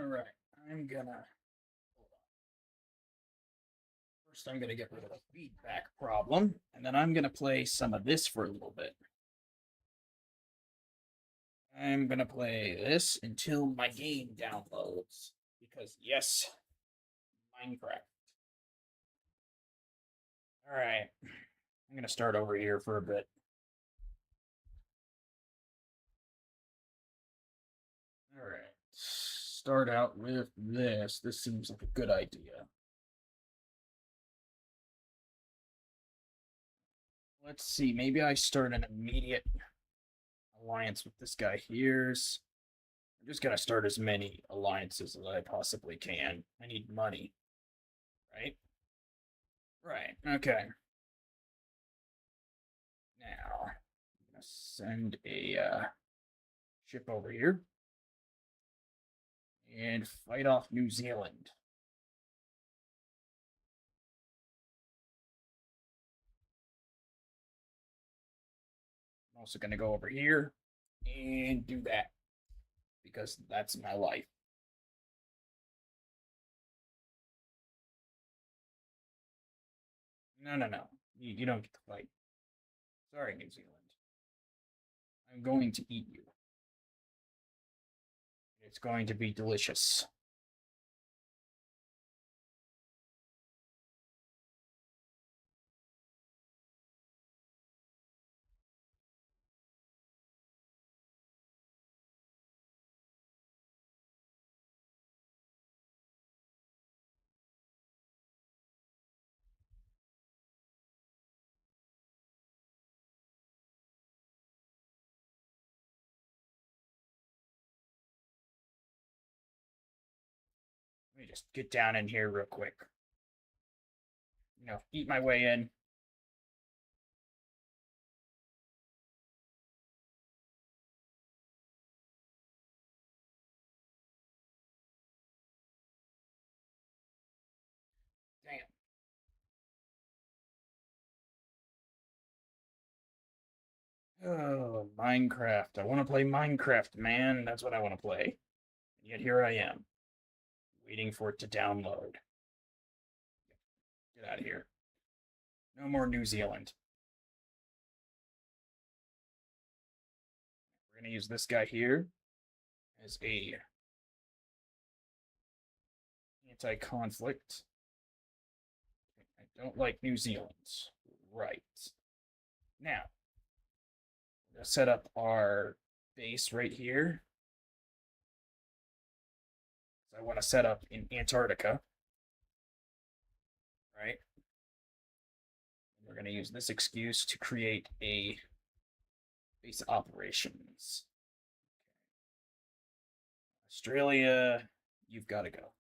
Alright, I'm gonna hold on. First, I'm gonna get rid of the feedback problem, and then I'm gonna play some of this for a little bit. I'm gonna play this until my game downloads. Because, yes, Minecraft. Alright, I'm gonna start over here for a bit. Alright, start out with this. This seems like a good idea. Let's see, maybe I start an immediate alliance with this guy here's. I'm just gonna start as many alliances as I possibly can. I need money, right? Right, okay. Now, I'm gonna send a ship over here and fight off New Zealand. I'm also gonna go over here and do that because that's my life. No, no, no. You don't get to fight. Sorry, New Zealand. I'm going to eat you. It's going to be delicious. Let me just get down in here real quick. Eat my way in. Damn. Oh, Minecraft. I want to play Minecraft, man. That's what I want to play. And yet here I am, waiting for it to download. Get out of here. No more New Zealand. We're going to use this guy here as a anti-conflict. I don't like New Zealand. Right. Now, we're going to set up our base right here. So I want to set up in Antarctica. Right? And we're going to use this excuse to create a base of operations. Australia, you've got to go.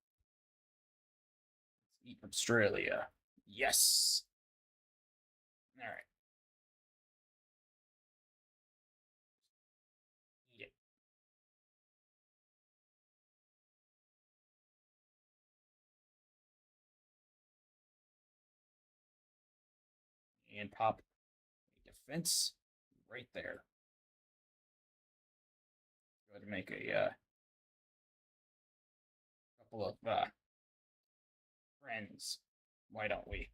Let's eat Australia. Yes. All right. Eat it. And pop a defense right there. Go ahead and make a couple of friends. Why don't we?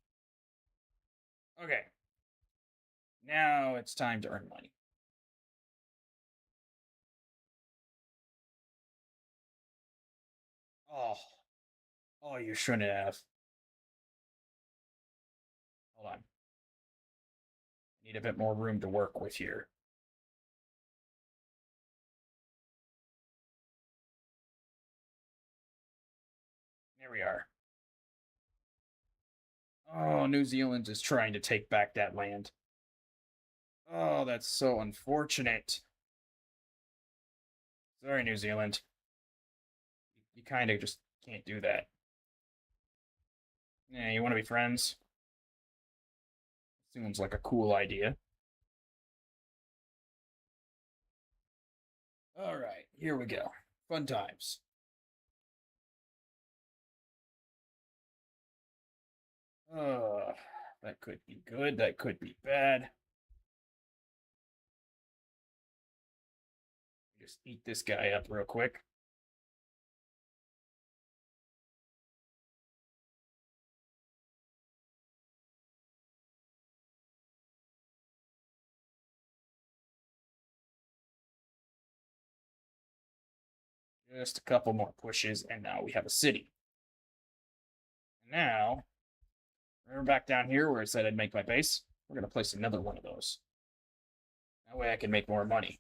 Okay. Now it's time to earn money. Oh. Oh, you shouldn't have. Hold on. I need a bit more room to work with here. There we are. Oh, New Zealand is trying to take back that land. Oh, that's so unfortunate. Sorry, New Zealand. You kind of just can't do that. Yeah, you want to be friends? Seems like a cool idea. All right, here we go. Fun times. That could be good. That could be bad. Just eat this guy up real quick. Just a couple more pushes, and now we have a city. Now, remember back down here where I said I'd make my base? We're going to place another one of those. That way I can make more money.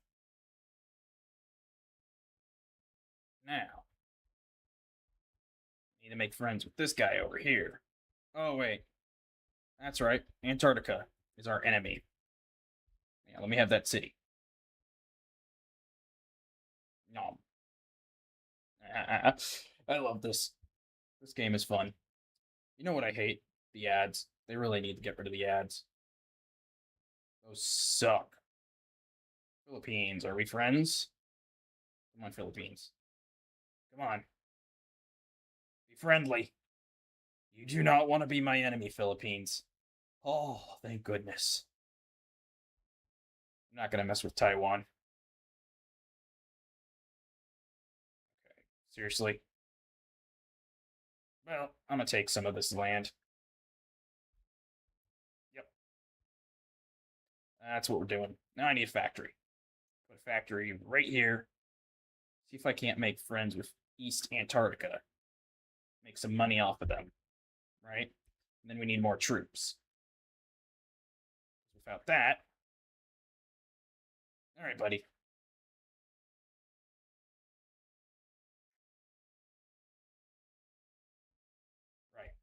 Now, I need to make friends with this guy over here. Oh, wait. That's right. Antarctica is our enemy. Yeah, let me have that city. No. I love this. This game is fun. You know what I hate? The ads. They really need to get rid of the ads. Those suck. Philippines, are we friends? Come on, Philippines. Come on. Be friendly. You do not want to be my enemy, Philippines. Oh, thank goodness. I'm not going to mess with Taiwan. Okay, seriously? Well, I'm going to take some of this land. Yep. That's what we're doing. Now I need a factory. Put a factory right here. See if I can't make friends with East Antarctica. Make some money off of them. Right? And then we need more troops. Without that. Alright, buddy. Right.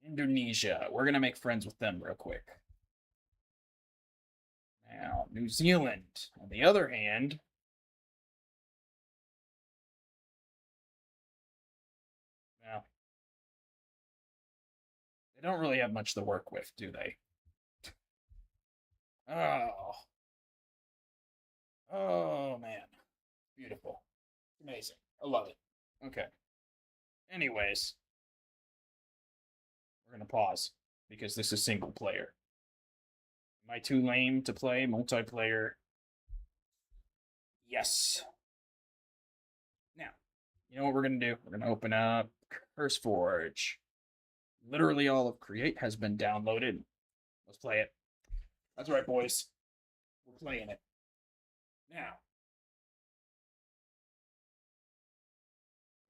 Indonesia. We're going to make friends with them real quick. Now, New Zealand, on the other hand, well, they don't really have much to work with, do they? Oh. Oh, man. Beautiful. Amazing. I love it. Okay. Anyways, we're going to pause because this is single player. Am I too lame to play multiplayer? Yes. Now, you know what we're going to do? We're going to open up CurseForge. Literally all of Create has been downloaded. Let's play it. That's right, boys. We're playing it. Now.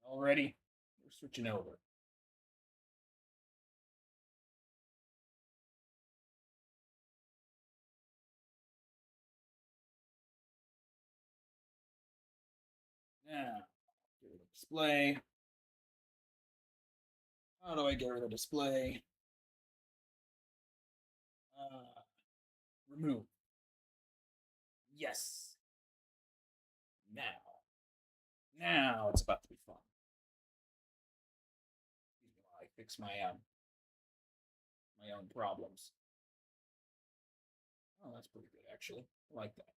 All ready? We're switching over. Now, get rid of display. How do I get rid of display? Remove. Yes. Now it's about to be fun. I fix my own problems. Oh, that's pretty good actually. I like that.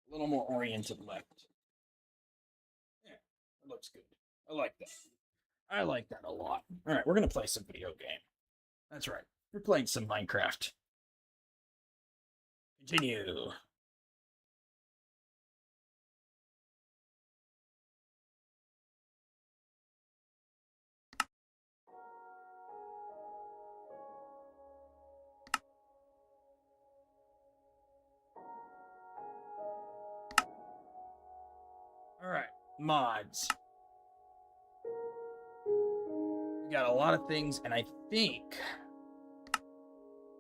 A little more oriented left. Yeah, it looks good. I like that. I like that a lot. All right, we're gonna play some video game. That's right. We're playing some Minecraft. Continue. All right, mods. We got a lot of things, and I think.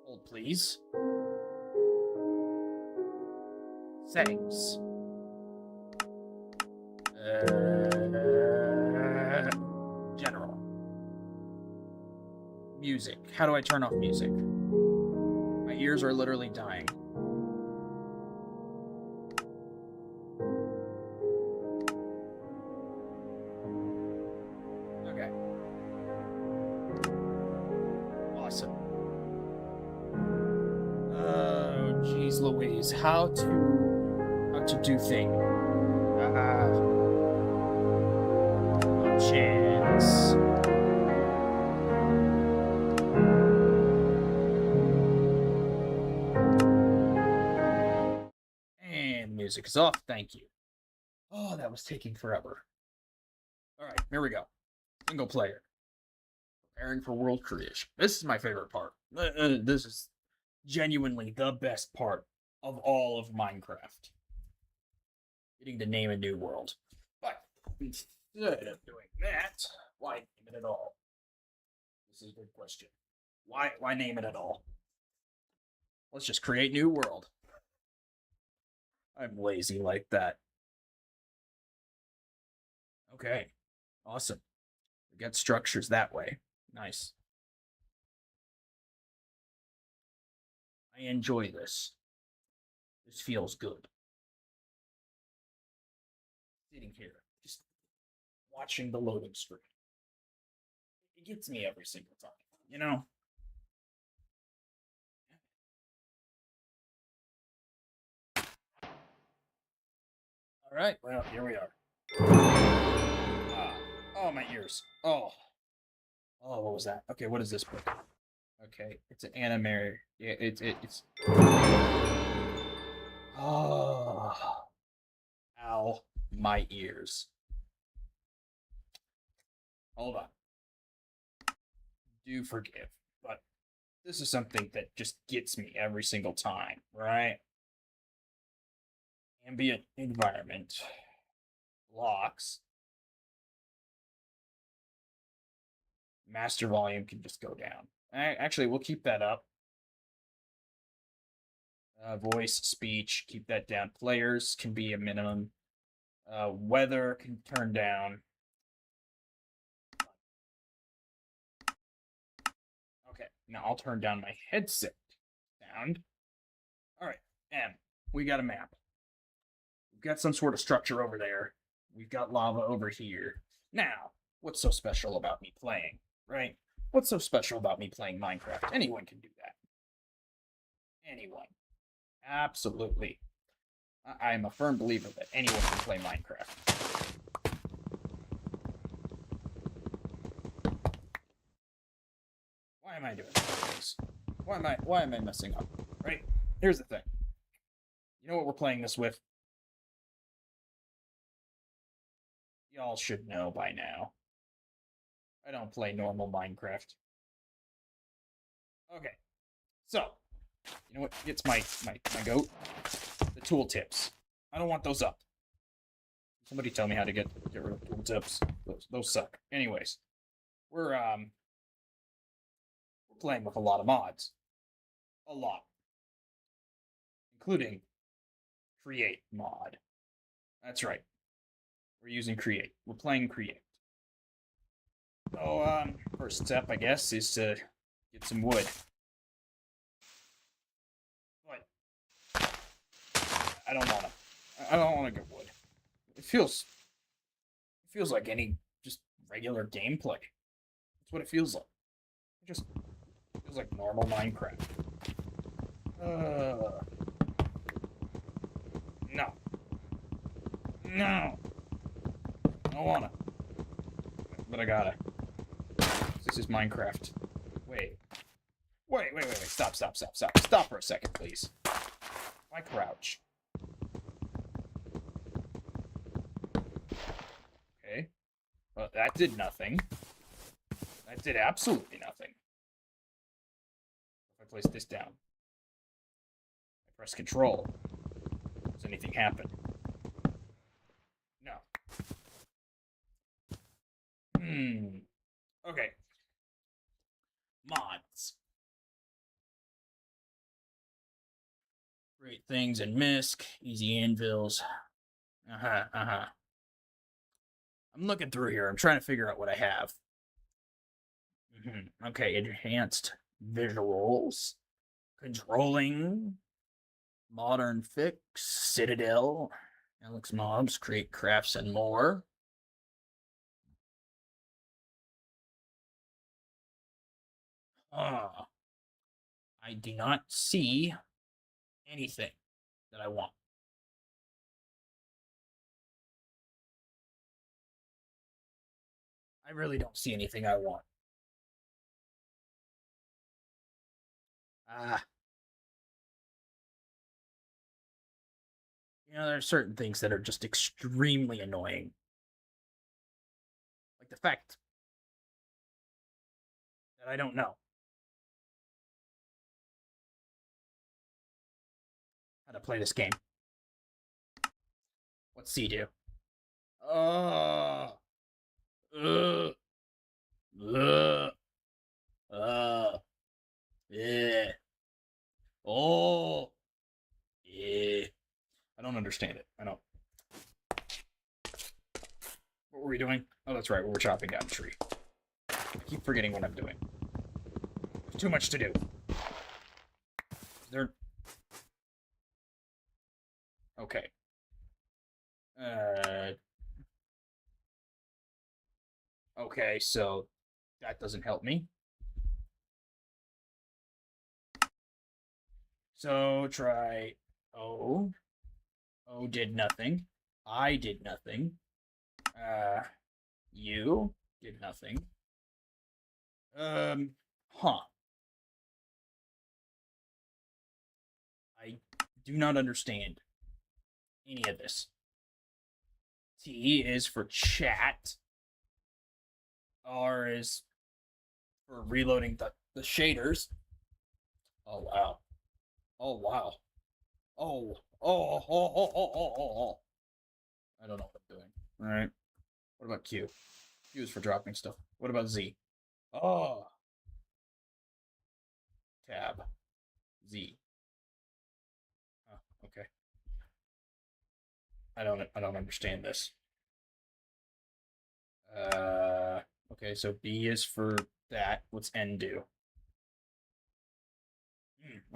Hold, please. Settings. General. Music. How do I turn off music? My ears are literally dying. Okay. Awesome. Oh, geez Louise. How to do things. Options. And music is off. Thank you. Oh, that was taking forever. All right, here we go. Single player. Preparing for world creation. This is my favorite part. This is genuinely the best part of all of Minecraft. getting to name a new world. But instead of doing that, why name it at all? This is a good question. Why name it at all? Let's just create new world. I'm lazy like that. Okay. Awesome. We get structures that way. Nice. I enjoy this. This feels good. Sitting here, just watching the loading screen. It gets me every single time, you know? All right, well, here we are. Oh, my ears. Oh, what was that? Okay, what is this book? Okay, it's an anime. Yeah, it's. Oh, ow, my ears. Hold on. Do forgive, but this is something that just gets me every single time, right? Ambient environment. Locks. Master volume can just go down. Actually, we'll keep that up. Voice, speech, keep that down. Players can be a minimum. Weather can turn down. Okay, now I'll turn down my headset sound. All right, and we got a map. We've got some sort of structure over there. We've got lava over here. Now, what's so special about me playing, right? What's so special about me playing Minecraft? Anyone can do that. Anyone. Absolutely. I am a firm believer that anyone can play Minecraft. Why am I doing this? Why am I messing up? Right? Here's the thing. You know what we're playing this with? Y'all should know by now. I don't play normal Minecraft. Okay. So, you know what gets my goat? The tooltips. I don't want those up. Somebody tell me how to get rid of tooltips. Those suck. Anyways, we're playing with a lot of mods. A lot. Including Create mod. That's right. We're using Create. We're playing Create. So, first step, I guess, is to get some wood. But I don't wanna get wood. It feels like any just regular gameplay. That's what it feels like. It just feels like normal Minecraft. No. No. I don't wanna. But I gotta. This is Minecraft. Wait. Stop. Stop for a second, please. Why crouch? Okay. Well, that did nothing. That did absolutely nothing. If I place this down, I press Control. Does anything happen? No. Okay. Mods. Great things in Misk. Easy anvils. I'm looking through here. I'm trying to figure out what I have. Okay, enhanced visuals. Controlling. Modern fix. Citadel. Alex mobs. Create crafts and more. I do not see anything that I want. I really don't see anything I want. You know, there are certain things that are just extremely annoying. Like the fact that I don't know how to play this game. What's C do? Uh, uh, yeah. Oh, yeah. I don't understand it. I don't. What were we doing? Oh, that's right. We were chopping down a tree. I keep forgetting what I'm doing. There's too much to do. Is there... Okay. Okay, so that doesn't help me. So try O. O did nothing. I did nothing. You did nothing. Huh. I do not understand any of this. T is for chat. R is for reloading the shaders. Oh, wow. Oh, wow. Oh, oh. I don't know what I'm doing. All right. What about Q? Q is for dropping stuff. What about Z? Oh. Tab. Z. Oh, okay. I don't understand this. Okay, so B is for that. What's N do?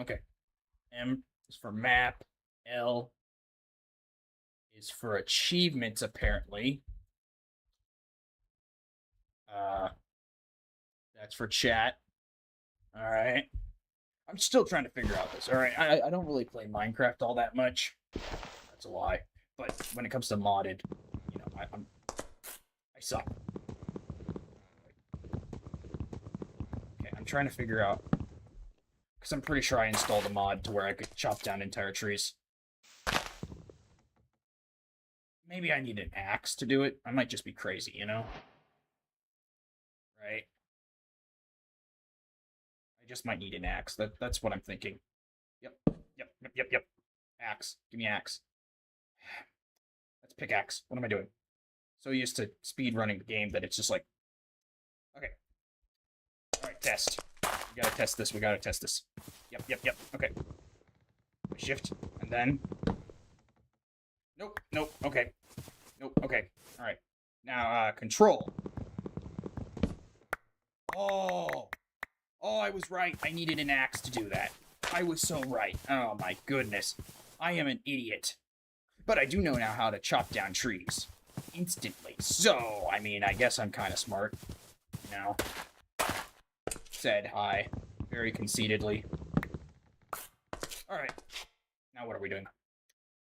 Okay. M is for map. L is for achievements, apparently. That's for chat. All right. I'm still trying to figure out this. All right. I don't really play Minecraft all that much. That's a lie. But when it comes to modded, you know, I suck. Okay, I'm trying to figure out, because I'm pretty sure I installed a mod to where I could chop down entire trees. Maybe I need an axe to do it. I might just be crazy, you know? Right? I just might need an axe. That's what I'm thinking. Yep. Axe. Give me axe. That's pickaxe. What am I doing? So used to speed running the game that it's just like, okay. All right, test. We gotta test this. Yep. Okay. Shift, and then. Nope. Okay. Nope. Okay. All right. Now, control. Oh, I was right. I needed an axe to do that. I was so right. Oh my goodness. I am an idiot. But I do know now how to chop down trees. Instantly. So, I mean, I guess I'm kind of smart. You know? Said hi. Very conceitedly. Alright. Now what are we doing?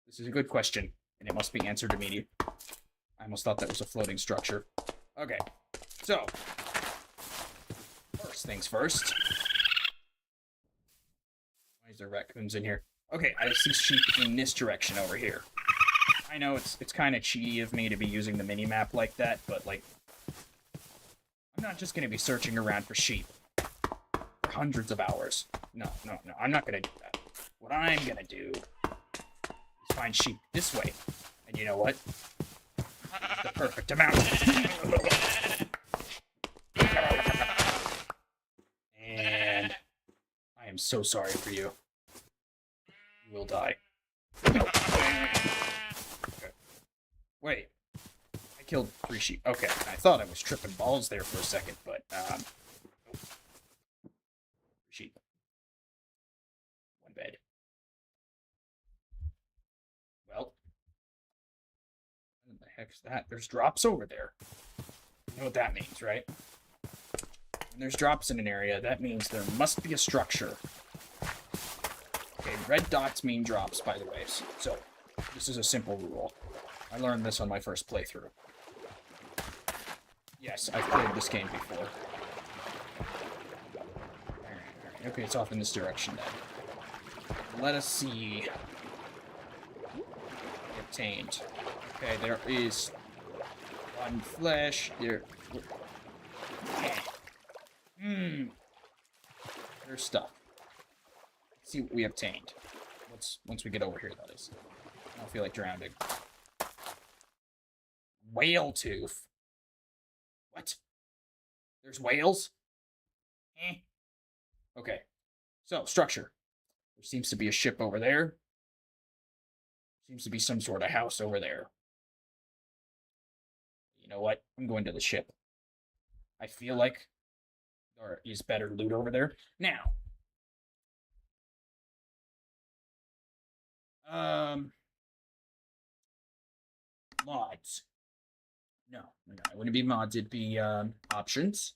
This is a good question, and it must be answered immediately. I almost thought that was a floating structure. Okay. So, first things first. Why is there raccoons in here? Okay, I see sheep in this direction over here. I know it's kind of cheaty of me to be using the mini-map like that, but, like, I'm not just going to be searching around for sheep for hundreds of hours. No, I'm not going to do that. What I'm going to do is find sheep this way. And you know what? It's the perfect amount. And I am so sorry for you. You will die. Okay. Wait. I killed 3 sheep. Okay, I thought I was tripping balls there for a second, but, nope. Sheep. 1 bed. Well. What the heck's that? There's drops over there. You know what that means, right? When there's drops in an area, that means there must be a structure. Okay, red dots mean drops, by the way. So, this is a simple rule. I learned this on my first playthrough. Yes, I've played this game before. Alright. Okay, it's off in this direction then. Let us see. Obtained. Okay, there is 1 flesh. There. There's stuff. Let's see what we obtained. Once we get over here, that is. I don't feel like drowning. Whale tooth. What? There's whales? Okay. So, structure. There seems to be a ship over there. Seems to be some sort of house over there. You know what? I'm going to the ship. I feel like there is better loot over there. Now. Mods. No, it wouldn't be mods. It'd be options,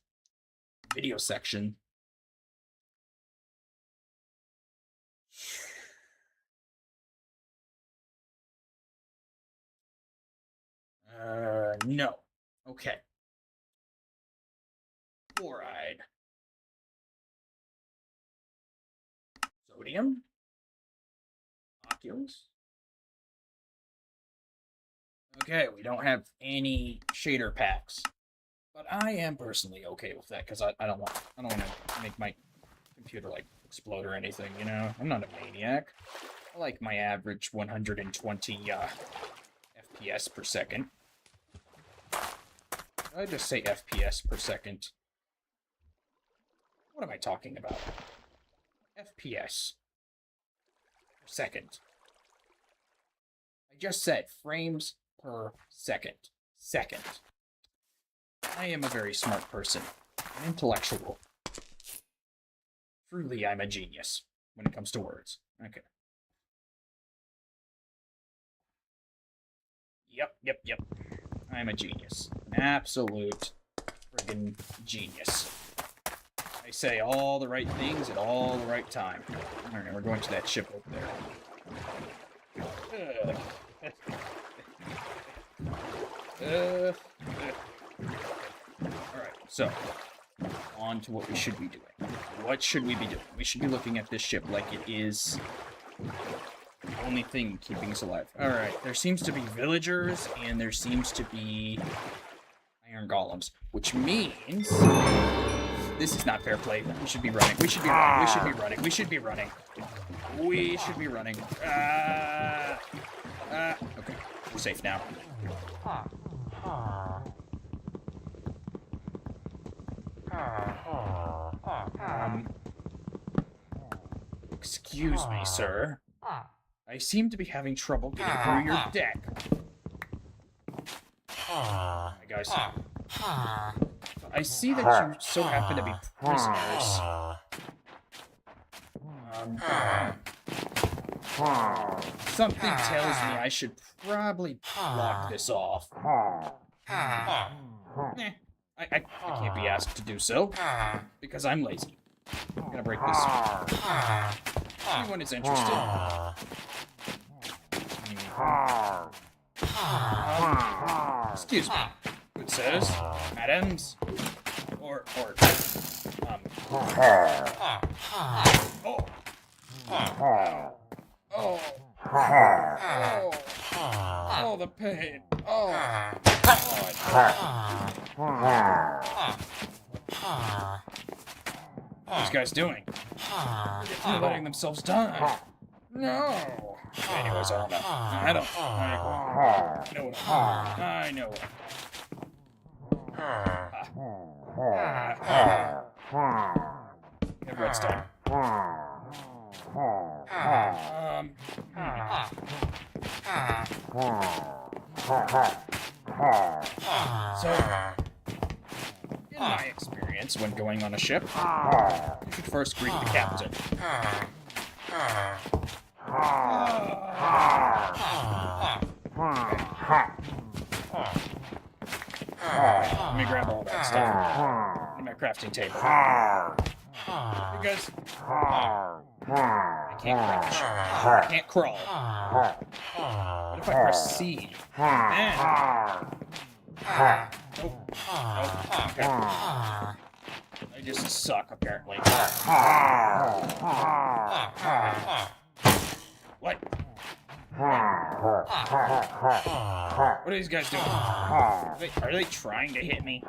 video section. No. Okay. Fluoride. Sodium. Oculus. Okay, we don't have any shader packs, but I am personally okay with that because I don't want to make my computer like explode or anything. You know, I'm not a maniac. I like my average 120 FPS per second. I just say FPS per second. What am I talking about? FPS per second. I just said frames per second. Second. I am a very smart person. An intellectual. Truly, I'm a genius when it comes to words. Okay. Yep. I'm a genius. An absolute friggin' genius. I say all the right things at all the right time. Alright, we're going to that ship over there. Alright, so, on to what we should be doing. What should we be doing? We should be looking at this ship like it is the only thing keeping us alive. Alright, there seems to be villagers, and there seems to be iron golems, which means this is not fair play. We should be running. We should be running. We should be running. We should be running. Okay, we're safe now. Excuse me, sir. I seem to be having trouble getting through your deck. Hi, guys. I see that you so happen to be prisoners. Something tells me I should probably block this off. I can't be asked to do so, because I'm lazy. I'm gonna break this. Anyone is interested. Excuse me. Good sirs, madams, or oh, the pain. What are these guys doing? They're letting themselves die. No. Anyways, I don't know. I know what I know. Have redstone. So, in my experience, when going on a ship, you should first greet the captain. Let me grab all that stuff in my crafting table. Because I can't crouch. I can't crawl. What if I press C? Man. Okay. I just suck, apparently. What? What are these guys doing? Are they trying to hit me? You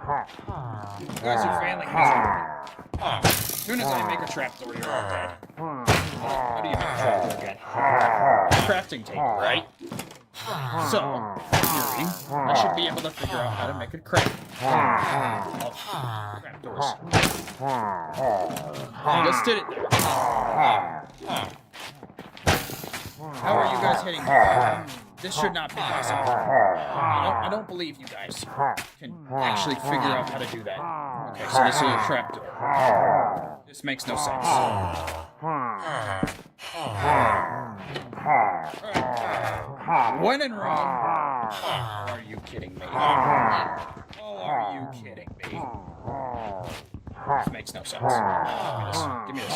guys are failing miserably. As soon as I make a trapdoor, you're all dead. How do you make a trapdoor again? Crafting table, right? So, theory, I should be able to figure out how to make a crap. Crap doors. I just did it there. How are you guys hitting me? This should not be possible. I don't believe you guys can actually figure out how to do that. Okay, so this is a trap door. This makes no sense. When in Rome. Oh, are you kidding me? Oh, are you kidding me? This makes no sense. Give me this.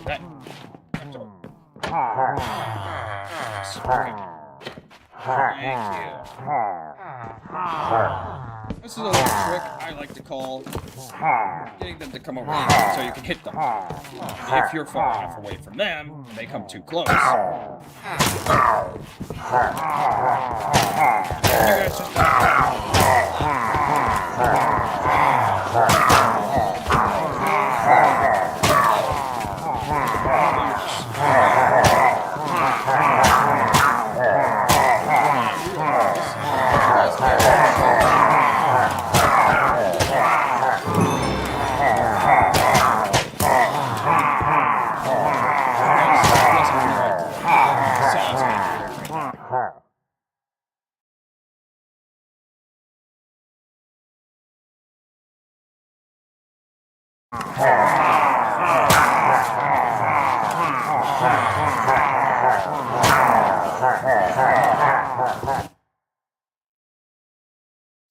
That. Thank you. This is a little trick I like to call getting them to come over here so you can hit them. If you're far enough away from them, they come too close. You guys just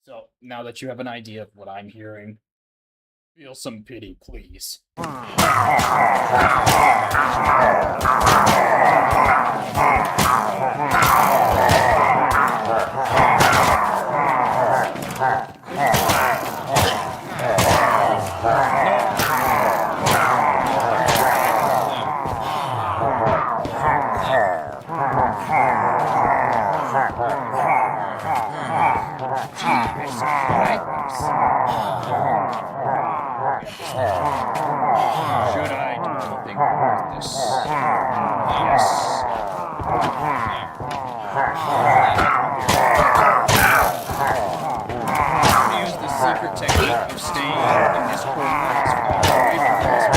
So, now that you have an idea of what I'm hearing, feel some pity, please. Should I do anything with this? Yes. Use the secret technique of staying in this corner as far away from this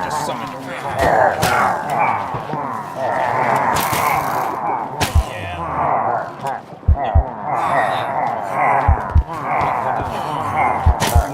just summoned a ring. I'm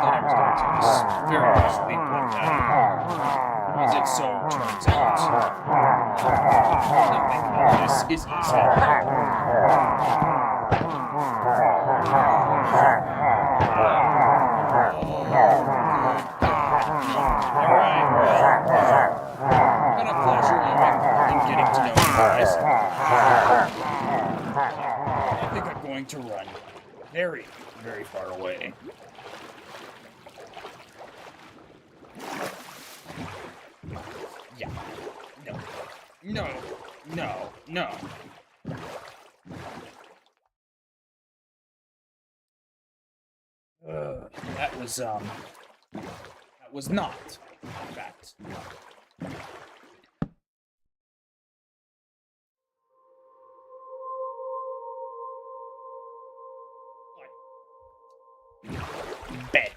not gonna die. As it so turns out, this is easy. Alright. I'm gonna flash your limit. getting to know you guys. I think I'm going to run very, very far away. Yeah. No. No. No. No. That was not, in fact. Bed.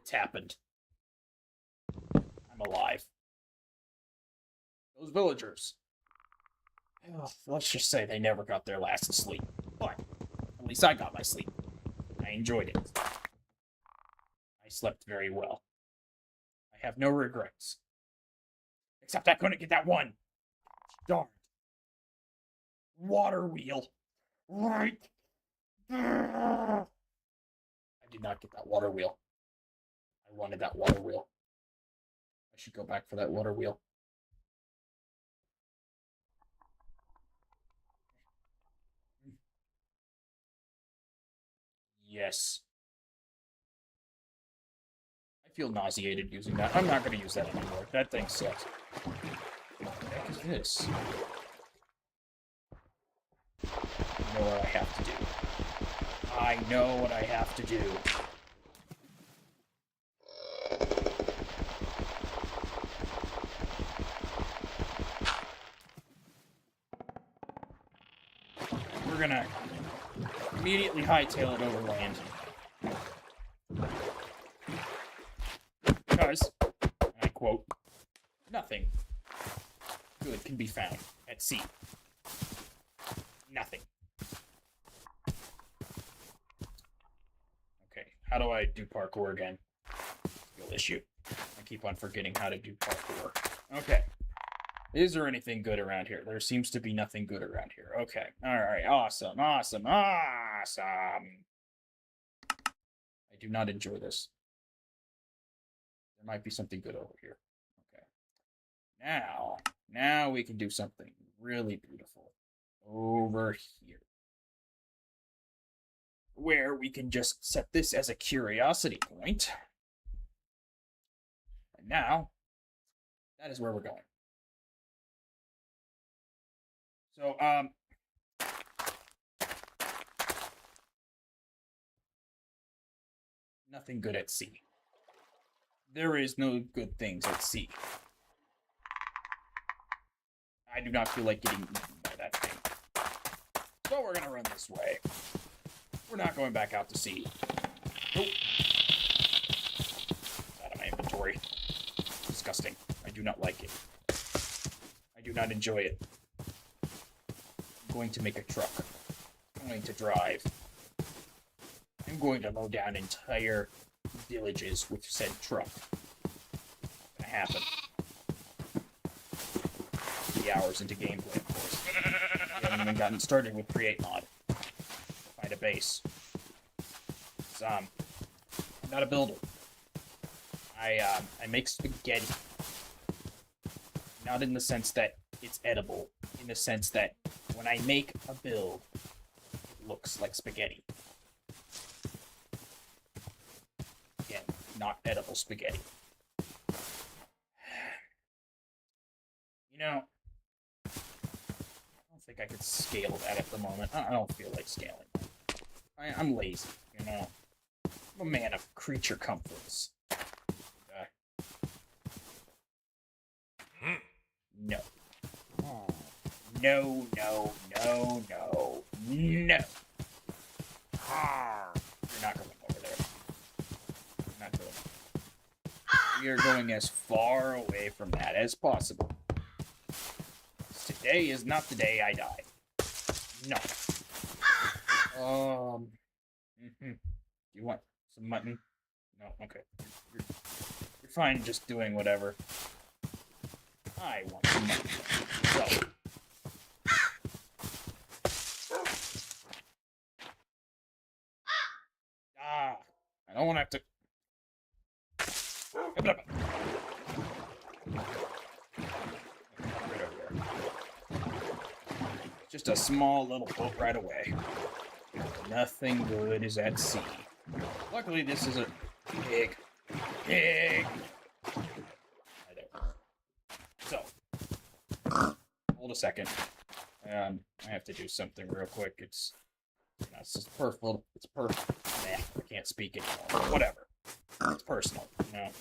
It's happened. I'm alive. Those villagers. Let's just say they never got their last sleep. But at least I got my sleep. I enjoyed it. I slept very well. I have no regrets. Except I couldn't get that one. Darn. Water wheel. Right. I did not get that water wheel. I wanted that water wheel. I should go back for that water wheel. Yes. I feel nauseated using that. I'm not going to use that anymore. That thing sucks. What the heck is this? I know what I have to do. I know what I have to do. We're gonna immediately hightail it over land. Because, and I quote, nothing good can be found at sea. Nothing. Okay, how do I do parkour again? Real issue. I keep on forgetting how to do parkour. Okay. Is there anything good around here? There seems to be nothing good around here. Okay. Alright. Awesome. Awesome. Awesome. I do not enjoy this. There might be something good over here. Okay. Now we can do something really beautiful over here. Where we can just set this as a curiosity point. And now, that is where we're going. So, nothing good at sea. There is no good things at sea. I do not feel like getting eaten by that thing. So we're gonna run this way. We're not going back out to sea. Nope. It's out of my inventory. Disgusting. I do not like it. I do not enjoy it. I'm going to make a truck. I'm going to drive. I'm going to mow down entire villages with said truck. It's gonna happen. 3 hours into gameplay, of course. We haven't even gotten started with Create Mod. Find a base. I'm not a builder. I make spaghetti. Not in the sense that it's edible. In the sense that when I make a build, it looks like spaghetti. Again, not edible spaghetti. You know, I don't think I could scale that at the moment. I don't feel like scaling that. I'm lazy, you know. I'm a man of creature comforts. No. No, no, no, no, no. You're not going over there. You're not doing it. We are going as far away from that as possible. Today is not the day I die. No. You want some mutton? No, okay. You're fine just doing whatever. I want some mutton. So. don't want to have to... Right over there. Just a small little boat right away. Nothing good is at sea. Luckily, this is a big. Right there. So, hold a second. I have to do something real quick. It's just personal. It's personal. I can't speak anymore. Whatever. It's personal. Damn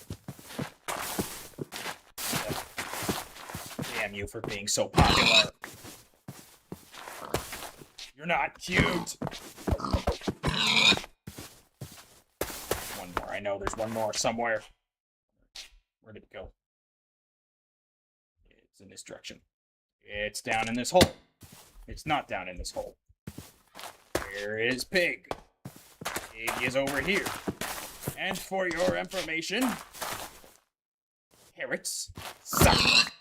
you for being so popular. You're not cute. One more. I know there's one more somewhere. Where did it go? It's in this direction. It's down in this hole. It's not down in this hole. Where is Pig? Pig is over here. And for your information, carrots suck.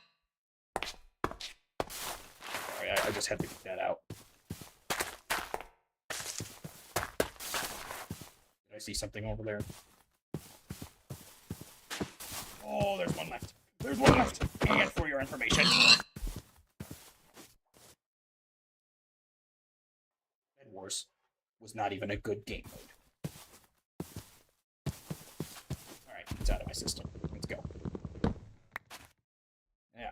Sorry, I just had to get that out. Did I see something over there? Oh, there's one left. There's one left. And for your information, Bed Wars was not even a good game mode. Alright, it's out of my system. Let's go. Yeah.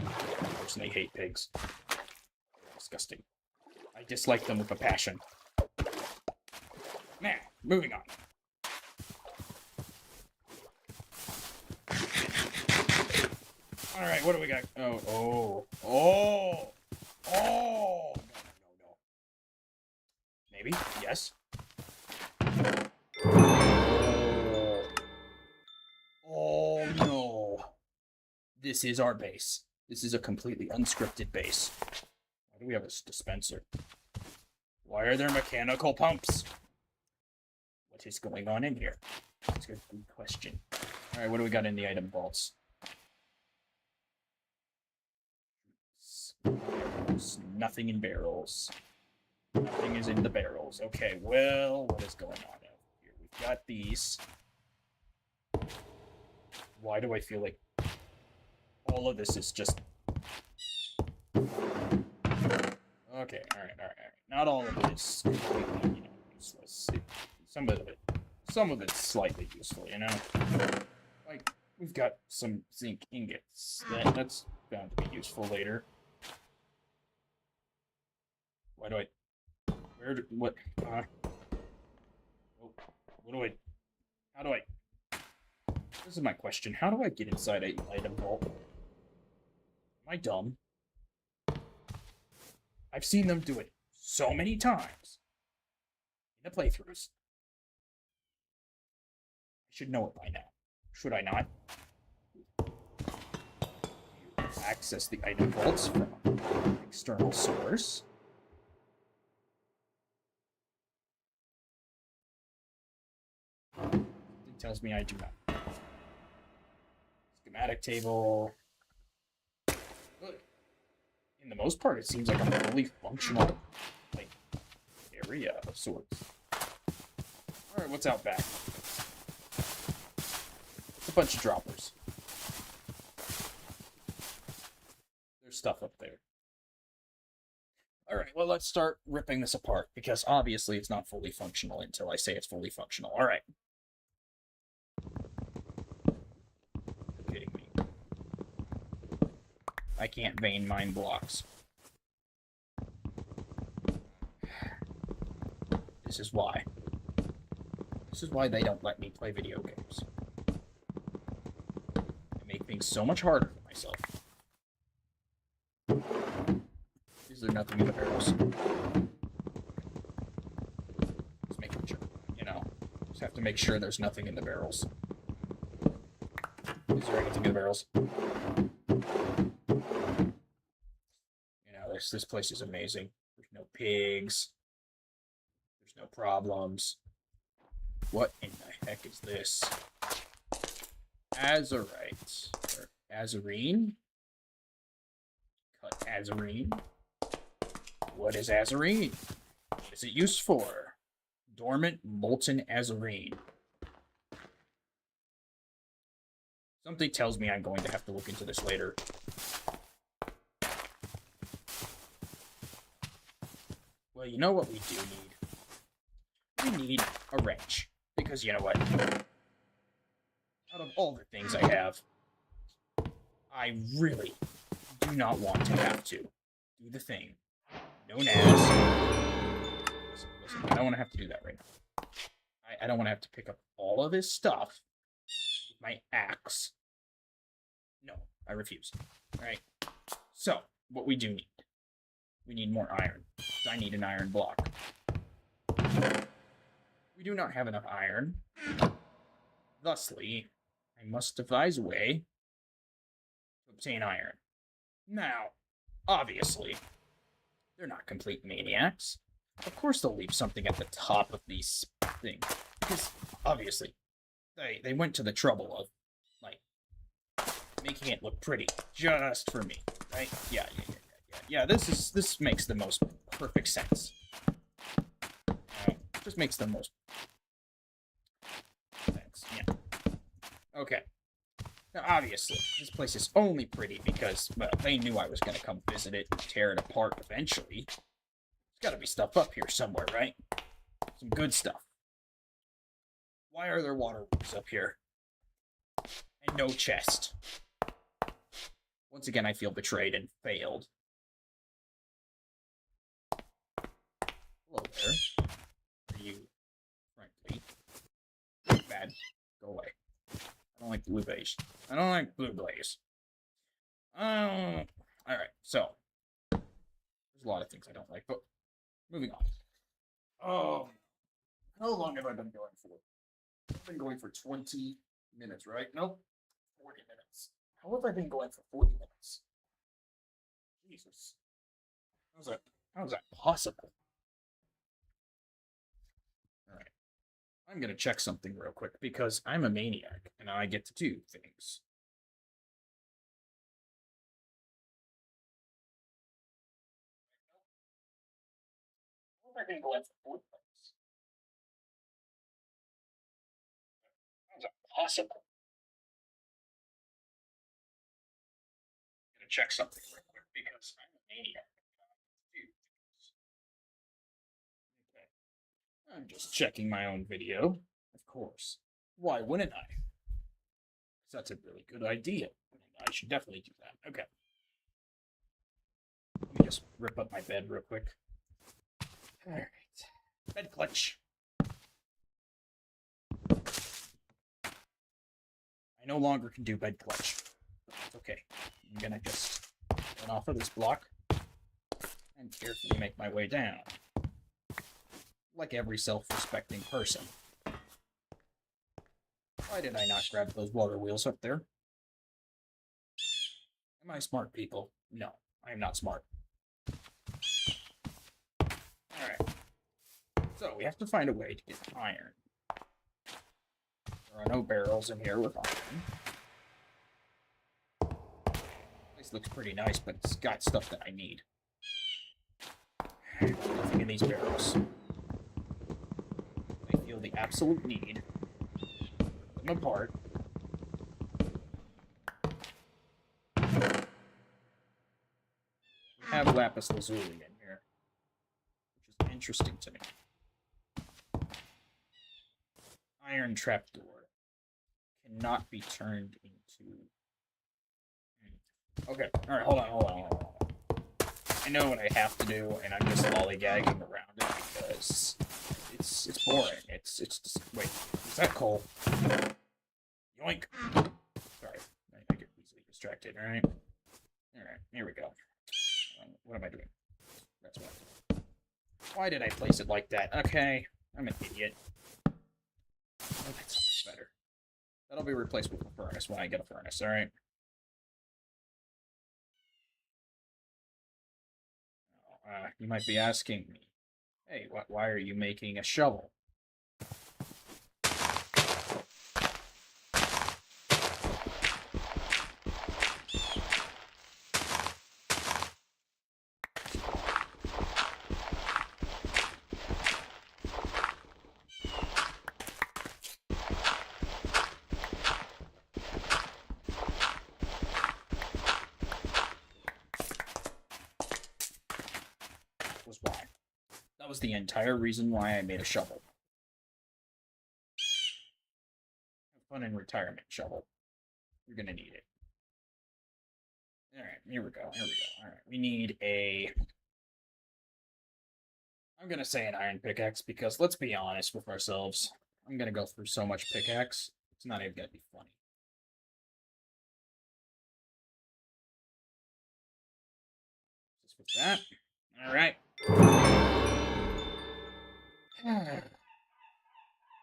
I personally hate pigs. Disgusting. I dislike them with a passion. Now, moving on. Alright, what do we got? Oh. No. Maybe? Yes? Oh, no. This is our base. This is a completely unscripted base. Why do we have a dispenser? Why are there mechanical pumps? What is going on in here? That's a good question. Alright, what do we got in the item vaults? Nothing in barrels. Nothing is in the barrels. Okay, well, what is going on out here? We've got these. Why do I feel like all of this is just... Okay, alright. Not all of it is completely, useless. Some of it's slightly useful, Like, we've got some zinc ingots. That's bound to be useful later. How do I... This is my question. How do I get inside an item vault? Am I dumb? I've seen them do it so many times in the playthroughs. I should know it by now. Should I not? You access the item vaults from an external source. It tells me I do not. Schematic table. In the most part, it seems like a fully functional, area of sorts. Alright, what's out back? It's a bunch of droppers. There's stuff up there. Alright, well, let's start ripping this apart, because obviously it's not fully functional until I say it's fully functional. Alright. You're kidding me. I can't vein mine blocks. This is why. This is why they don't let me play video games. They make things so much harder for myself. Is there nothing in the barrels? Just making sure, Just have to make sure there's nothing in the barrels. Is there anything in the barrels? This place is amazing. There's no pigs. There's no problems. What in the heck is this? Azurite. Or Azurine? Cut Azurine. what is azurine? What is it used for? Dormant molten azurine. Something tells me I'm going to have to look into this later. Well, you know what we do need? We need a wrench. Because you know what? Out of all the things I have, I really do not want to have to do the thing known as... Listen, I don't want to have to do that right now. I don't want to have to pick up all of this stuff with my axe. No, I refuse. Alright. So, what we do need. We need more iron. I need an iron block. We do not have enough iron. Thusly, I must devise a way to obtain iron. Now, obviously, they're not complete maniacs. Of course they'll leave something at the top of these things. Because, obviously, they went to the trouble of, like, making it look pretty just for me, right? Yeah, this makes the most perfect sense. Just makes the most sense, yeah. Okay. Now, obviously, this place is only pretty because, well, they knew I was going to come visit it and tear it apart eventually. There's got to be stuff up here somewhere, right? Some good stuff. Why are there water wheels up here? And no chest. Once again, I feel betrayed and failed. Hello there. Are you friendly? Bad. Go away. I don't like blue blaze. I don't like blue blaze. Alright, so. There's a lot of things I don't like, but moving on. Oh. How long have I been going for? I've been going for 20 minutes, right? Nope. 40 minutes. How have I been going for 40 minutes? Jesus. How is that possible? Alright. I'm gonna check something real quick because I'm a maniac and I get to do things. How have I been going for 40 minutes? How is that possible? I'm gonna check something real quick because I'm a maniac. Okay. I'm just checking my own video, of course. Why wouldn't I? Because that's a really good idea. I should definitely do that. Okay. Let me just rip up my bed real quick. Alright. Bed clutch. I no longer can do bed clutch. Okay. I'm gonna just run off of this block and carefully make my way down. Like every self-respecting person. Why did I not grab those water wheels up there? Am I smart, people? No, I am not smart. Alright. So, we have to find a way to get iron. There are no barrels in here with iron. This looks pretty nice, but it's got stuff that I need. Nothing in these barrels. I feel the absolute need to put them apart. We have lapis lazuli in here, which is interesting to me. Iron trapdoor cannot be turned into... Okay, alright, hold on. I know what I have to do, and I'm just lollygagging around it because it's boring. It's just... Wait, is that coal? Yoink! Sorry, I get easily distracted, alright? Alright, here we go. What am I doing? That's what I'm doing. Why did I place it like that? Okay, I'm an idiot. Oh, that's so much better. That'll be replaced with a furnace when I get a furnace, alright? You might be asking me, hey, why are you making a shovel? was the entire reason why I made a shovel. Have fun in retirement, shovel. You're gonna need it. Alright, here we go. Alright, we need a... I'm gonna say an iron pickaxe because let's be honest with ourselves. I'm gonna go through so much pickaxe, it's not even gonna be funny. Just with that. Alright.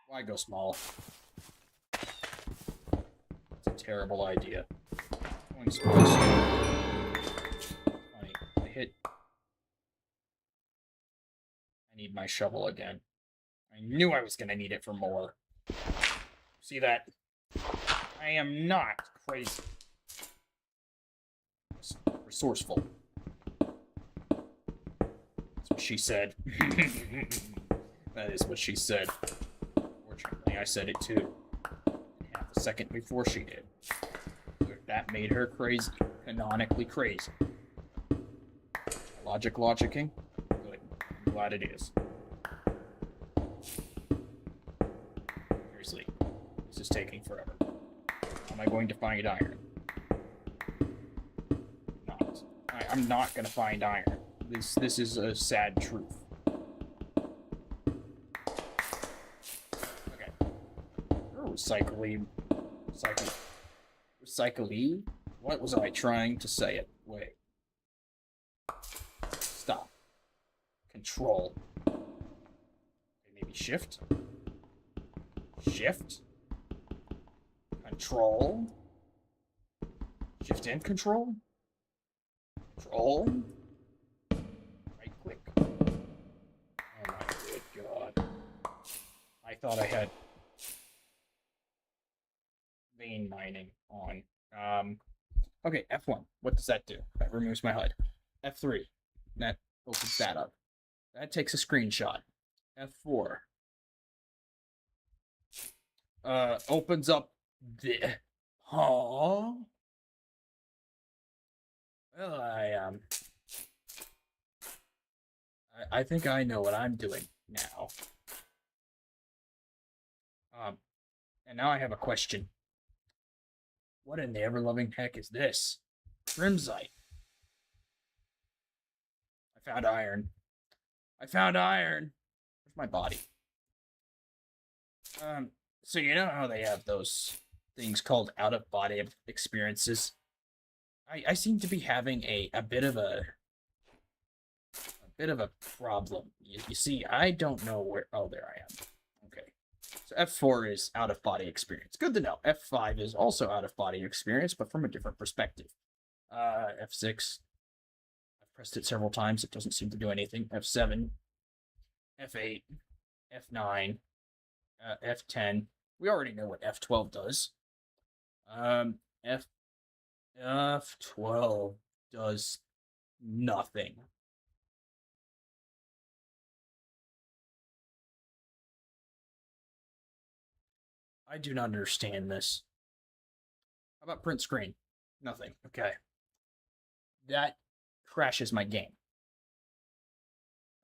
Why go small? It's a terrible idea. Going small. Funny. I hit. I need my shovel again. I knew I was gonna need it for more. See that? I am not crazy. Resourceful. That's what she said. That is what she said. Fortunately, I said it too. Half a second before she did. That made her crazy. Canonically crazy. Logicking? Good. I'm glad it is. Seriously. This is taking forever. How am I going to find iron? Not. I'm not gonna find iron. This is a sad truth. Okay. Recycling? What was I trying to say it? Wait. Stop. Control. Okay, maybe shift? Shift? Control? Shift and control? Control? Right click. Oh my good god. I thought I had vein mining on. Okay, F1. What does that do? That removes my HUD. F3. That opens that up. That takes a screenshot. F4. Opens up the... Huh? Well, I think I know what I'm doing now. And now I have a question. What in the ever-loving heck is this? Crimsite. I found iron. Where's my body? So you know how they have those things called out-of-body experiences? I seem to be having a bit of a problem. You see, I don't know where... Oh, there I am. Okay. So F4 is out-of-body experience. Good to know. F5 is also out-of-body experience, but from a different perspective. F6. I've pressed it several times. It doesn't seem to do anything. F7. F8. F9. F10. We already know what F12 does. F12 does nothing. I do not understand this. How about print screen? Nothing. Okay. That crashes my game.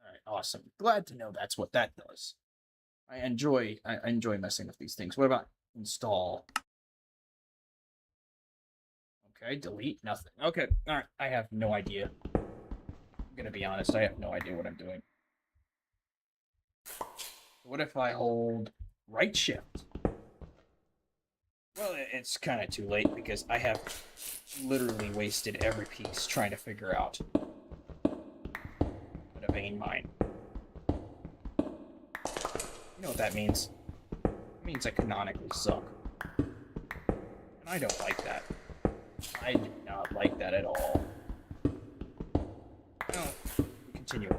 Alright, awesome. Glad to know that's what that does. I enjoy messing with these things. What about install? Okay, delete, nothing. Okay, alright, I have no idea. I'm gonna be honest, I have no idea what I'm doing. What if I hold right shift? Well, it's kind of too late because I have literally wasted every piece trying to figure out what a vein mine. You know what that means? It means I canonically suck. And I don't like that. I do not like that at all. Well, we continue.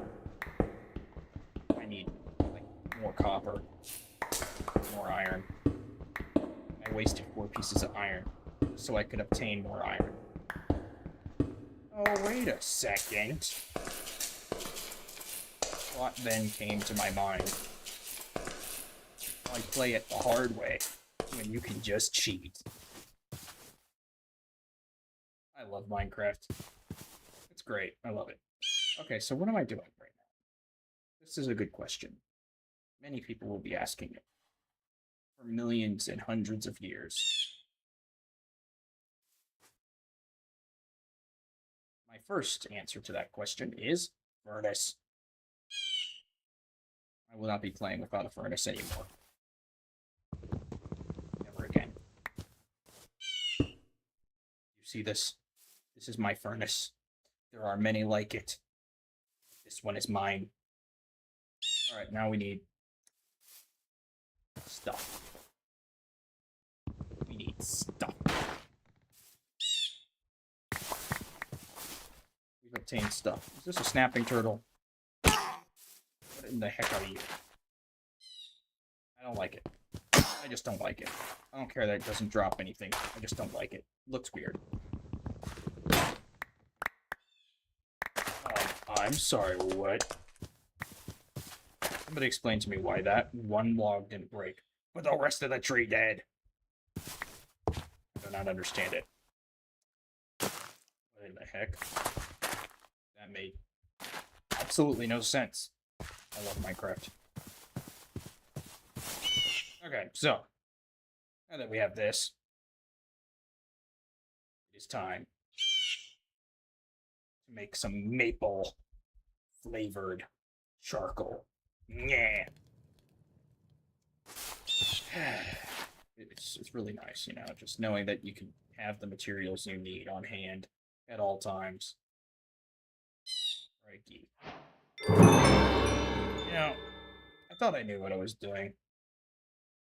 I need, like, more copper. More iron. I wasted 4 pieces of iron so I could obtain more iron. Oh, wait a second. Thought then came to my mind. Why play it the hard way when you can just cheat? I love Minecraft. It's great. I love it. Okay, so what am I doing right now? This is a good question. Many people will be asking it for millions and hundreds of years. My first answer to that question is furnace. I will not be playing without a furnace anymore. Never again. You see this? This is my furnace. There are many like it. This one is mine. Alright, now we need stuff. We need stuff. We've obtained stuff. Is this a snapping turtle? What in the heck are you? I don't like it. I just don't like it. I don't care that it doesn't drop anything. I just don't like it. It looks weird. I'm sorry, what? Somebody explain to me why that one log didn't break, but the rest of the tree did. I do not understand it. What in the heck? That made absolutely no sense. I love Minecraft. Okay, so now that we have this, it is time to make some maple flavored charcoal. Yeah. It's really nice, you know, just knowing that you can have the materials you need on hand at all times. Righty. You know, I thought I knew what I was doing.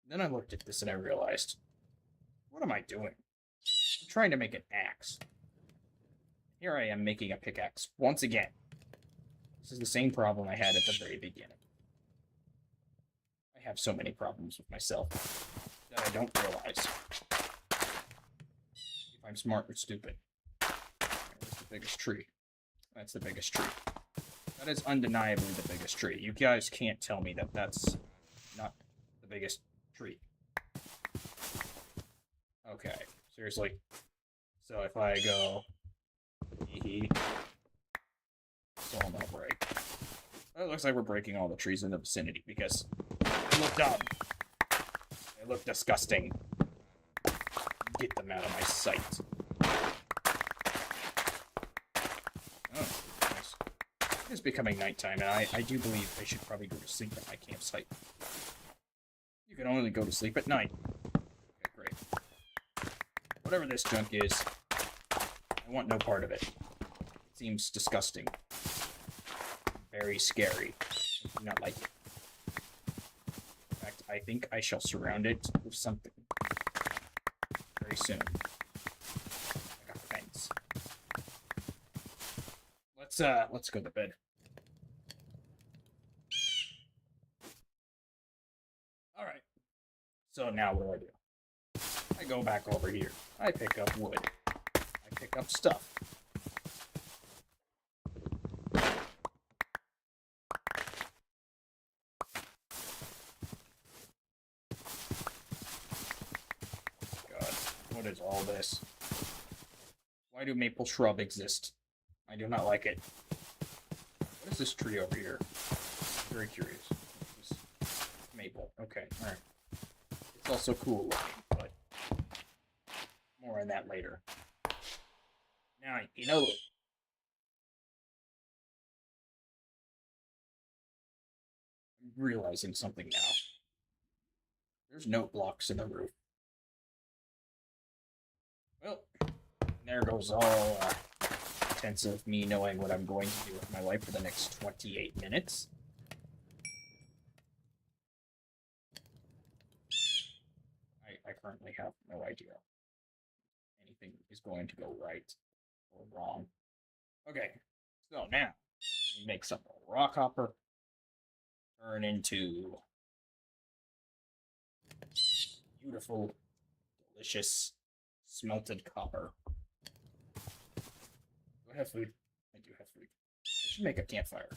Then I looked at this and I realized, what am I doing? I'm trying to make an axe. Here I am making a pickaxe once again. This is the same problem I had at the very beginning. I have so many problems with myself that I don't realize if I'm smart or stupid. Where's the biggest tree? That's the biggest tree. That is undeniably the biggest tree. You guys can't tell me that that's not the biggest tree. Okay, seriously. So if I go... Hee. So I'll not break. It looks like we're breaking all the trees in the vicinity because they look dumb. They look disgusting. Get them out of my sight. Oh, nice. It is becoming nighttime, and I do believe I should probably go to sleep at my campsite. You can only go to sleep at night. Okay, great. Whatever this junk is, I want no part of it. It seems disgusting. Very scary. I do not like it. In fact, I think I shall surround it with something very soon. Like a fence. Let's go to bed. Alright. So now what do? I go back over here. I pick up wood. I pick up stuff. What is all this? Why do maple shrub exist? I do not like it. What is this tree over here? I'm very curious. This maple. Okay, alright. It's also cool looking, but more on that later. Now, you know... I'm realizing something now. There's note blocks in the roof. Well, there goes all sense of me knowing what I'm going to do with my life for the next 28 minutes. I currently have no idea anything is going to go right or wrong. Okay, so now we make some rock hopper, turn into beautiful, delicious smelted copper. Do I have food? I do have food. I should make a campfire.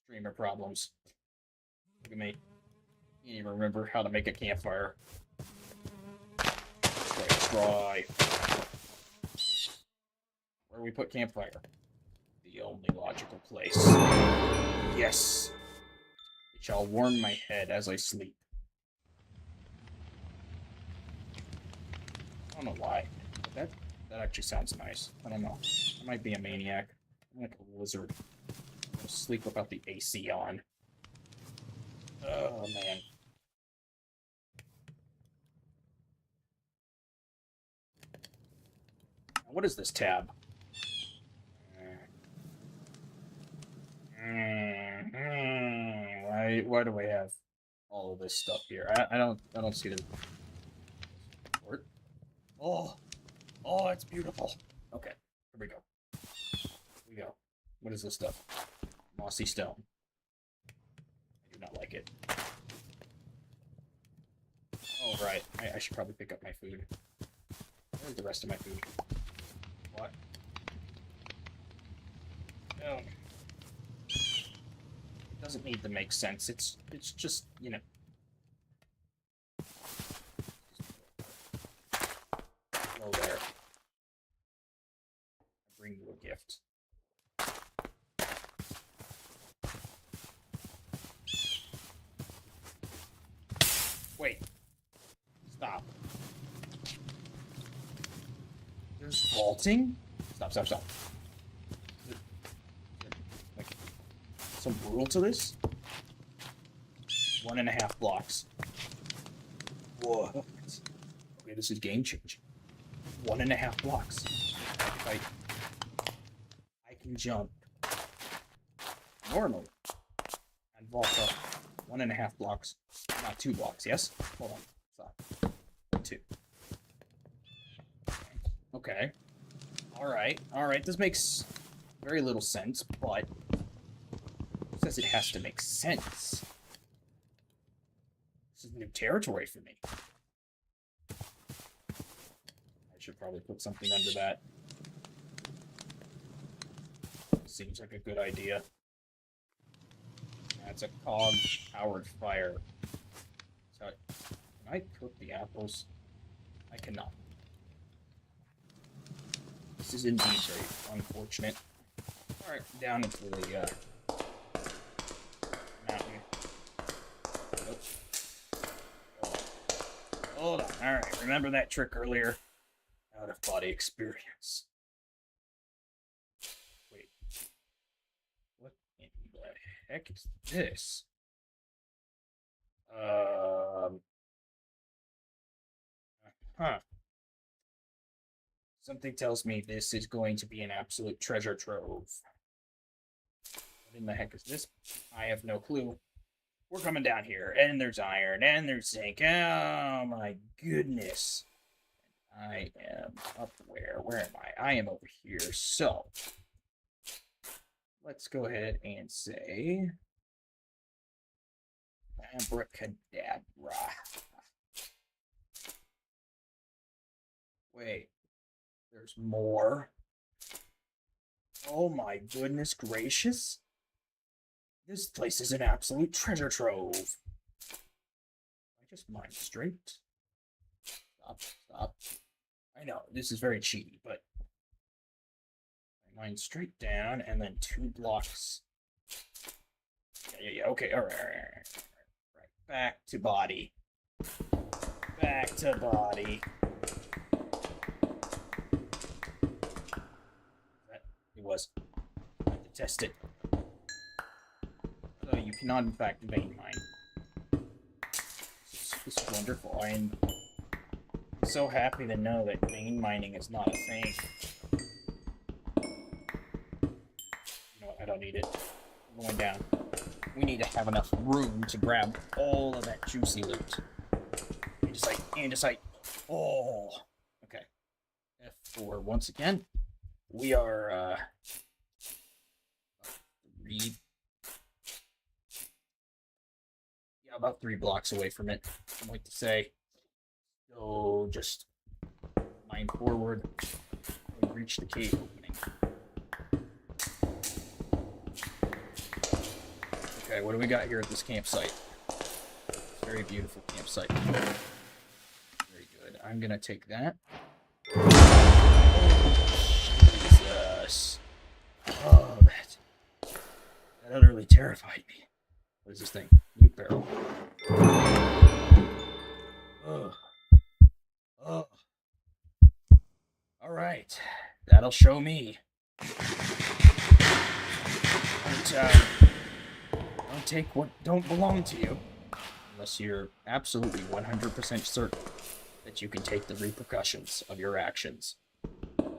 Streamer problems. Look at me. Can't even remember how to make a campfire. Try. Where we put campfire. The only logical place. Yes. It shall warm my head as I sleep. I don't know why. But that actually sounds nice. I don't know. I might be a maniac. I'm like a lizard. I'm gonna sleep without the AC on. Oh, man. What is this tab? Why do I have all of this stuff here? I don't see the report. Oh, it's beautiful. Okay, here we go. Here we go. What is this stuff? Mossy stone. I do not like it. Oh, right. I should probably pick up my food. Where's the rest of my food? What? No. It doesn't need to make sense. It's just, you know. Hello there. I bring you a gift. Wait. Stop. There's vaulting? Stop. Like, some rule to this? 1.5 blocks. Whoa. Okay, this is game changing. 1.5 blocks. I can jump normally and vault up 1.5 blocks, not 2 blocks. Yes. Hold on. Stop. 2. Okay. All right. This makes very little sense, but it says it has to make sense. This is new territory for me. I should probably put something under that. Seems like a good idea. That's a cog-powered fire. So, can I cook the apples? I cannot. This is indeed very unfortunate. Alright, down into the mountain. Nope. Hold on. Alright, remember that trick earlier? Out-of-body experience. Wait. What in the heck is this? Huh. Something tells me this is going to be an absolute treasure trove. What in the heck is this? I have no clue. We're coming down here, and there's iron, and there's zinc. Oh my goodness. I am up where? Where am I? I am over here. So, let's go ahead and say abracadabra. Wait. There's more. Oh my goodness gracious. This place is an absolute treasure trove. I just mine straight. Stop. I know, this is very cheaty, but I mine straight down and then 2 blocks. Yeah, okay, all right. Back to body. Back to body. It was. I had to test it. So you cannot, in fact, vein mine. This is wonderful. I am so happy to know that vein mining is not a thing. You know what? I don't need it. I'm going down. We need to have enough room to grab all of that juicy loot. Andesite. Oh. Okay. F4 once again. We are, 3 blocks away from it, I'd like to say. So, just mine forward and reach the cave opening. Okay, what do we got here at this campsite? Very beautiful campsite. Very good. I'm gonna take that. Jesus. terrified me. What is this thing? Loot barrel. Ugh. Ugh. All right, that'll show me. Don't take what don't belong to you, unless you're absolutely 100% certain that you can take the repercussions of your actions. What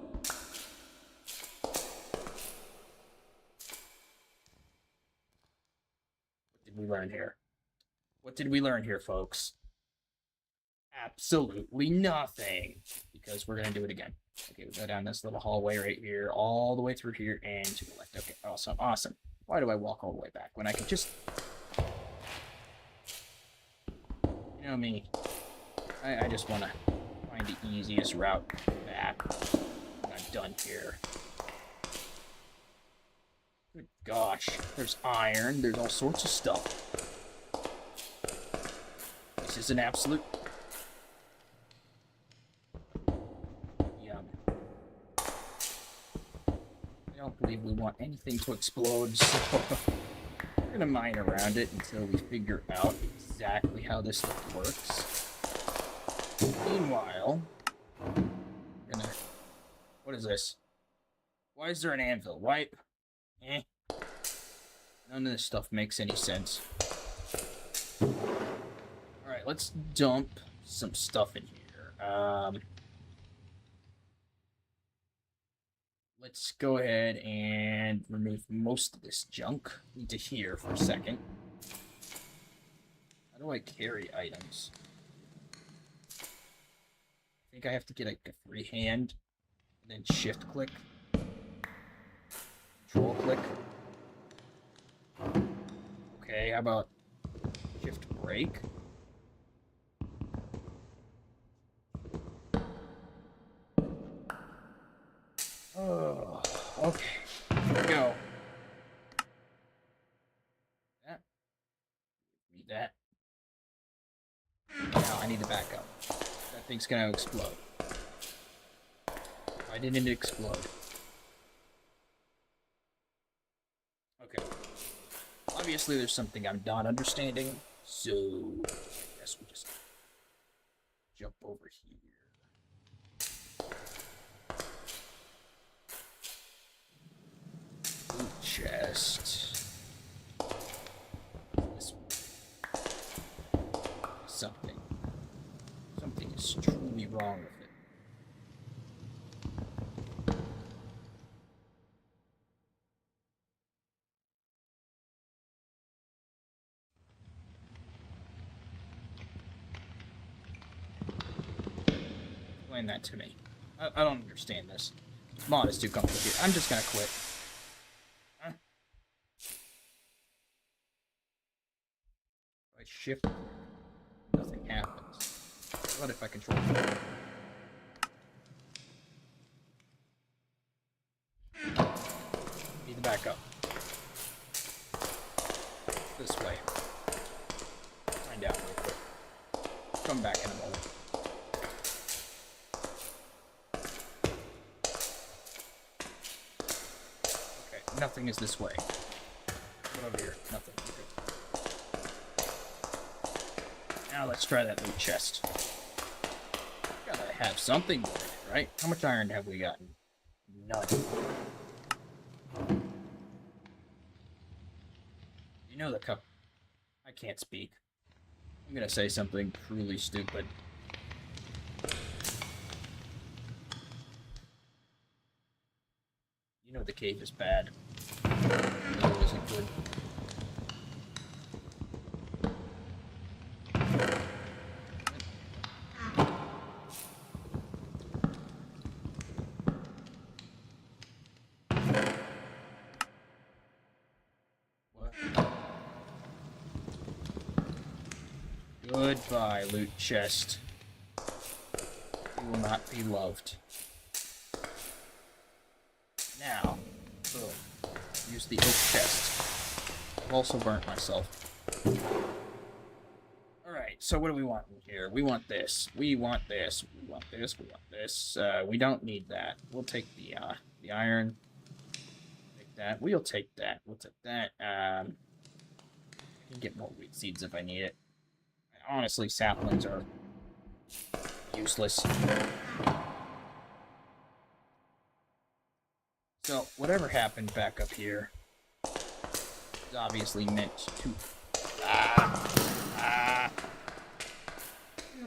did we learn here? What did we learn here, folks? Absolutely nothing, because we're gonna do it again. Okay, we go down this little hallway right here, all the way through here, and to the left. Okay, awesome, awesome. Why do I walk all the way back when I can just... You know me. I just want to find the easiest route back when I'm done here. Good gosh, there's iron, there's all sorts of stuff. This is an absolute... I don't believe we want anything to explode, so we're gonna mine around it until we figure out exactly how this stuff works. Meanwhile, what is this? Why is there an anvil? Why? None of this stuff makes any sense. Alright, let's dump some stuff in here. Let's go ahead and remove most of this junk into here for a second. How do I carry items? I think I have to get like a free hand, and then shift click, control click. Okay, how about shift break? Oh, okay. Here we go. That. Need that. Now I need to back up. That thing's gonna explode. Why didn't it explode? Okay. Obviously there's something I'm not understanding, so I guess we just jump over here. Chest. This something is truly wrong with it. Explain that to me. I don't understand this. This mod is too complicated. I'm just gonna quit. Huh? If I shift, nothing happens. What if I control it? Need to back up. This way. Find out real quick. Come back in a moment. Okay, nothing is this way. What over here? Nothing. Okay. Now let's try that loot chest. Gotta have something with it, right? How much iron have we gotten? None. You know the cup. I can't speak. I'm gonna say something truly stupid. You know the cave is bad. It wasn't good. Goodbye, loot chest. You will not be loved. Now, boom. Use the oak chest. I've also burnt myself. Alright, so what do we want in here? We want this. We want this. We want this. We want this. We don't need that. We'll take the iron. Take that. We'll take that. We'll take that. I can get more wheat seeds if I need it. Honestly, saplings are useless. So, whatever happened back up here is obviously meant to...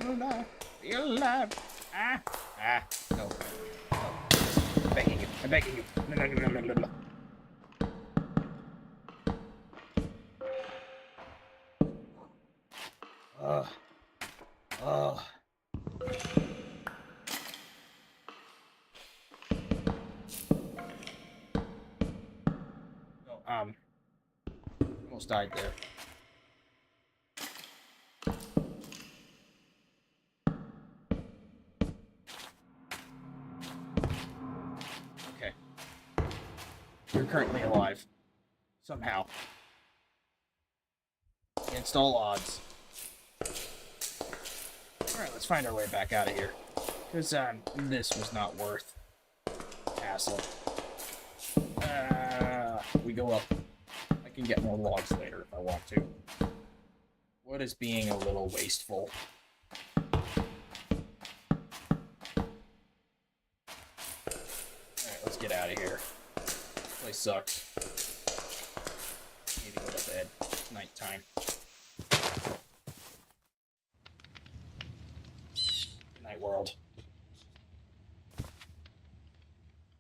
Feel alive. Feel alive. No. No. I'm begging you. I'm begging you. No. Almost died there. Okay. You're currently alive. Somehow. Against all odds. Alright, let's find our way back out of here. Because, this was not worth hassle. We go up. I can get more logs later if I want to. What is being a little wasteful? Alright, let's get out of here. This place sucks. Need to go to bed. It's nighttime. Night world.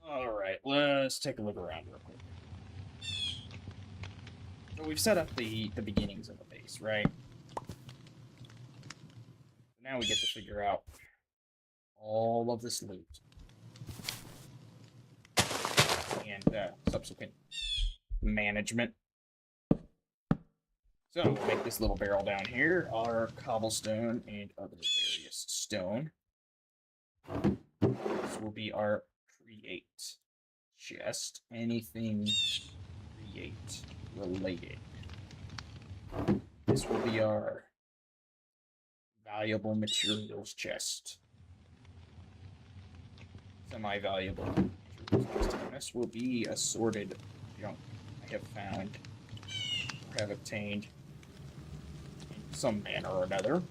Alright, let's take a look around real quick. So we've set up the beginnings of the base, right? Now we get to figure out all of this loot. And subsequent management. So we'll make this little barrel down here, our cobblestone and other various stone. This will be our create chest. Anything create related. This will be our valuable materials chest. Semi-valuable materials chest. And this will be assorted junk I have found or have obtained in some manner or another.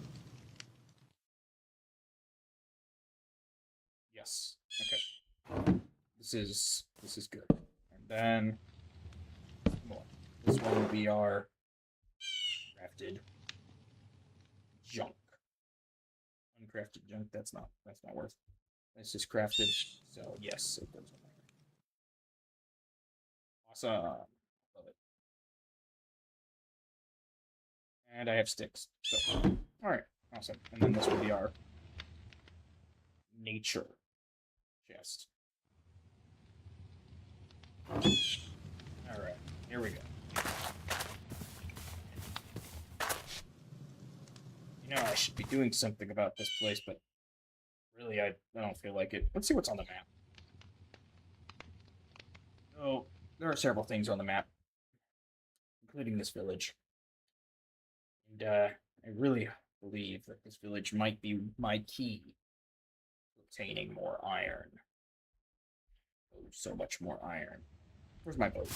Yes. Okay. This is good. And then this one will be our crafted junk. Uncrafted junk, that's not worth. This is crafted, so yes, it goes in there. Awesome. Love it. And I have sticks. So alright, awesome. And then this will be our nature chest. Alright, here we go. You know, I should be doing something about this place, but really, I don't feel like it. Let's see what's on the map. Oh, there are several things on the map, including this village. And, I really believe that this village might be my key to obtaining more iron. Oh, so much more iron. Where's my boat?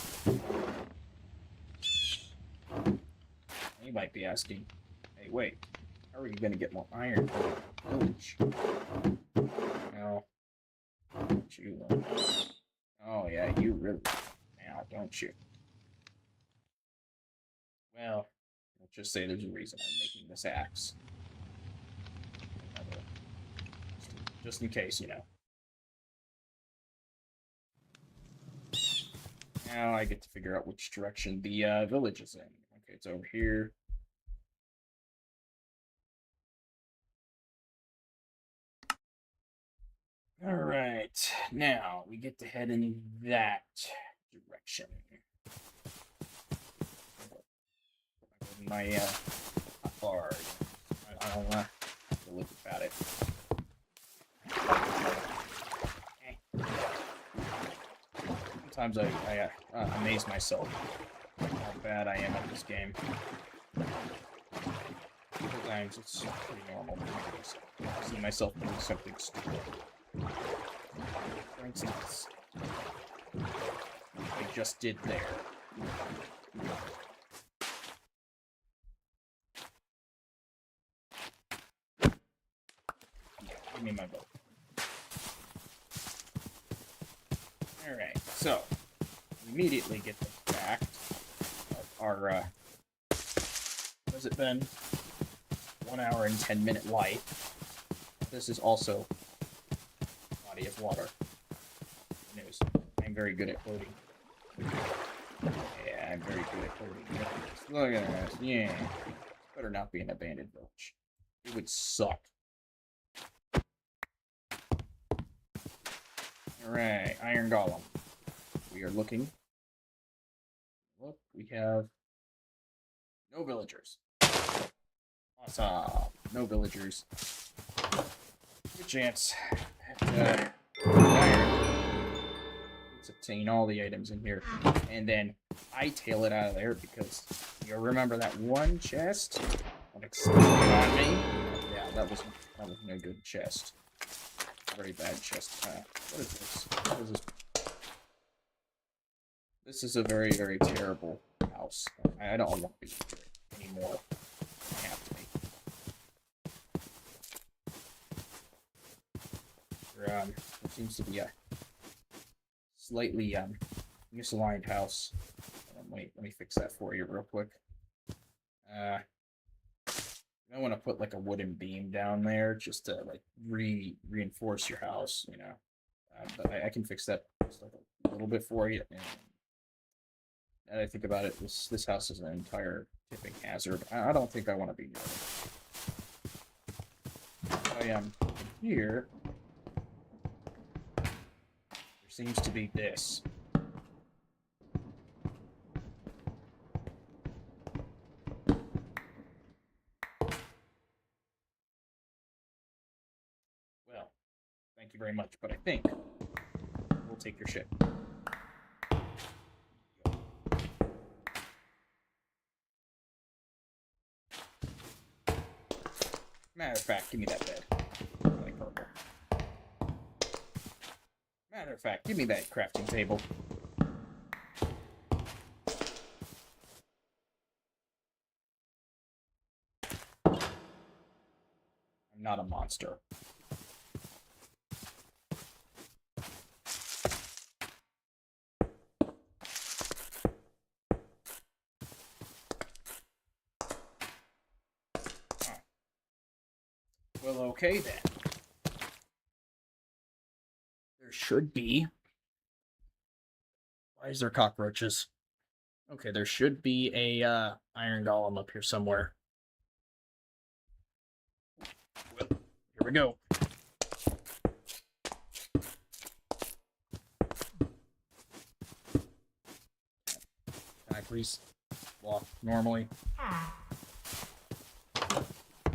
You might be asking, hey, wait, how are you going to get more iron from the village? No. Don't you? Oh, yeah, you really now, don't you? Well, let's just say there's a reason I'm making this axe. Just in case, you know. Now I get to figure out which direction the village is in. Okay, it's over here. Alright, now we get to head in that direction. My hot bar. I don't have to look about it. Sometimes I amaze myself how bad I am at this game. Sometimes it's pretty normal to see myself doing something stupid. For instance, I just did there. Give me my boat. Alright, so we immediately get the fact of our what has it been? 1 hour and 10-minute life. This is also a body of water. News. I'm very good at quoting. Yeah, I'm very good at quoting. Look at this. Yeah. Better not be an abandoned village. It would suck. Alright, Iron Golem. We are looking. Look, we have no villagers. Awesome. No villagers. Good chance. Let's obtain all the items in here. And then I tail it out of there because you remember that one chest that exploded on me? Yeah, that was no good chest. Very bad chest. What is this? What is this? This is a very, very terrible house. I don't want to be here anymore. I have to be. There seems to be a slightly misaligned house. Wait, let me fix that for you real quick. You want to put like a wooden beam down there just to like reinforce your house, you know. But I can fix that just like a little bit for you. And now that I think about it, this house is an entire tipping hazard. I don't think I want to be near it. I am here. There seems to be this. Well, thank you very much, but I think we'll take your ship. Matter of fact, give me that bed. I like purple. Matter of fact, give me that crafting table. I'm not a monster. Well, okay then. There should be. Why is there cockroaches? Okay, there should be a iron golem up here somewhere. Well, here we go. Can I please walk normally?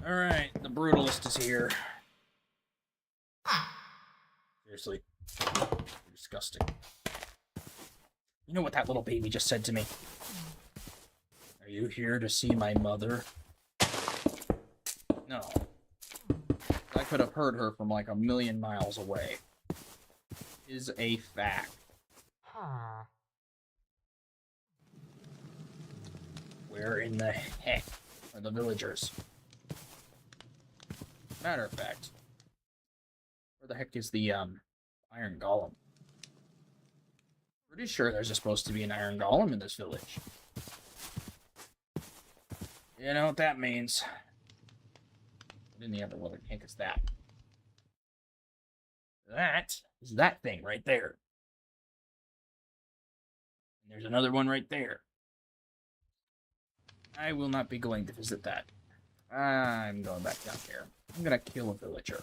Alright, the brutalist is here. Seriously. You're disgusting. You know what that little baby just said to me? Are you here to see my mother? No. I could have heard her from like a million miles away. Is a fact. Where in the heck are the villagers? Matter of fact, where the heck is the iron golem? Pretty sure there's supposed to be an iron golem in this village. You know what that means? What in the other what the heck is that? That is that thing right there. And there's another one right there. I will not be going to visit that. I'm going back down here. I'm gonna kill a villager.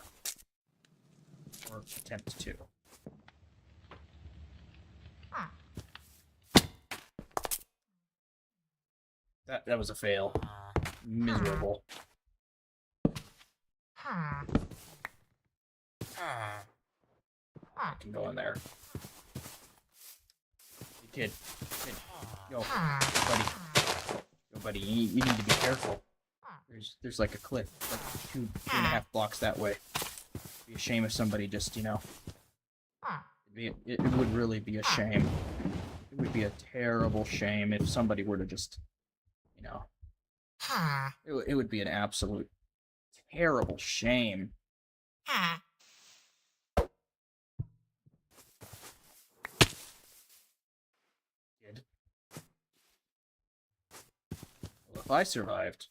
Or attempt to. That was a fail. Miserable. I can go in there. Hey, kid. Yo, buddy. Yo, buddy, you need to be careful. There's like a cliff, like two and a half blocks that way. It'd be a shame if somebody just, you know. It would really be a shame. It It would be a terrible shame if somebody were to just, you know, it would be an absolute terrible shame. Kid. Well, if I survived,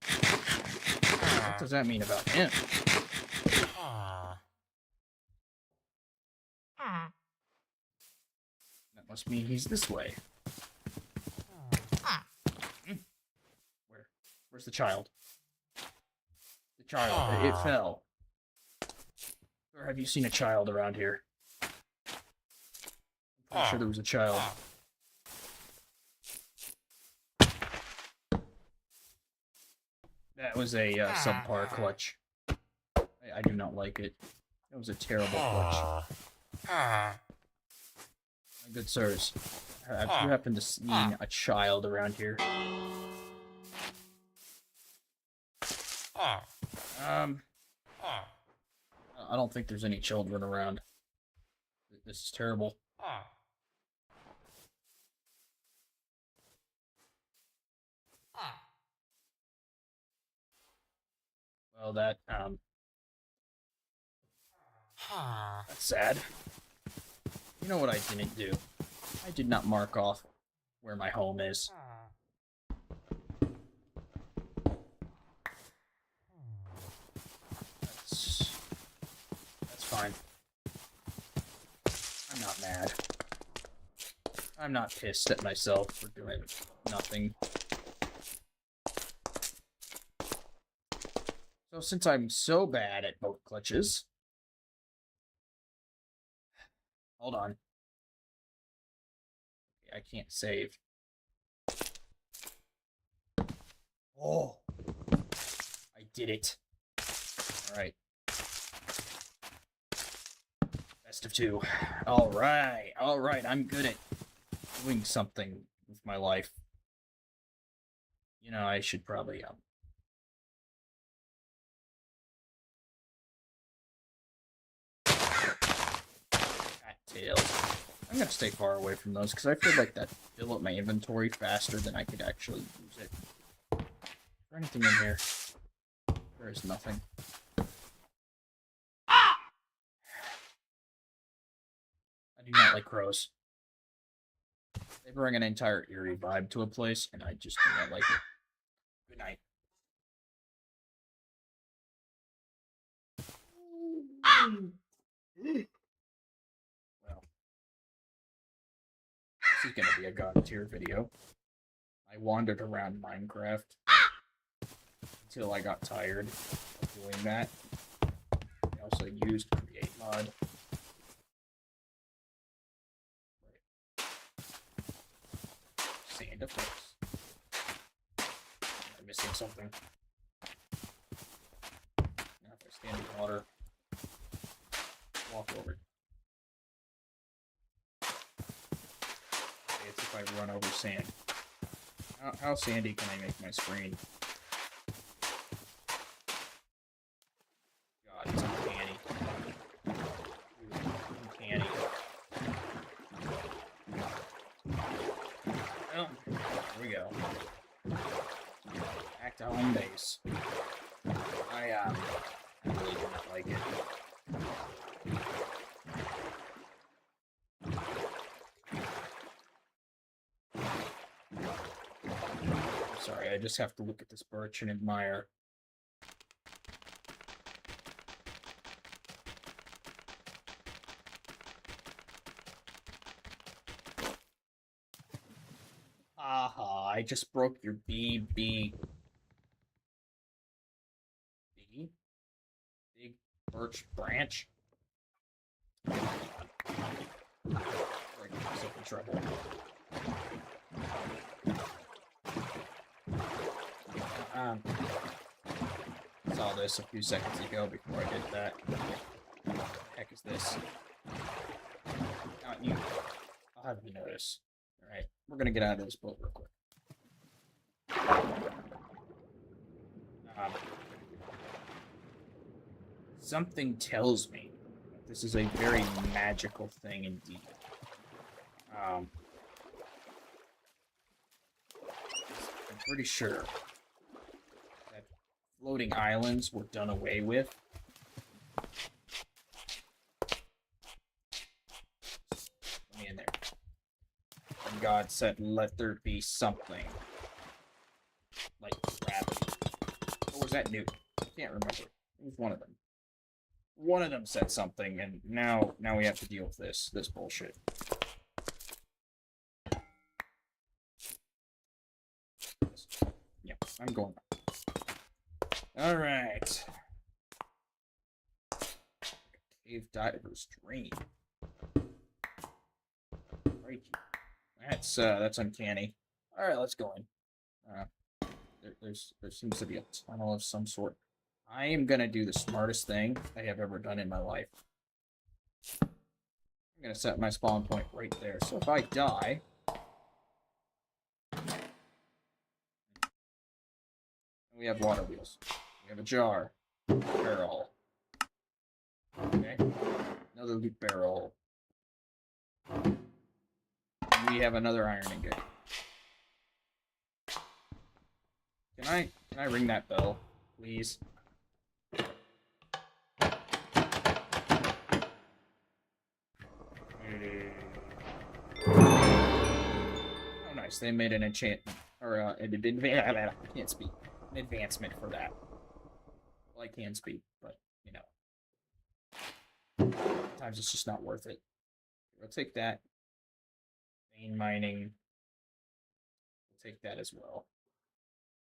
what does that mean about him? That must mean he's this way. Where's the child? The child. It fell. Or have you seen a child around here? I'm pretty sure there was a child. That was a subpar clutch. I do not like it. That was a terrible clutch. My good sirs, have you happened to see a child around here? I don't think there's any children around. This is terrible. Well, that's sad. You know what I didn't do? I did not mark off where my home is. That's fine. I'm not mad. I'm not pissed at myself for doing nothing. So since I'm so bad at boat clutches... Hold on. I can't save. Oh! I did it. Alright. Best of two. Alright, alright, I'm good at doing something with my life. You know, I should probably, tails. I'm gonna stay far away from those, because I feel like that fill up my inventory faster than I could actually use it. Is there anything in here? There is nothing. I do not like crows. They bring an entire eerie vibe to a place, and I just do not like it. Good night. Well, this is gonna be a God tier video. I wandered around Minecraft until I got tired of doing that. I also used Create Mod. Sand effects. I'm missing something. Now if I stand in water, walk over it. Okay, it's if I run over sand. How sandy can I make my screen? God, it's uncanny. Uncanny. Well, here we go. Back to home base. I really do not like it. Sorry, I just have to look at this birch and admire. Aha, I just broke your BB. B? Big birch branch? Breaking myself in trouble. Saw this a few seconds ago before I did that. What the heck is this? Not you. I'll have you notice. Alright, we're gonna get out of this boat real quick. Something tells me that this is a very magical thing indeed. I'm pretty sure that floating islands were done away with. Let me in there. And God said, let there be something. Like gravity. Or was that Newton? I can't remember. It was one of them. One of them said something, and now we have to deal with this bullshit. Yeah, I'm going. All right. Cave diver's dream. Right. That's uncanny. All right, let's go in. There seems to be a tunnel of some sort. I am gonna do the smartest thing I have ever done in my life. I'm gonna set my spawn point right there. So if I die, we have water wheels. We have a jar, barrel. Okay, another loot barrel. And we have another iron ingot. Can I ring that bell, please? Oh, nice. They made an enchantment. Or, I can't speak. An advancement for that. Well, I can speak, but, you know. Sometimes it's just not worth it. We'll take that. Vein mining. We'll take that as well.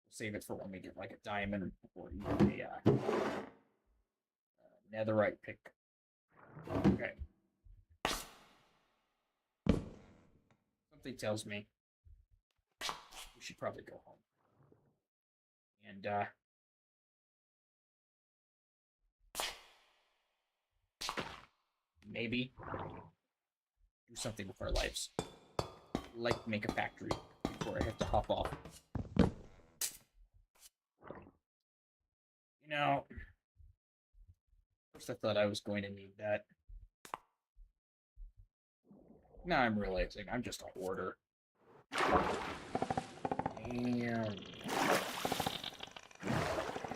We'll save it for when we get, like, a diamond or even a, netherite pick. Okay. Something tells me we should probably go home. And, maybe do something with our lives. Like make a factory before I have to hop off. You know, first I thought I was going to need that. Now I'm realizing I'm just a hoarder. And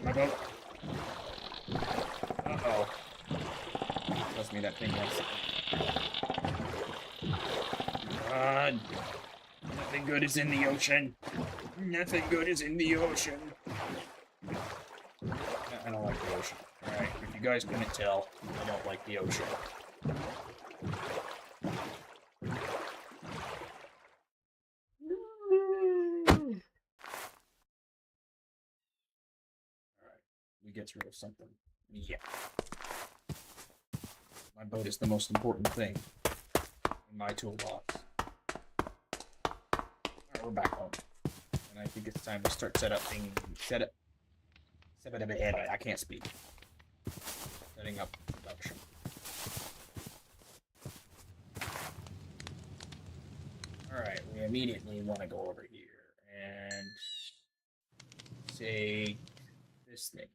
my boat. Uh-oh. Tells me that thing wants God. Nothing good is in the ocean. Nothing good is in the ocean. I don't like the ocean. Alright, if you guys couldn't tell, I don't like the ocean. Alright, we get rid of something. Yeah. My boat is the most important thing in my toolbox. Alright, we're back home. And I think it's time to start setting up. I can't speak. Setting up production. Alright, we immediately want to go over here and say this thing.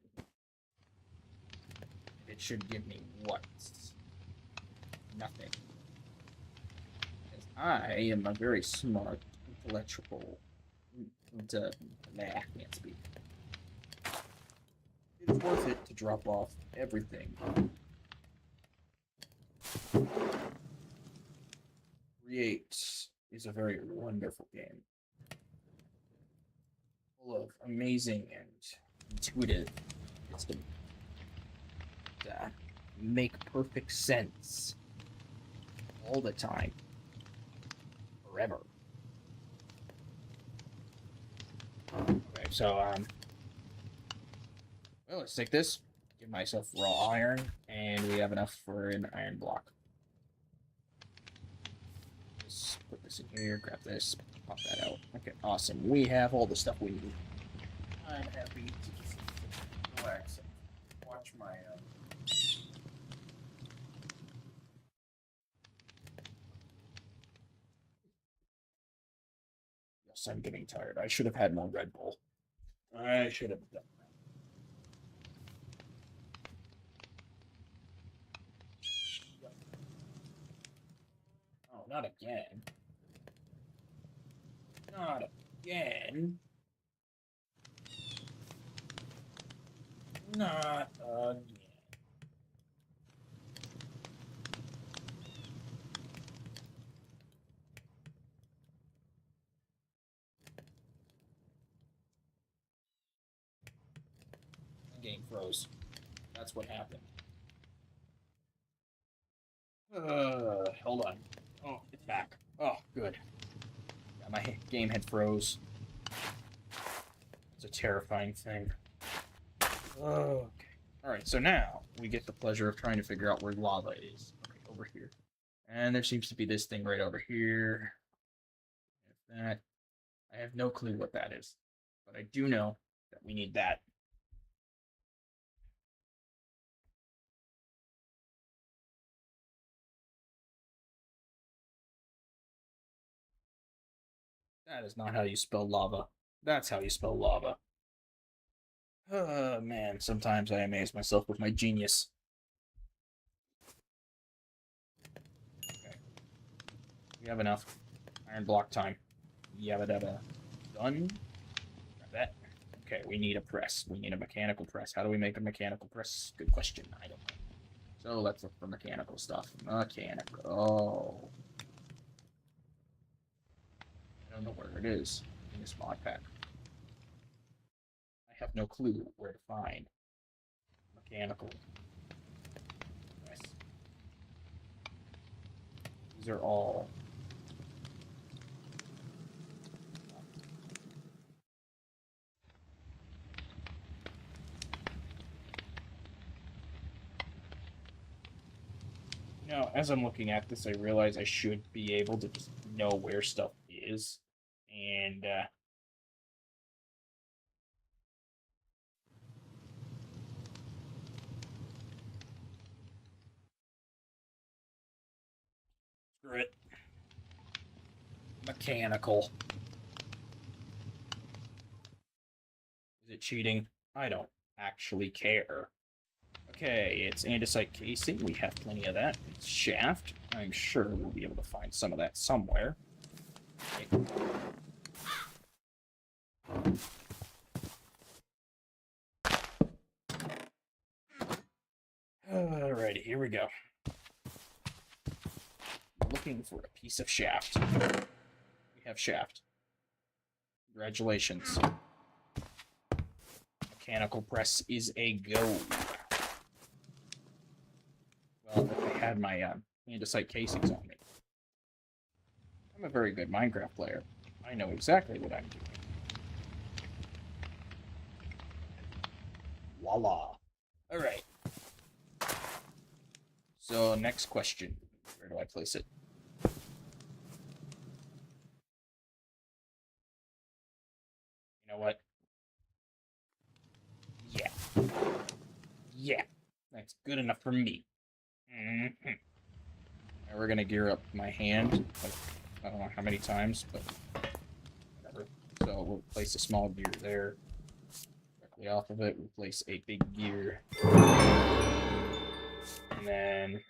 It should give me what? Nothing. Because I am a very smart, intellectual. I can't speak. It's worth it to drop off everything. Create is a very wonderful game. Full of amazing and intuitive wisdom. Make perfect sense. All the time. Forever. Okay, so, well, let's take this. Give myself raw iron, and we have enough for an iron block. Let's put this in here, grab this, pop that out. Okay, awesome. We have all the stuff we need. I'm happy to just relax and watch my, Yes, I'm getting tired. I should have had more Red Bull. I should have done that. Oh, not again. Not again. Not again. The game froze. That's what happened. Hold on. Oh, it's back. Oh, good. Yeah, my game had froze. It's a terrifying thing. Okay. Alright, so now we get the pleasure of trying to figure out where lava is. Okay, over here. And there seems to be this thing right over here. That. I have no clue what that is. But I do know that we need that. That is not how you spell lava. That's how you spell lava. Oh, man, sometimes I amaze myself with my genius. Okay. We have enough. Iron block time. Yabba dabba. Done. Grab that. Okay, we need a press. We need a mechanical press. How do we make a mechanical press? Good question. I don't know. So let's look for mechanical stuff. Mechanical. I don't know where it is in this mod pack. I have no clue where to find mechanical press. These are all now, as I'm looking at this, I realize I should be able to just know where stuff is. And, screw it. Mechanical. Is it cheating? I don't actually care. Okay, it's andesite casing. We have plenty of that. It's shaft. I'm sure we'll be able to find some of that somewhere. Okay. Alrighty, here we go. Looking for a piece of shaft. We have shaft. Congratulations. Mechanical press is a go. Well, if I had my andesite casings on me. I'm a very good Minecraft player. I know exactly what I'm doing. Voila. Alright. So, next question. Where do I place it? You know what? Yeah. Yeah. That's good enough for me. Mm-hmm. Now we're gonna gear up my hand, like, I don't know how many times, but whatever. So we'll place a small gear there. Directly off of it, we'll place a big gear. And then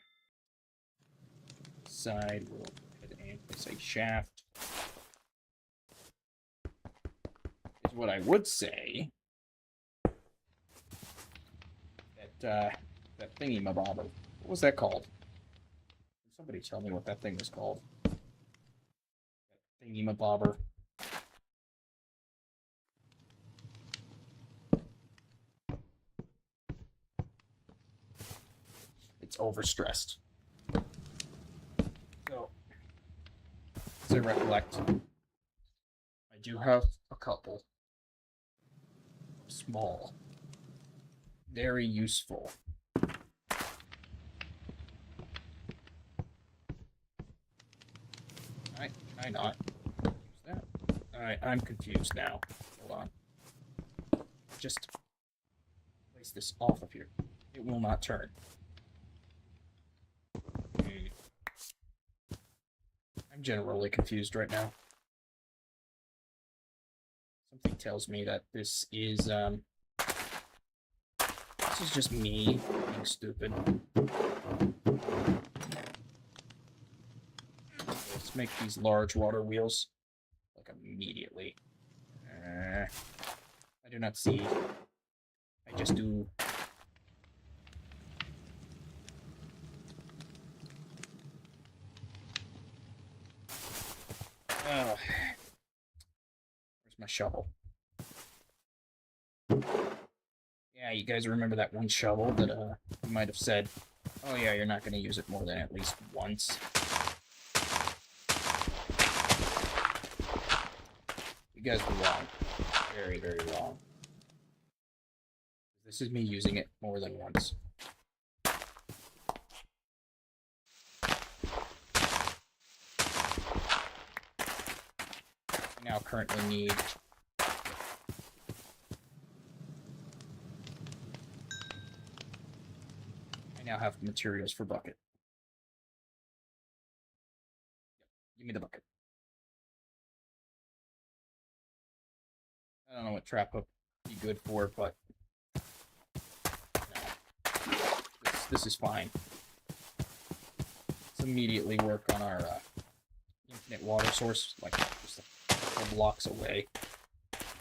side, we'll go ahead and place a shaft. Is what I would say. That thingy mabobber. What was that called? Somebody tell me what that thing was called. That thingy mabobber. It's overstressed. So, as I recollect, I do have a couple. Small. Very useful. Can I not use that? Alright, I'm confused now. Hold on. Just place this off of here. It will not turn. I'm generally confused right now. Something tells me that this is just me being stupid. Let's make these large water wheels like immediately. I do not see. I just do. Where's my shovel? Yeah, you guys remember that one shovel that you might have said, oh yeah, you're not going to use it more than at least once. You guys were wrong. Very, very wrong. This is me using it more than once. I now currently need... I now have materials for bucket. Give me the bucket. I don't know what trap hook would be good for, but no. This is fine. Let's immediately work on our infinite water source, like just a couple blocks away.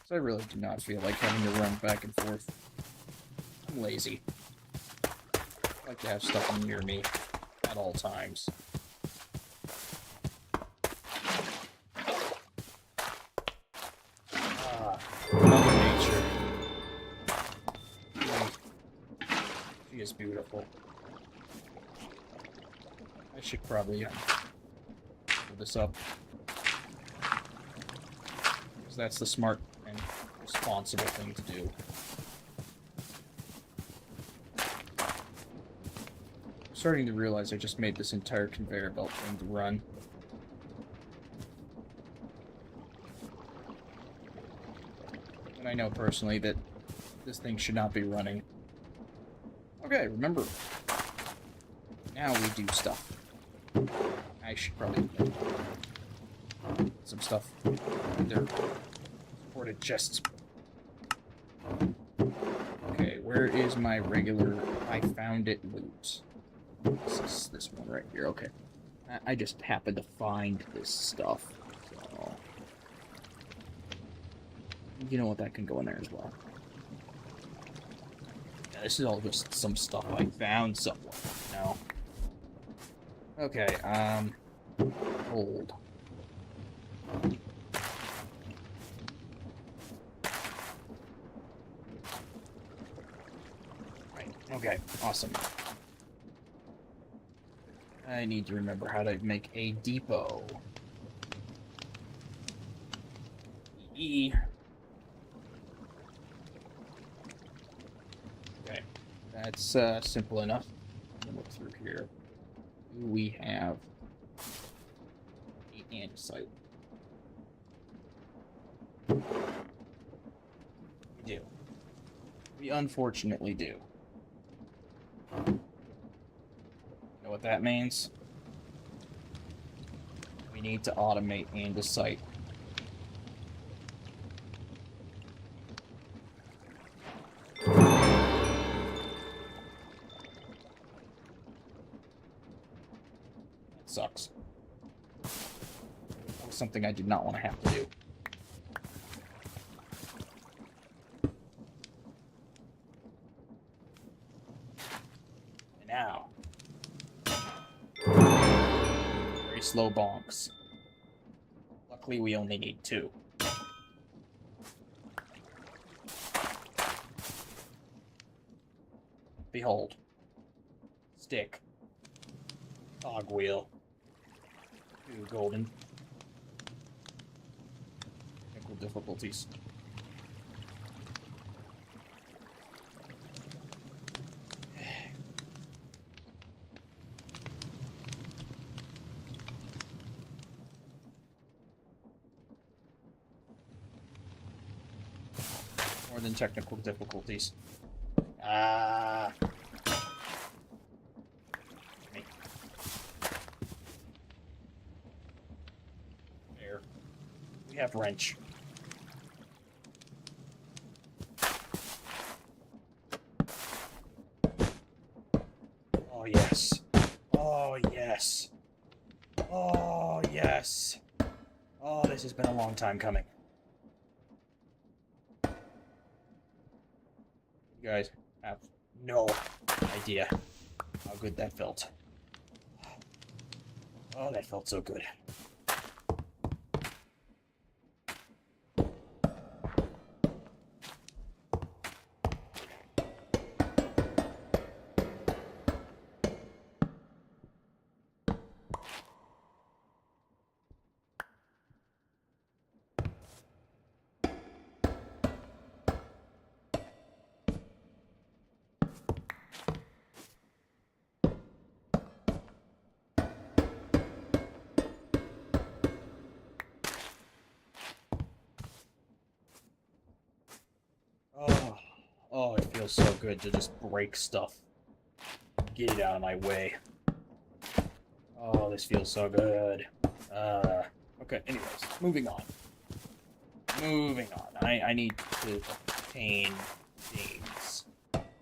So I really do not feel like having to run back and forth. I'm lazy. I like to have stuff near me at all times. Mother Nature. She is beautiful. I should probably pull this up. Because that's the smart and responsible thing to do. I'm starting to realize I just made this entire conveyor belt thing to run. And I know personally that this thing should not be running. Okay, remember. Now we do stuff. I should probably put some stuff in their supported chests. Okay, where is my regular I found it loot? This is this one right here, okay. I just happened to find this stuff. So you know what, that can go in there as well. Yeah, this is all just some stuff I found somewhere, you know? Okay, hold. Right, okay, awesome. I need to remember how to make a depot. E. Okay, that's simple enough. I'm gonna look through here. We have an andesite. We do. We unfortunately do. You know what that means? We need to automate andesite. Sucks. That was something I did not want to have to do. And now. Very slow bonks. Luckily, we only need 2. Behold. Stick. Cogwheel. Ooh, golden. Technical difficulties. More than technical difficulties. Ah. We have wrench. Oh, yes. Oh, yes. Oh, yes. Oh, this has been a long time coming. You guys have no idea how good that felt. Oh, that felt so good. Oh, oh, it feels so good to just break stuff. Get it out of my way. Oh, this feels so good. Okay, anyways, moving on. Moving on. I need to obtain things.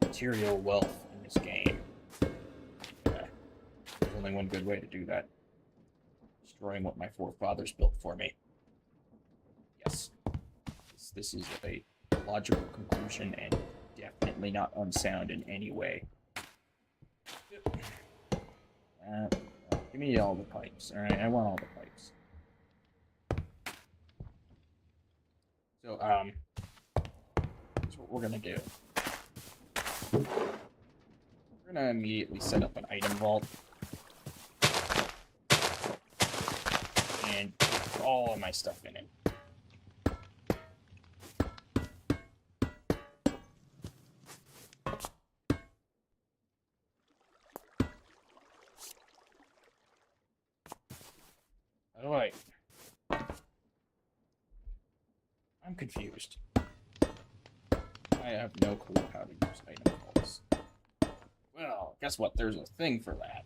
Material wealth in this game. There's only one good way to do that. Destroying what my forefathers built for me. Yes. This is a logical conclusion and definitely not unsound in any way. Give me all the pipes, alright? I want all the pipes. So, that's what we're gonna do. We're gonna immediately set up an item vault. And put all of my stuff in it. Alright. I'm confused. I have no clue how to use item vaults. Well, guess what? There's a thing for that.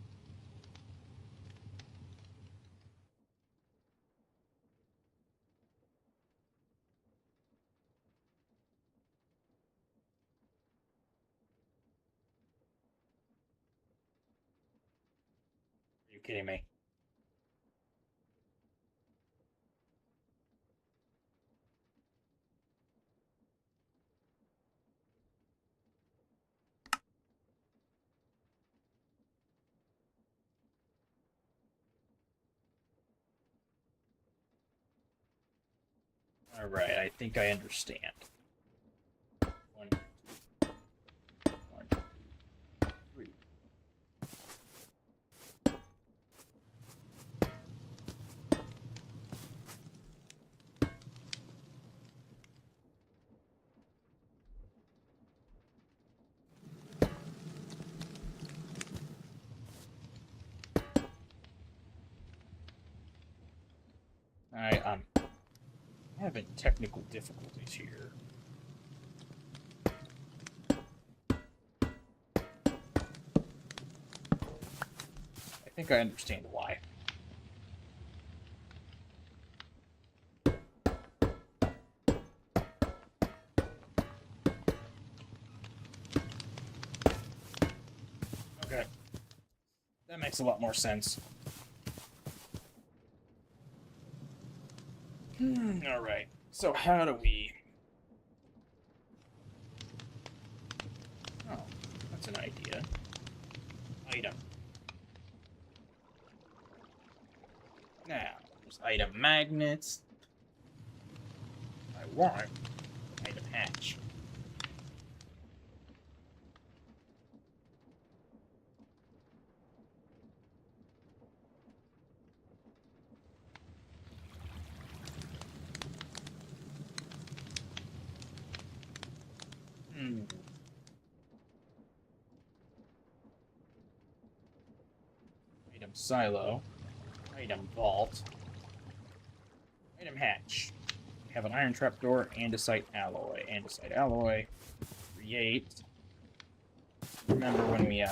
Are you kidding me? Alright, I think I understand. One, two, one, two, three. I'm having technical difficulties here. I think I understand why. Okay. That makes a lot more sense. Alright. So how do we... Oh, that's an idea. Item. Now, there's item magnets. I want item hatch. Item silo. Item vault. Item hatch. We have an iron trapdoor, andesite alloy. Andesite alloy. Create. Remember when we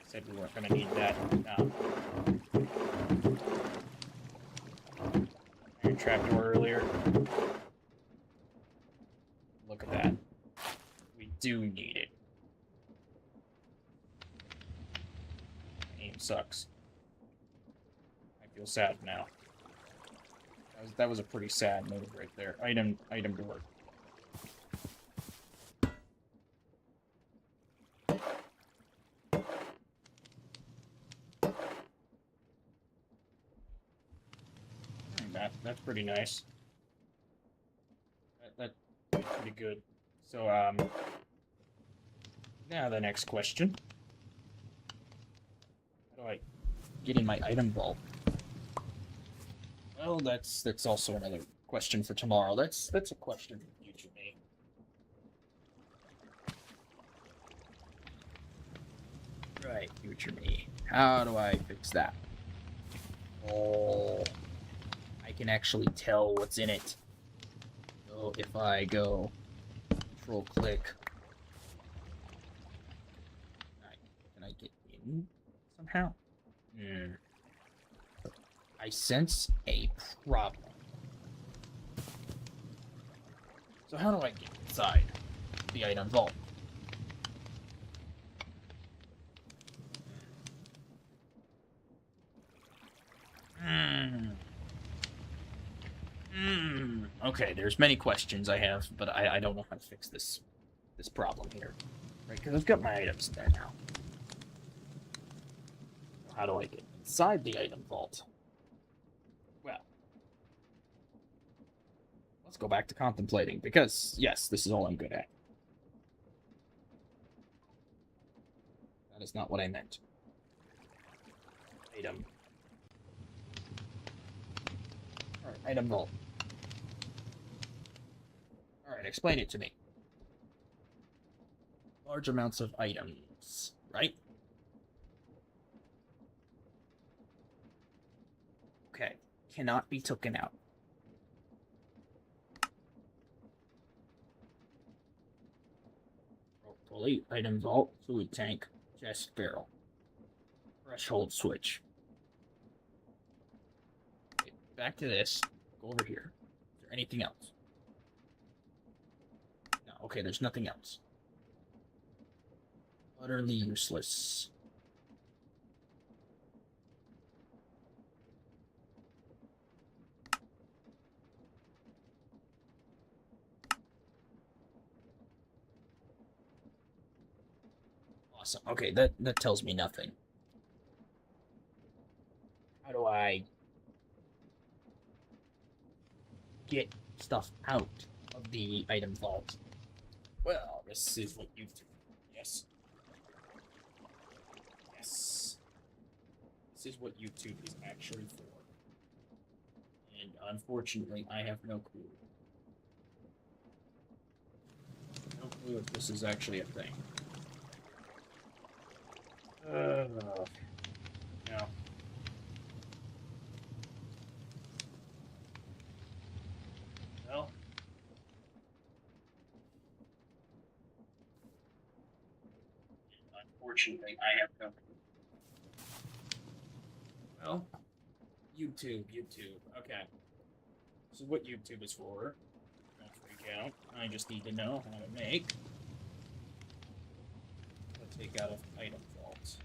said we weren't going to need that? Iron trapdoor earlier. Look at that. We do need it. Aim sucks. I feel sad now. That was a pretty sad move right there. Item door. That's pretty nice. That's pretty good. So now the next question. How do I get in my item vault? Well, that's also another question for tomorrow. That's a question for future me. Right, future me. How do I fix that? Oh, I can actually tell what's in it. So if I go control click, can I get in somehow? I sense a problem. So how do I get inside the item vault? Okay, there's many questions I have, but I don't know how to fix this problem here. Right, because I've got my items there now. How do I get inside the item vault? Well, let's go back to contemplating, because, yes, this is all I'm good at. That is not what I meant. Item. Alright, item vault. Alright, explain it to me. Large amounts of items, right? Okay, cannot be taken out. Pulley, item vault, fluid tank, chest barrel. Threshold switch. Okay, back to this. Go over here. Is there anything else? No, okay, there's nothing else. Utterly useless. Awesome. Okay, that tells me nothing. How do I get stuff out of the item vault? Well, this is what you do. Yes. Yes. This is what YouTube is actually for. And unfortunately, I have no clue. No clue if this is actually a thing. No. Well. Unfortunately, I have no clue. Well, YouTube. Okay. This is what YouTube is for. Don't freak out. I just need to know how to make. Let's take out of item vault.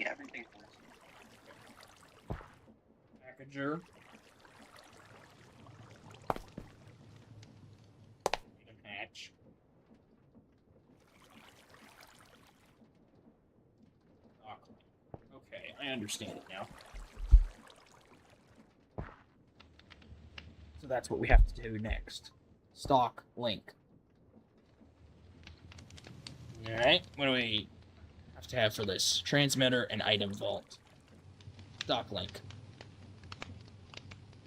Everything. Packager. Item hatch. Okay, I understand it now. So that's what we have to do next. Stock link. Alright, what do we have to have for this? Transmitter and item vault. Stock link.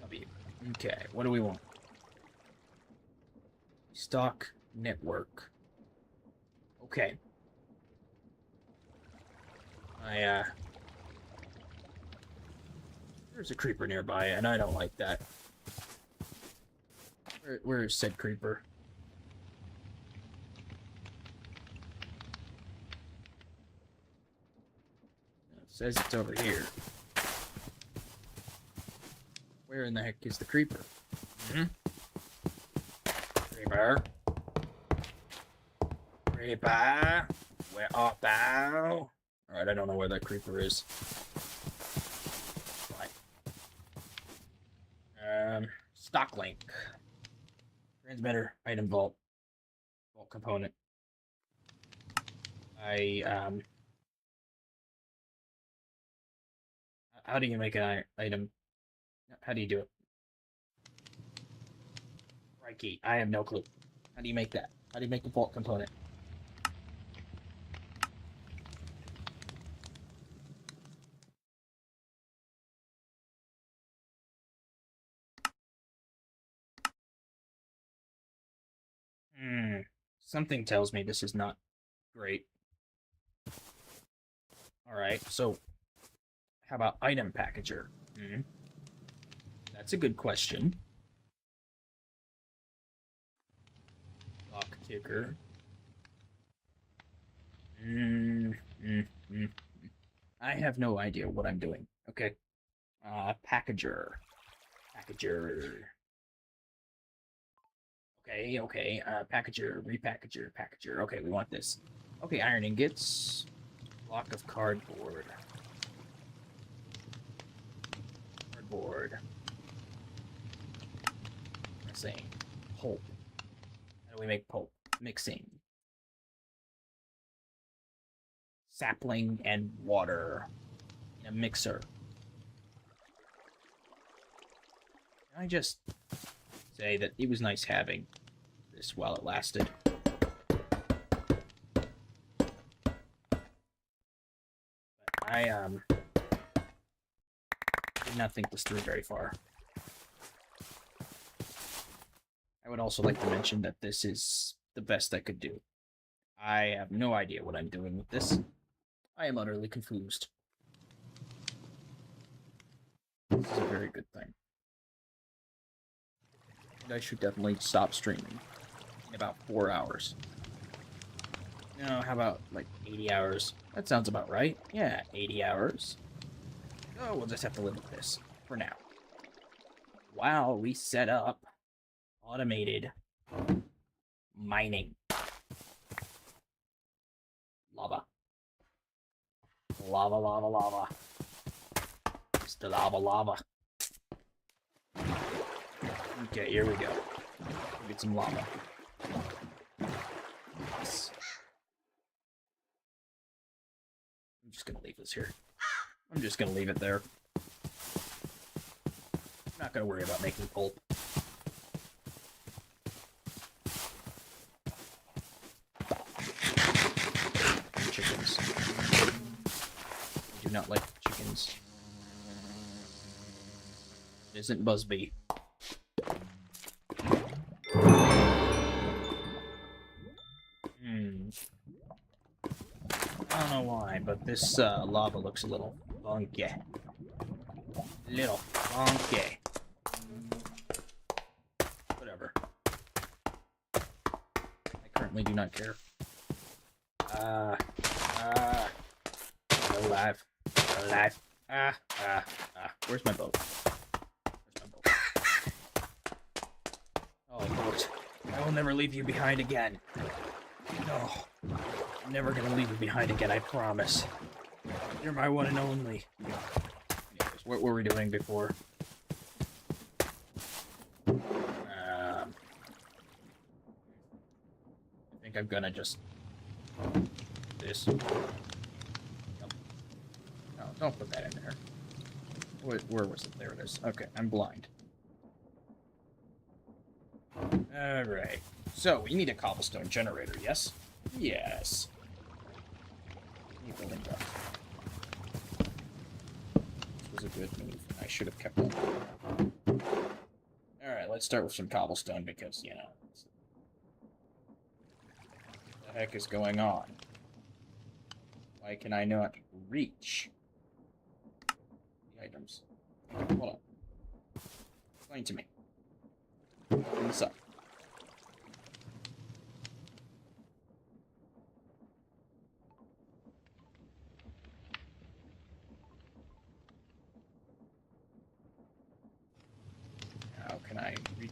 W. Okay, what do we want? Stock network. Okay. There's a creeper nearby, and I don't like that. Where is said creeper? says it's over here. Where in the heck is the creeper? Hmm? Creeper? Creeper? Where art thou? Alright, I don't know where that creeper is. Stock link. Transmitter, item vault. Vault component. How do you make an item? How do you do it? Crikey, I have no clue. How do you make that? How do you make the vault component? Something tells me this is not great. Alright, so how about item packager? That's a good question. Lock kicker. I have no idea what I'm doing. Okay. Packager. Packager. Okay. Packager, repackager, packager. Okay, we want this. Okay, iron ingots. Block of cardboard. Cardboard. I'm saying pulp. How do we make pulp? Mixing. Sapling and water in a mixer. Can I just say that it was nice having this while it lasted? But I did not think this through very far. I would also like to mention that this is the best I could do. I have no idea what I'm doing with this. I am utterly confused. This is a very good thing. And I should definitely stop streaming in about 4 hours. No, how about like 80 hours? That sounds about right. Yeah, 80 hours. Oh, we'll just have to live with this for now. While we set up automated mining. Lava. Lava, lava, lava. It's the lava, lava. Okay, here we go. Get some lava. Yes. I'm just gonna leave this here. I'm just gonna leave it there. I'm not gonna worry about making pulp. Chickens. I do not like chickens. It isn't Busby. I don't know why, but this lava looks a little funky. Little funky. Whatever. I currently do not care. Alive. Alive. Where's my boat? Oh, boat. I will never leave you behind again. No. I'm never gonna leave you behind again, I promise. You're my one and only. Anyways, what were we doing before? I think I'm gonna just... this. Nope. No, don't put that in there. Where was it? There it is. Okay, I'm blind. Alright. So, we need a cobblestone generator, yes? Yes. Need building blocks. This was a good move. I should have kept it. Alright, let's start with some cobblestone because, you know... what the heck is going on? Why can I not reach the items? Okay, hold on. Explain to me. Open this up.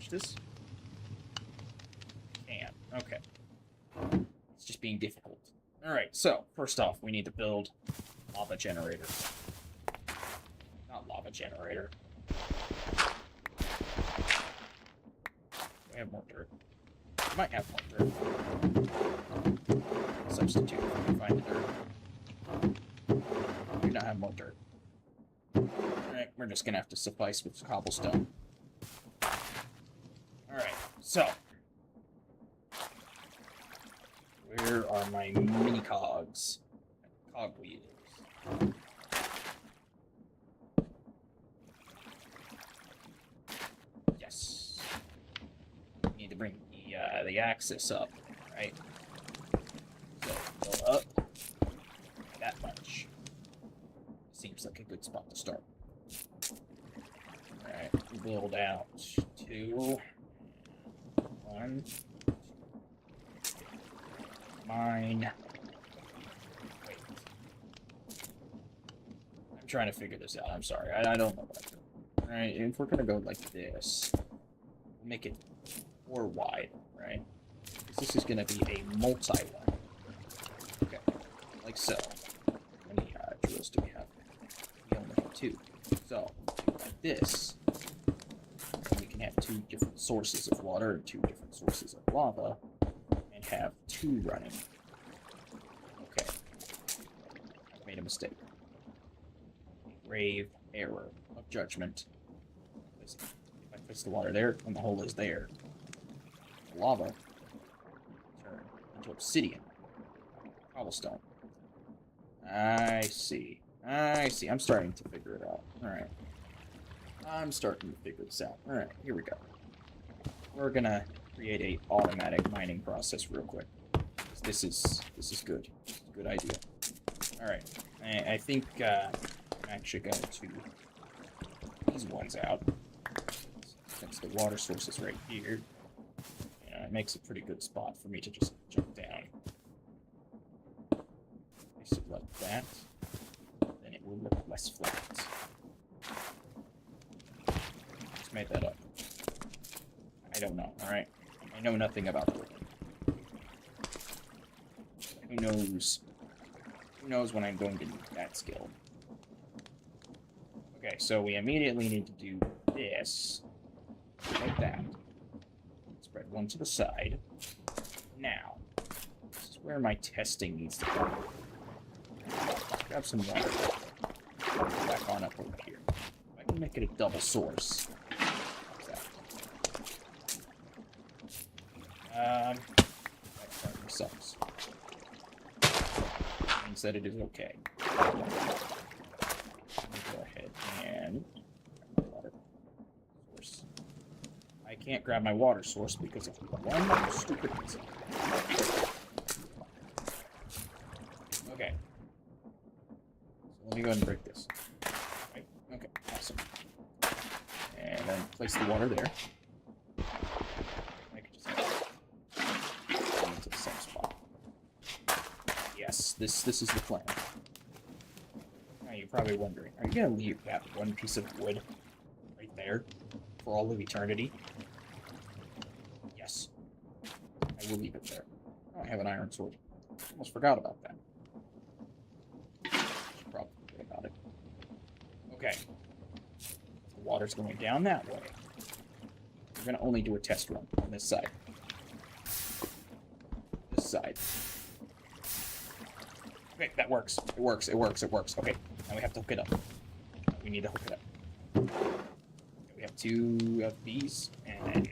this? Can. Okay. It's just being difficult. Alright, so, first off, we need to build lava generator. Not lava generator. We have more dirt. We might have more dirt. Substitute if we can find the dirt. We do not have more dirt. Alright, we're just gonna have to suffice with cobblestone. Alright, so. Where are my mini cogs? Cog wheels. Yes. We need to bring the axis up, right? So go up that much. Seems like a good spot to start. Alright, build out 2. 1. Mine. Wait. I'm trying to figure this out. I'm sorry. I don't know what I'm doing. Alright, if we're gonna go like this, we'll make it 4 wide, right? This is gonna be a multi one. Okay. Like so. How many drills do we have? We only have 2. So, like this. And we can have 2 different sources of water and 2 different sources of lava. And have 2 running. Okay. I've made a mistake. A grave error of judgment. If I place the water there, and the hole is there, the lava turn into obsidian. Cobblestone. I see. I see. I'm starting to figure it out. Alright. I'm starting to figure this out. Alright, here we go. We're gonna create a automatic mining process real quick. This is good. It's a good idea. Alright. I think I'm actually going to these ones out. Since the water source is right here, it makes a pretty good spot for me to just jump down. Place it like that. Then it will look less flat. Just made that up. I don't know, alright? I know nothing about building. Who knows? Who knows when I'm going to need that skill? Okay, so we immediately need to do this. Like that. Spread one to the side. Now, this is where my testing needs to go. Grab some water. Back on up over here. I can make it a double source. That probably sucks. Means that it is okay. Let me go ahead and grab my water source. I can't grab my water source because of one stupid reason. Okay. So let me go ahead and break this. Right. Okay, awesome. And then place the water there. Yes, this is the plan. Now you're probably wondering, are you gonna leave that one piece of wood right there for all of eternity? Yes. I will leave it there. Oh, I have an iron sword. Almost forgot about that. Should probably forget about it. Okay. The water's going down that way. We're gonna only do a test run on this side. This side. Okay, that works. It works. It works. It works. Okay, now we have to hook it up. We need to hook it up. Okay, we have 2 of these, and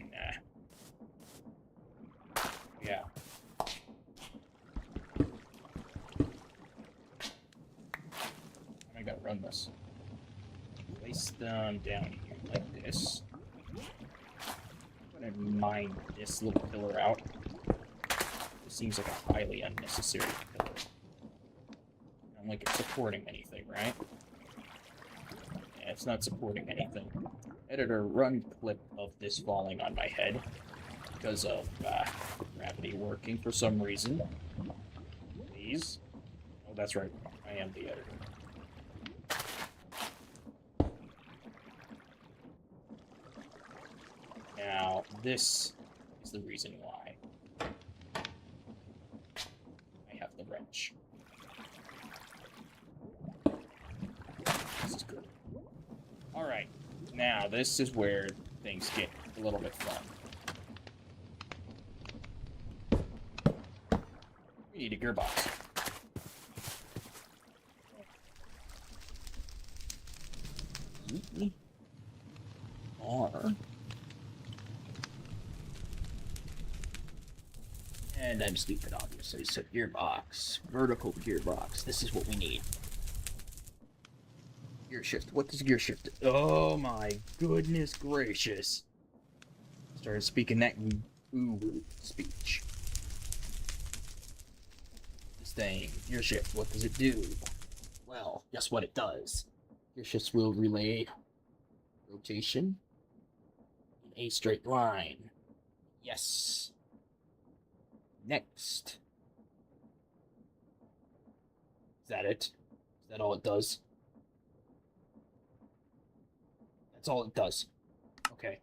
yeah. I gotta run this. Place them down here like this. I'm gonna mine this little pillar out. This seems like a highly unnecessary pillar. Like it's supporting anything, right? Yeah, it's not supporting anything. Editor, run clip of this falling on my head because of gravity working for some reason. Please. Oh, that's right. I am the editor. Now, this is the reason why I have the wrench. This is good. Alright, now this is where things get a little bit fun. We need a gearbox. And I'm stupid, obviously. So gearbox, vertical gearbox. This is what we need. Gear shift. What does gear shift? Oh my goodness gracious! Started speaking that ooh speech. This thing, gear shift. What does it do? Well, guess what it does. Gear shifts will relay rotation in a straight line. Yes. Next. Is that it? Is that all it does? That's all it does. Okay.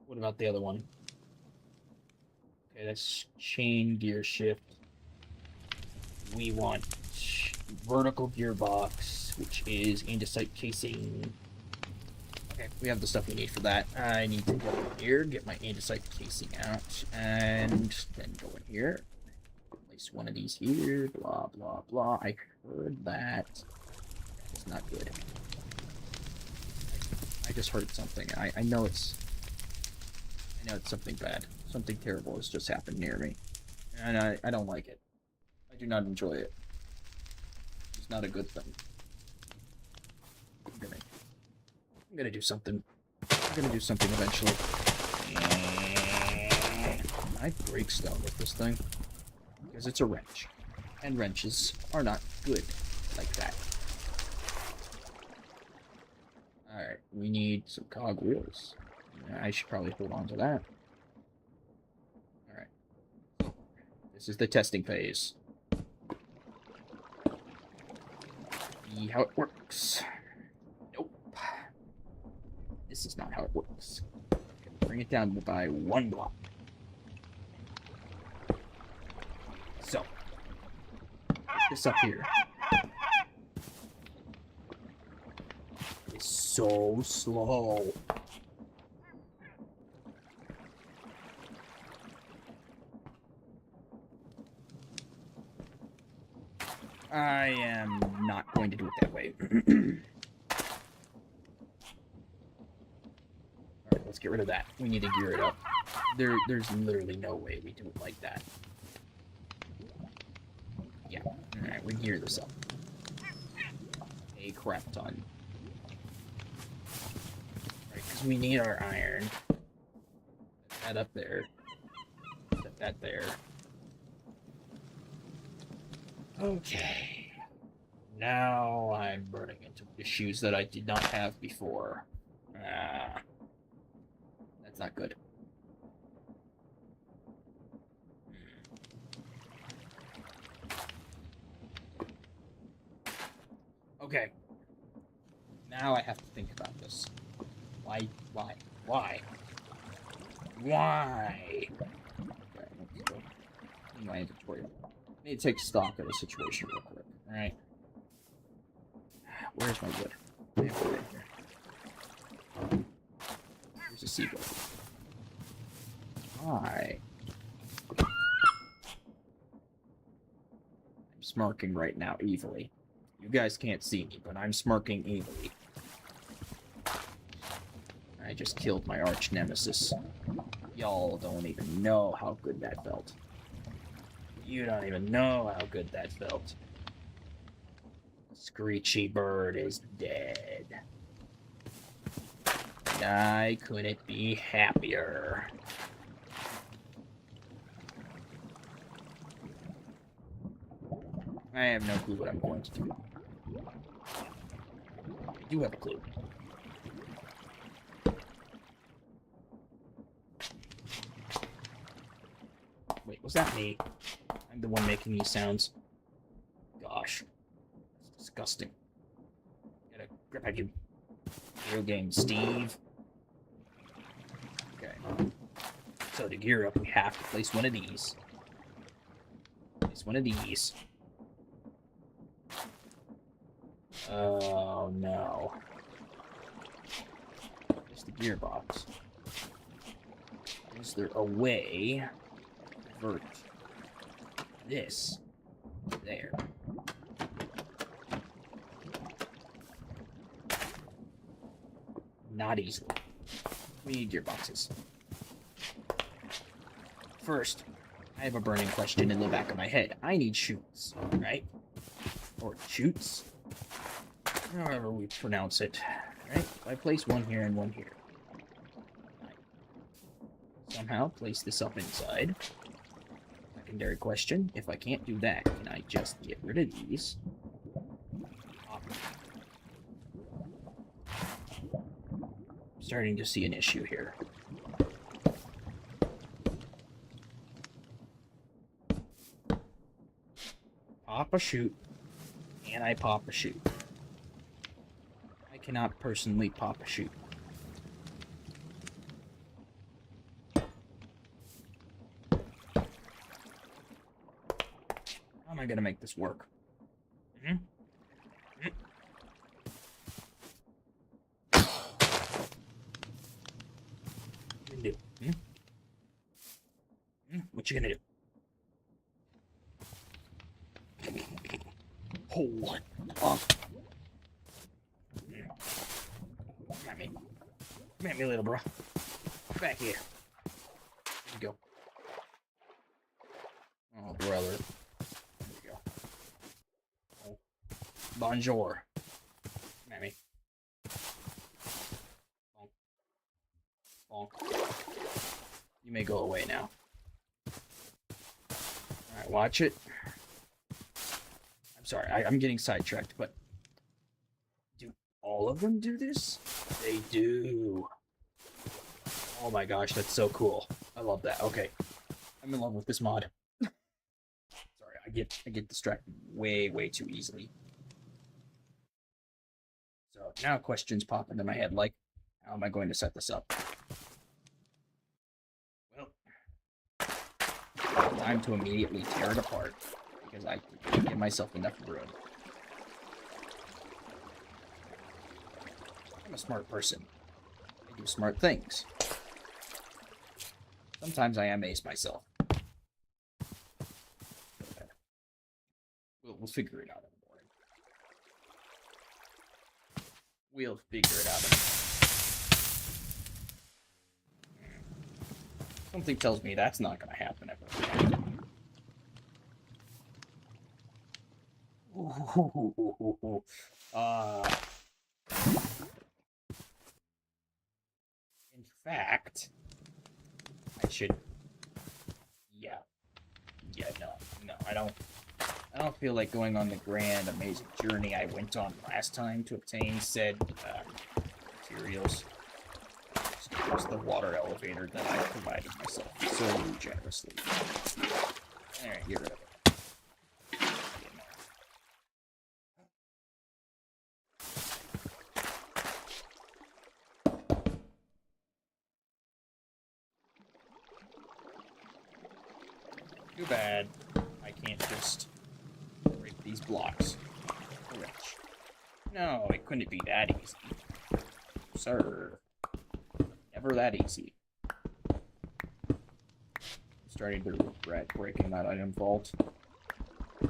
What about the other one? Okay, that's chain gear shift. We want vertical gearbox, which is andesite casing. Okay, we have the stuff we need for that. I need to go in here, get my andesite casing out, and then go in here. Place one of these here, blah, blah, blah. I heard that. It's not good. I just heard something. I know it's something bad. Something terrible has just happened near me. And I don't like it. I do not enjoy it. It's not a good thing. I'm gonna do something. I'm gonna do something eventually. I break stone with this thing. Because it's a wrench. And wrenches are not good like that. Alright, we need some cog wheels. I should probably hold on to that. Alright. This is the testing phase. See how it works. Nope. This is not how it works. Bring it down by one block. So. Put this up here. It's so slow. I am not going to do it that way. Alright, let's get rid of that. We need to gear it up. There's literally no way we do it like that. Yeah. Alright, we gear this up. A crap ton. Right, because we need our iron. Put that up there. Put that there. Okay. Now I'm running into issues that I did not have before. That's not good. Okay. Now I have to think about this. Why? Okay, let's go in my inventory. I need to take stock of the situation real quick. Alright. Where's my wood? I have wood in here. There's a seagull. Hi. I'm smirking right now, evilly. You guys can't see me, but I'm smirking evilly. I just killed my arch nemesis. Y'all don't even know how good that felt. You don't even know how good that felt. Screechy Bird is dead. I couldn't be happier. I have no clue what I'm going to do. I do have a clue. Wait, was that me? I'm the one making these sounds. Gosh. That's disgusting. Get a grip at you. Video game, Steve. Okay. So to gear up, we have to place one of these. Place one of these. Oh no. It's the gearbox. Is there a way to convert this there? Not easily. We need gearboxes. First, I have a burning question in the back of my head. I need chutes, right? Or chutes? However we pronounce it. Right? I place one here and one here. Somehow place this up inside. Secondary question, if I can't do that, can I just get rid of these? I'm starting to see an issue here. Pop a chute, and I pop a chute. I cannot personally pop a chute. How am I gonna make this work? What you gonna do? What you gonna do? Hold on. Come at me. Come at me, little bro. Back here. There you go. Oh, brother. There you go. Oh. Bonjour. Come at me. Bonk. Bonk. You may go away now. Alright, watch it. I'm sorry, I'm getting sidetracked, but do all of them do this? They do. Oh my gosh, that's so cool. I love that. Okay. I'm in love with this mod. Sorry, I get distracted way too easily. So now questions pop into my head like, how am I going to set this up? Well, time to immediately tear it apart because I can't give myself enough room. I'm a smart person. I do smart things. Sometimes I amaze myself. We'll figure it out in the morning. We'll figure it out in the morning. Something tells me that's not going to happen ever. In fact, I should. Yeah, no, I don't feel like going on the grand, amazing journey I went on last time to obtain said materials. Just use the water elevator that I provided myself so generously. Alright, get rid of it. Too bad I can't just break these blocks. Rich. No, it couldn't be that easy. Sir. Never that easy. I'm starting to regret breaking that item vault. I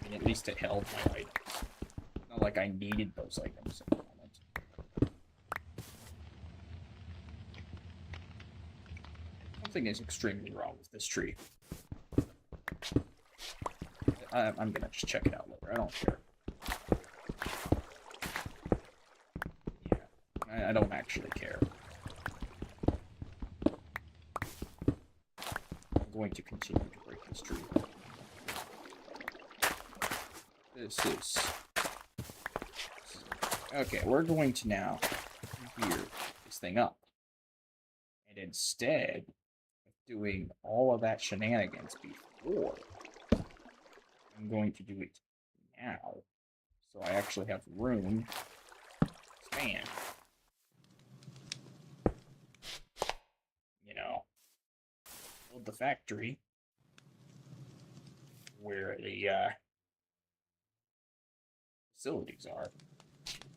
mean, at least it held my items. Not like I needed those items at the moment. Something is extremely wrong with this tree. I'm gonna just check it out later. I don't care. Yeah, I don't actually care. I'm going to continue to break this tree. This is... Okay, we're going to now gear this thing up. And instead of doing all of that shenanigans before, I'm going to do it now. So I actually have room to expand. You know, build the factory where the facilities are.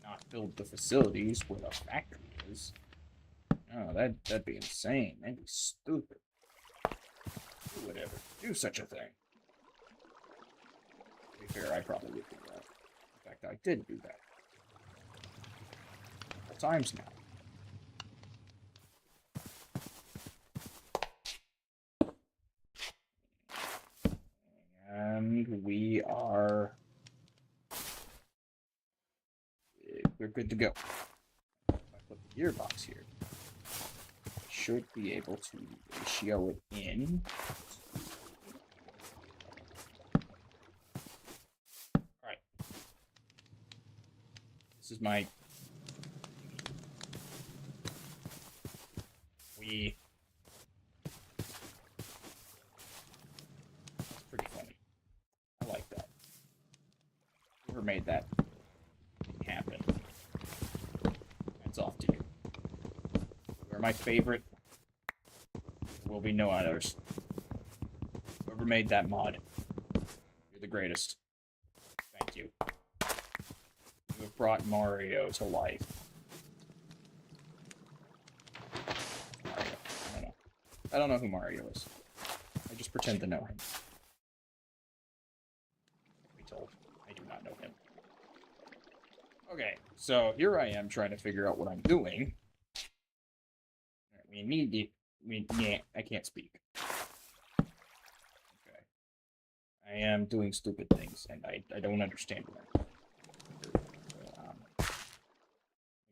Not build the facilities where the factory is. No, that'd be insane. That'd be stupid. Who would ever do such a thing? To be fair, I probably would do that. In fact, I did do that. Multiple times now. And we're good to go. If I put the gearbox here, I should be able to ratio it in. Alright. This is my... That's pretty funny. I like that. Whoever made that happen. That's off to you. You're my favorite. There will be no others. Whoever made that mod, you're the greatest. Thank you. You have brought Mario to life. Mario. I don't know who Mario is. I just pretend to know him. Be told, I do not know him. Okay, so here I am trying to figure out what I'm doing. Yeah, I can't speak. Okay. I am doing stupid things, and I don't understand them.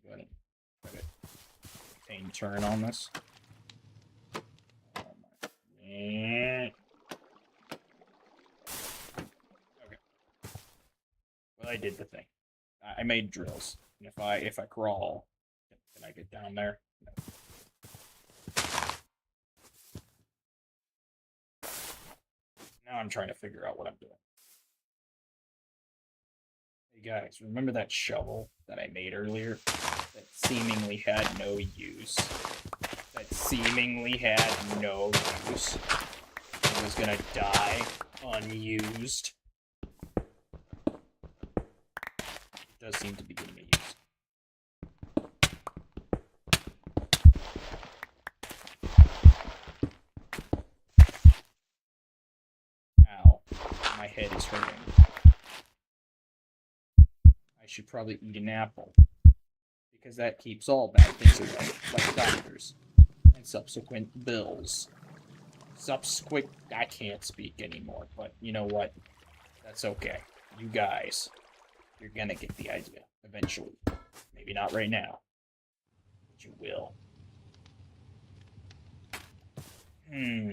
Go ahead and try to maintain turn on this. Okay. Well, I did the thing. I made drills. And if I crawl, can I get down there? No. Now I'm trying to figure out what I'm doing. Hey guys, remember that shovel that I made earlier? That seemingly had no use. That seemingly had no use. It was gonna die unused. It does seem to be getting a use. Ow. My head is hurting. I should probably eat an apple. Because that keeps all bad things away, like doctors. And subsequent bills. I can't speak anymore, but you know what? That's okay. You guys, you're gonna get the idea eventually. Maybe not right now, but you will.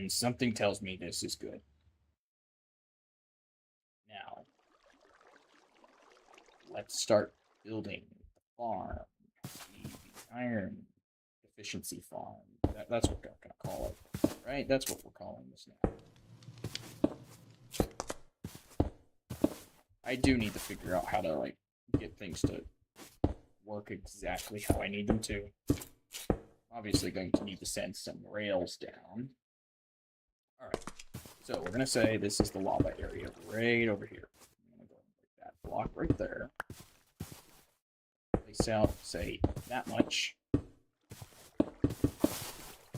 Something tells me this is good. Now, let's start building the farm. The iron efficiency farm. That's what we're gonna call it, right? That's what we're calling this now. I do need to figure out how to like get things to work exactly how I need them to. Obviously, going to need to send some rails down. All right. So we're gonna say this is the lava area right over here. I'm gonna go like that block right there. Place out, say that much.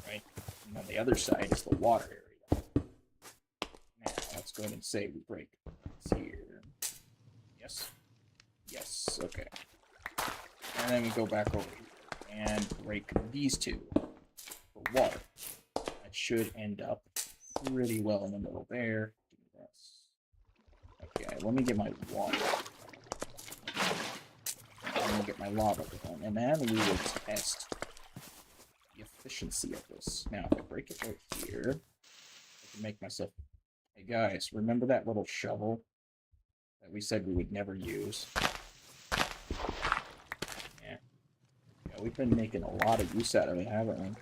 Right? And on the other side is the water area. Now, let's go ahead and say we break this here. Yes? Yes, okay. And then we go back over here and break these two for water. That should end up pretty well in the middle there. Do this. Okay, let me get my water. I'm gonna get my lava going, and then we will test the efficiency of this. Now, if I break it right here, I can make myself... Hey guys, remember that little shovel that we said we would never use? Yeah. We've been making a lot of use out of it, haven't we?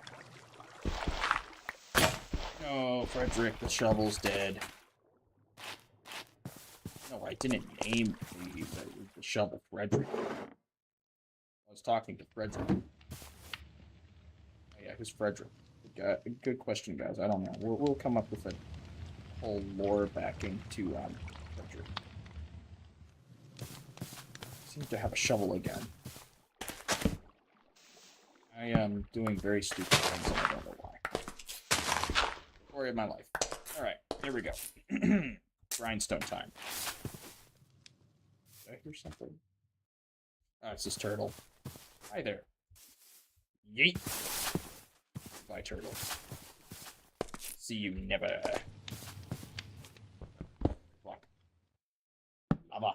No, Frederick, the shovel's dead. No, I didn't name the shovel Frederick. I was talking to Frederick. Oh yeah, who's Frederick? Good question, guys. I don't know. We'll come up with a whole lore backing to Frederick. Seems to have a shovel again. I am doing very stupid things and I don't know why. Story of my life. Alright, here we go. Grindstone time. Did I hear something? Oh, it's this turtle. Hi there. Yeet. Bye, turtle. See you never. Fuck. Lava.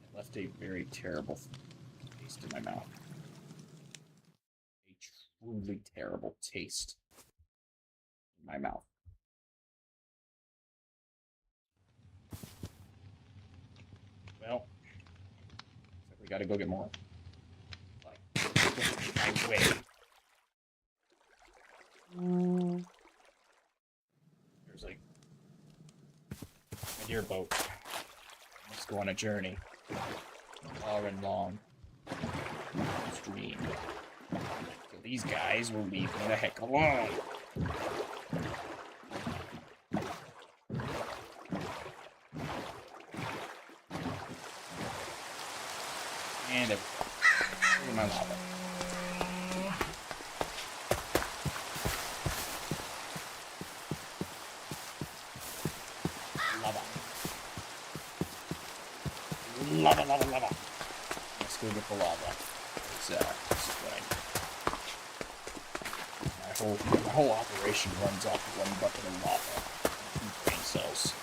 It left a very terrible taste in my mouth. A truly terrible taste in my mouth. Well, we gotta go get more. Like, my way. There's like a deer boat. Let's go on a journey. Far and long. Stream. So these guys will leave me the heck alone. And look at my lava. Lava. Let's go get the lava. This is what I need. My whole operation runs off of one bucket of lava and 2 brain cells.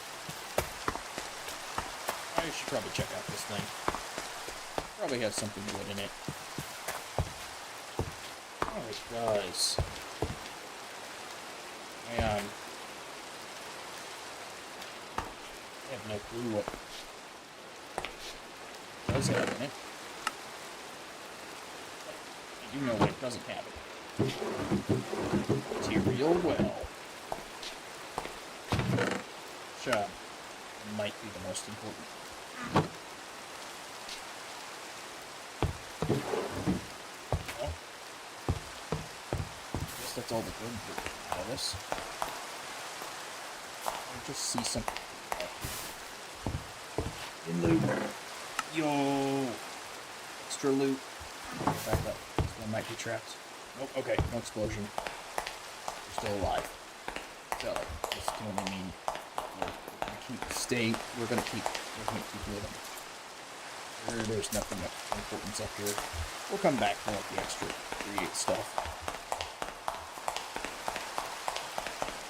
I should probably check out this thing. Probably has something good in it. Oh, it does. Man. I have no clue what it does have in it. I do know what it doesn't have in it. Material well. Which, might be the most important. Well, I guess that's all the good out of this. I'll just see something. In loot. Yo! Extra loot. Back up. This one might be trapped. Nope, okay, no explosion. We're still alive. So, this can only mean we're gonna keep living. There's nothing of importance up here. We'll come back for like the extra create stuff.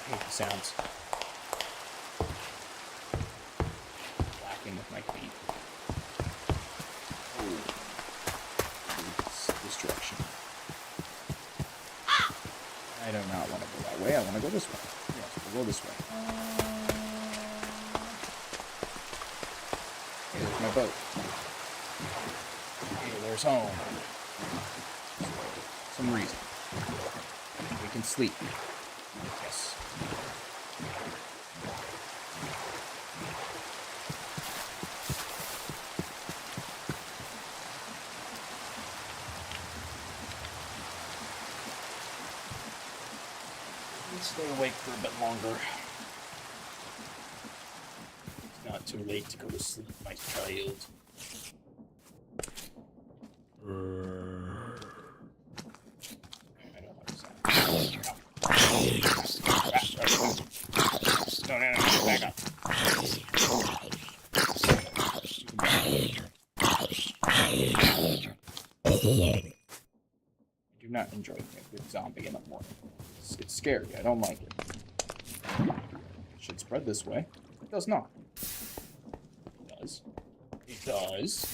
I hate the sounds. Whacking with my feet. This direction. I do not want to go that way. I want to go this way. Yes, we'll go this way. Hey, there's my boat. Hey, there's home. Some reason. We can sleep. Yes. Stay awake for a bit longer. It's not too late to go to sleep, my child. I don't like the sound. No, back up. I do not enjoy being a good zombie in the morning. It's scary. I don't like it. It should spread this way. It does not. It does. It does.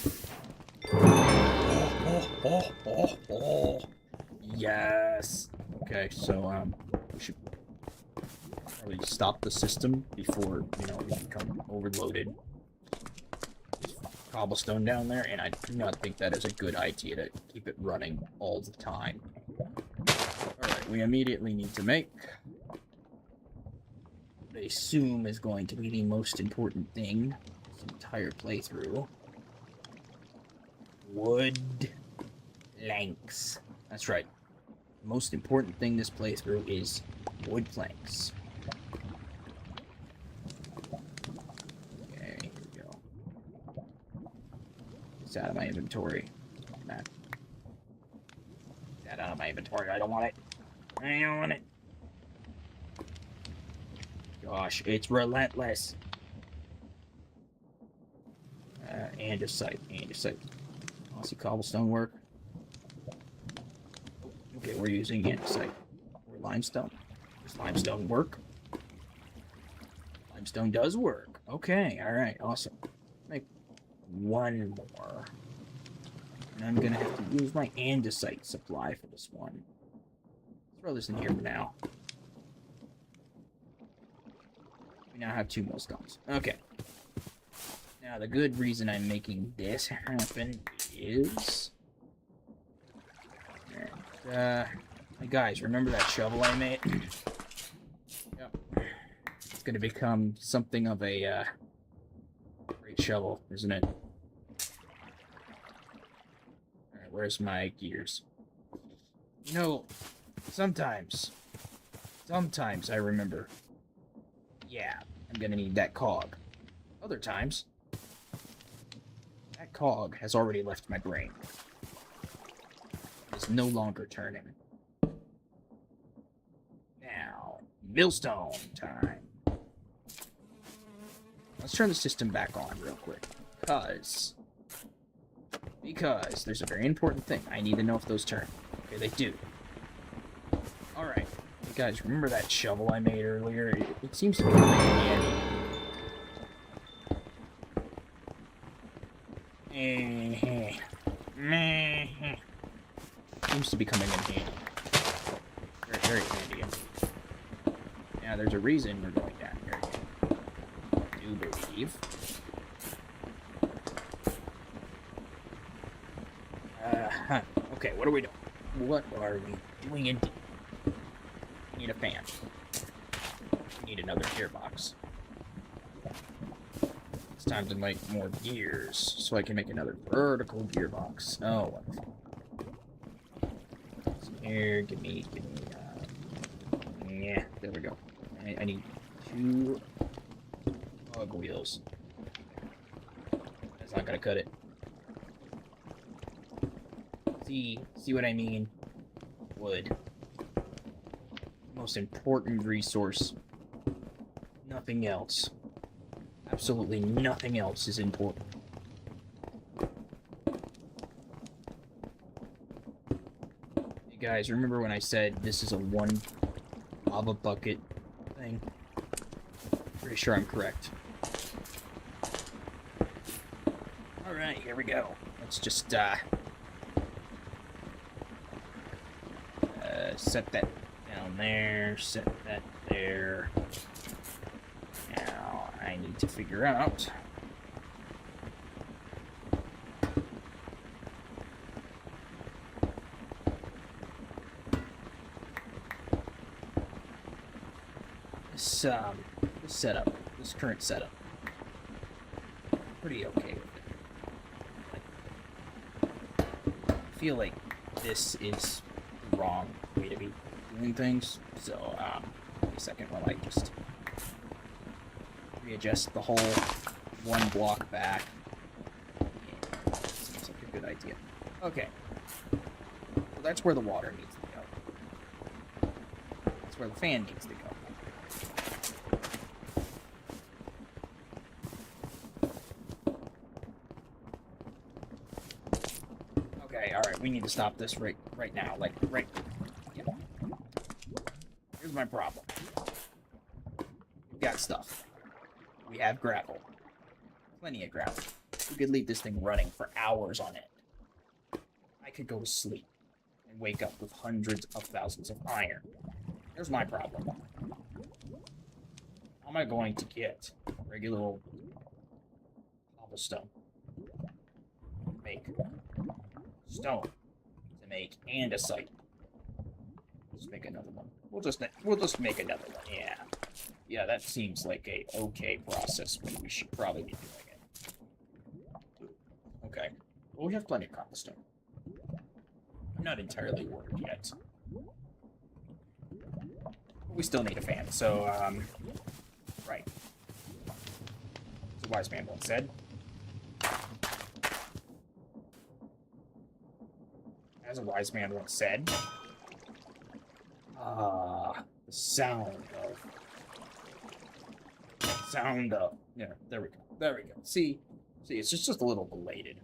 Oh. Yes. Okay, so we should probably stop the system before, we become overloaded. There's cobblestone down there, and I do not think that is a good idea to keep it running all the time. Alright, we immediately need to make what I assume is going to be the most important thing. entire playthrough. Wood planks. That's right. The most important thing this playthrough is wood planks. Okay, here we go. It's out of my inventory. That. Get out of my inventory. I don't want it. I don't want it. Gosh, it's relentless. Andesite. Aussie cobblestone work. Okay, we're using andesite. Or limestone. Does limestone work? Limestone does work. Okay, alright, awesome. Make one more. And I'm gonna have to use my andesite supply for this one. Let's throw this in here for now. We now have 2 millstones. Okay. Now, the good reason I'm making this happen is... hey, guys, remember that shovel I made? Yep. It's gonna become something of a, great shovel, isn't it? Alright, where's my gears? You know, sometimes I remember, yeah, I'm gonna need that cog. Other times, that cog has already left my brain. It's no longer turning. Now, millstone time. Let's turn the system back on real quick. Because there's a very important thing. I need to know if those turn. Okay, they do. Alright. You guys, remember that shovel I made earlier? It seems to be really handy. Seems to be coming in handy. Very, very handy. Now, there's a reason we're going down here again. I do believe. Okay, what are we doing? What are we doing indeed? We need a fan. We need another gearbox. It's time to make more gears, so I can make another vertical gearbox. Oh, wonderful. So here, give me, yeah, there we go. I need 2 cog wheels. That's not gonna cut it. See what I mean? Wood. Most important resource. Nothing else. Absolutely nothing else is important. Hey guys, remember when I said this is a 1 lava bucket thing? Pretty sure I'm correct. Alright, here we go. Let's just, set that down there, set that there. Now, I need to figure out this setup, this current setup. Pretty okay with it. I feel like this is the wrong way to be doing things, so give me a second while I just readjust the whole 1 block back. Yeah, seems like a good idea. Okay, so that's where the water needs to go. That's where the fan needs to go. Okay, alright, we need to stop this right now, like, right. Yeah. Here's my problem. We've got stuff. We have gravel. Plenty of gravel. We could leave this thing running for hours on end. I could go to sleep and wake up with hundreds of thousands of iron. Here's my problem. How am I going to get regular old cobblestone? Make stone to make andesite. Let's make another one. We'll just make another one. Yeah, that seems like a okay process when we should probably be doing it. we have plenty of cobblestone. I'm not entirely worried yet. But we still need a fan, so, right. As a wise man once said. As a wise man once said. The sound of. Yeah, there we go. There we go. See, it's just a little belated.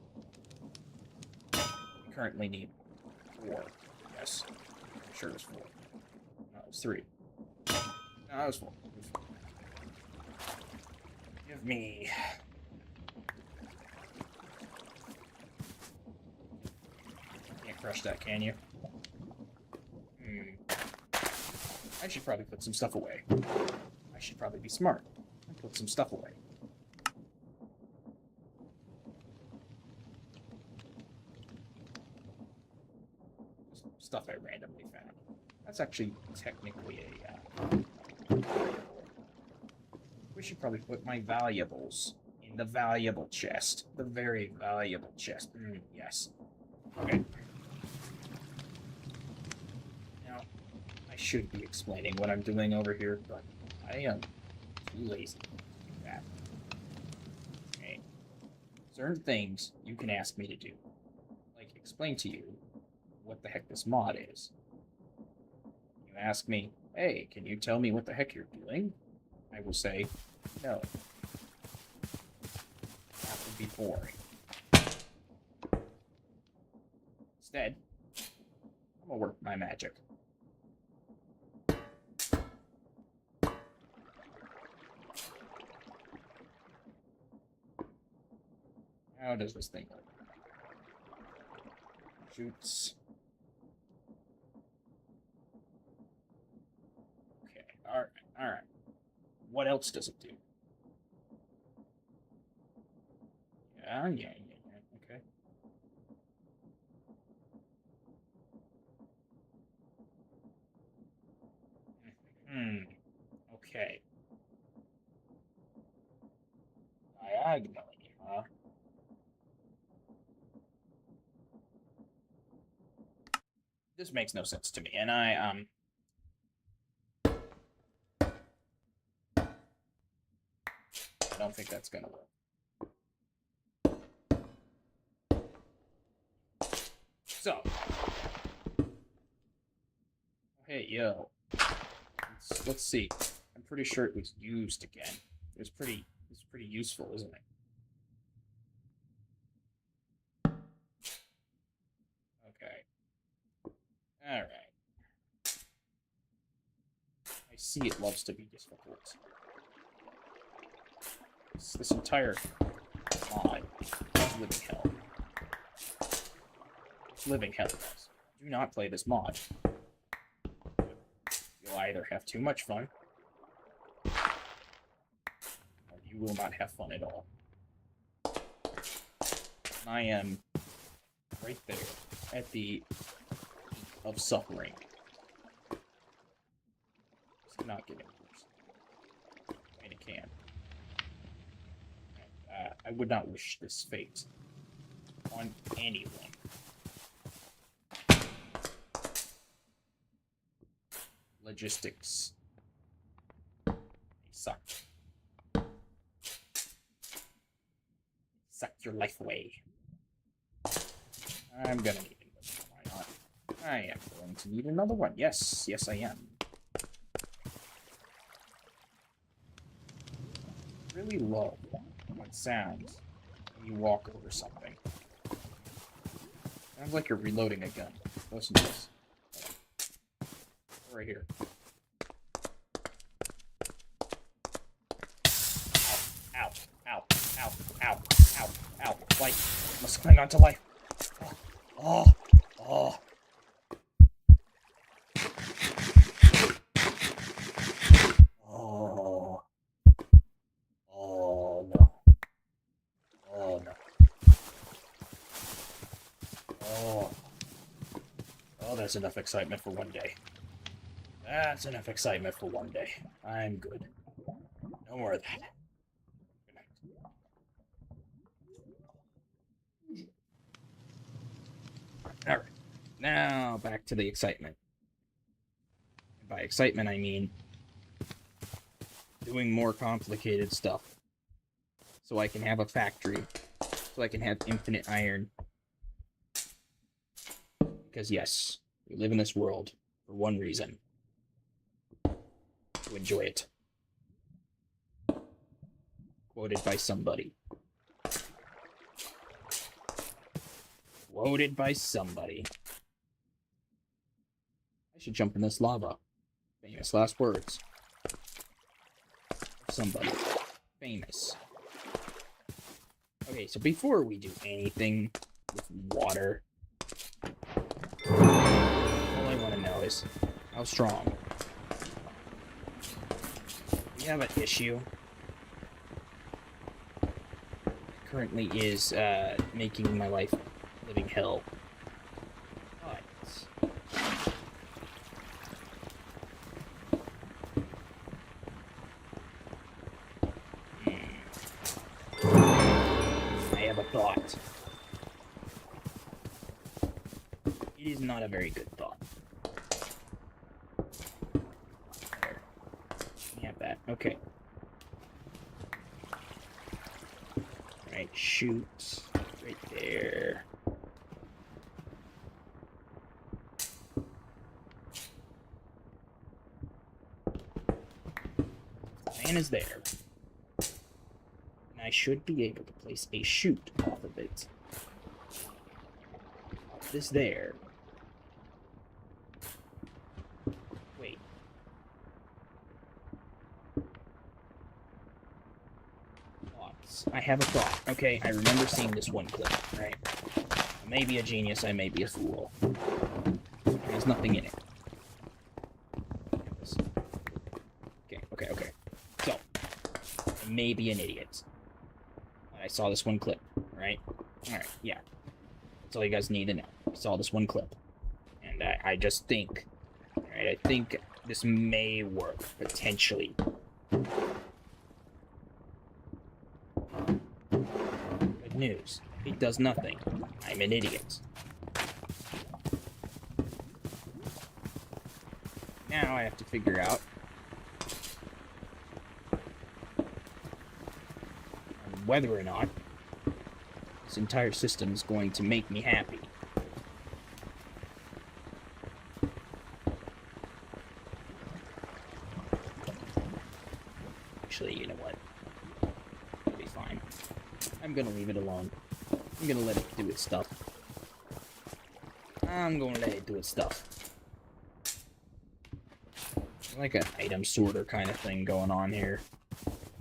We currently need 4. Yes. I'm sure it's 4. No, it was 3. No, it was 4. It was 4. Give me. Can't crush that, can you? I should probably put some stuff away. I should probably be smart and put some stuff away. Stuff I randomly found. That's actually technically a... We should probably put my valuables in the valuable chest. The very valuable chest. Yes. Okay. Now, I should be explaining what I'm doing over here, but I am too lazy to do that. Okay. Certain things you can ask me to do. Like, explain to you what the heck this mod is. You ask me, hey, can you tell me what the heck you're doing? I will say, no. That would be boring. Instead, I'm gonna work my magic. How does this thing work? Shoots. Okay, alright. What else does it do? Yeah, okay. Okay. Diagonally, huh? This makes no sense to me, and I don't think that's gonna work. So, hey, yo, let's see. I'm pretty sure it was used again. It's pretty useful, isn't it? Okay. All right. I see it loves to be difficult. This entire mod is living hell. It's living hell, guys. Do not play this mod. You'll either have too much fun, or you will not have fun at all. I am right there at the peak of suffering. It's not getting worse. I mean, it can. I would not wish this fate on anyone. Logistics. They suck. Suck your life away. I'm gonna need another one. Why not? I am going to need another one. Yes, I am. Really low how it sounds when you walk over something. Sounds like you're reloading a gun. Listen to this. Right here. Ow, ow, ow, ow, ow, ow. Life. I must cling on to life. Oh. Oh. Oh, no. Oh, no. Oh, that's enough excitement for one day. That's enough excitement for one day. I'm good. No more of that. Good night. Now, back to the excitement. By excitement, I mean doing more complicated stuff. So I can have a factory. So I can have infinite iron. Because yes, we live in this world for one reason. To enjoy it. Quoted by somebody. Quoted by somebody. I should jump in this lava. Famous last words. Somebody. Famous. Okay, so before we do anything with water, all I want to know is how strong. We have an issue. Currently is making my life living hell. But I have a thought. It is not a very good thought. There. We have that. Okay. Right, shoot. Right there. Fan is there. And I should be able to place a chute off of it. This there. Wait. Thoughts. I have a thought. Okay, I remember seeing this one clip, right? I may be a genius, I may be a fool. There's nothing in it. Okay. So, I may be an idiot. I saw this one clip, right? Alright, yeah. That's all you guys need to know. I saw this one clip. And I just think, alright, I think this may work, potentially. Good news. It does nothing. I'm an idiot. Now I have to figure out whether or not this entire system is going to make me happy. Actually, you know what? It'll be fine. I'm gonna leave it alone. I'm gonna let it do its stuff. Like an item sorter kind of thing going on here.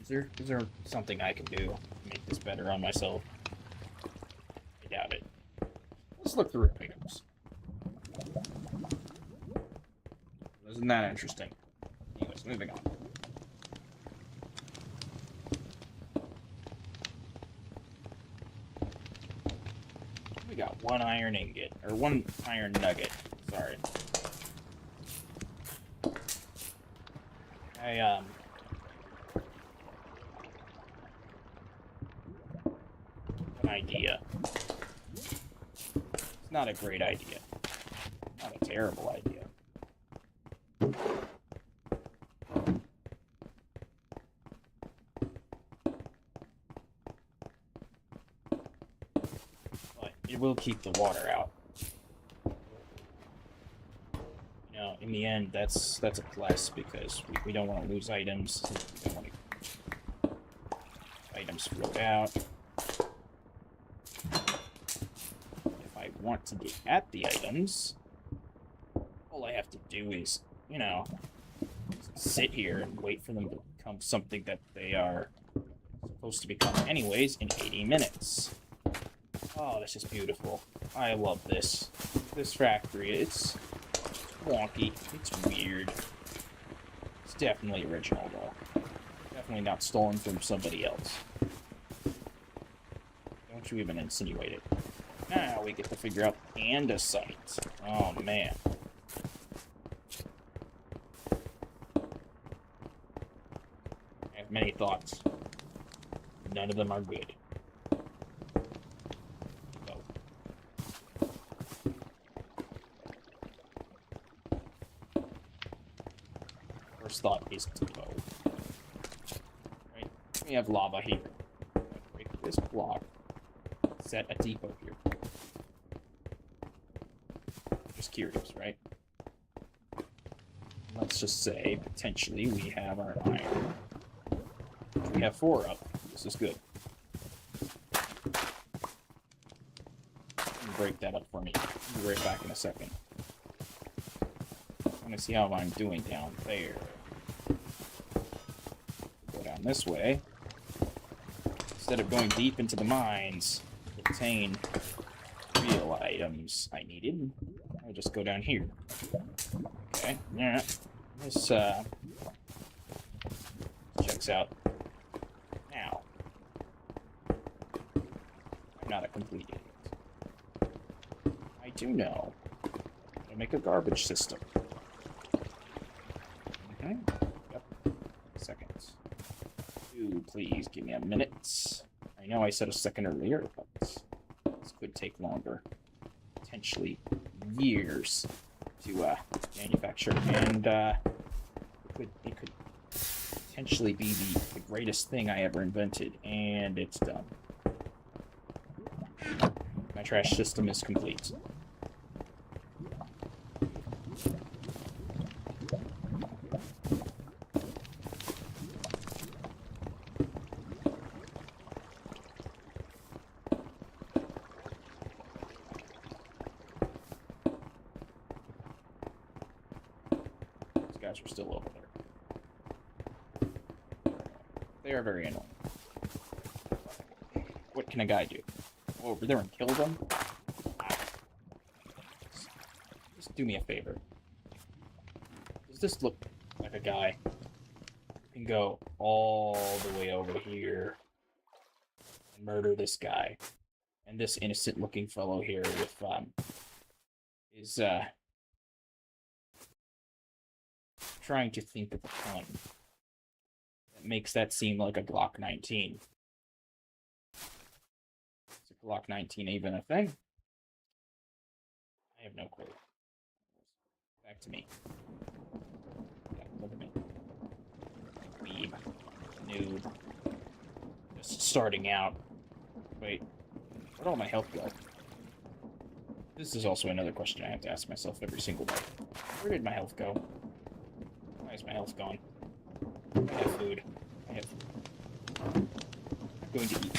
Is there something I can do to make this better on myself? I doubt it. Let's look through items. Isn't that interesting? Anyways, moving on. We got one iron ingot, or one iron nugget. Sorry. An idea. It's not a great idea. Not a terrible idea. But it will keep the water out. You know, in the end, that's a plus because we don't want to lose items. We don't want items float out. If I want to get at the items, all I have to do is, you know, sit here and wait for them to become something that they are supposed to become anyways in 80 minutes. Oh, this is beautiful. I love this. This factory, it's wonky. It's weird. It's definitely original, though. Definitely not stolen from somebody else. Don't you even insinuate it. Now we get to figure out andesite. Oh, man. I have many thoughts. None of them are good. So. first thought is depot. Right? We have lava here. Break this block. Set a depot here. Just curious, right? Let's just say, potentially, we have our iron. We have 4 up. This is good. Break that up for me. I'll be right back in a second. I'm gonna see how I'm doing down there. Go down this way. Instead of going deep into the mines to obtain real items I needed, I'll just go down here. Okay, yeah. This checks out. Now, I'm not a complete idiot. I do know how to make a garbage system. Okay. Yep. Seconds. Please give me a minute. I know I said a second earlier, but this could take longer. Potentially years to manufacture, and it could potentially be the greatest thing I ever invented, and it's done. My trash system is complete. Guys are still over there. They are very annoying. What can a guy do? Go over there and kill them? Just do me a favor. Does this look like a guy who can go all the way over here and murder this guy? And this innocent-looking fellow here with is trying to think of a pun that makes that seem like a Glock 19. Is a Glock 19 even a thing? I have no clue. Back to me. Yeah, look at me. Weeb. Noob. Just starting out. Wait. Where'd all my health go? This is also another question I have to ask myself every single day. Where did my health go? Why is my health gone? I have food. I have food. I'm going to eat.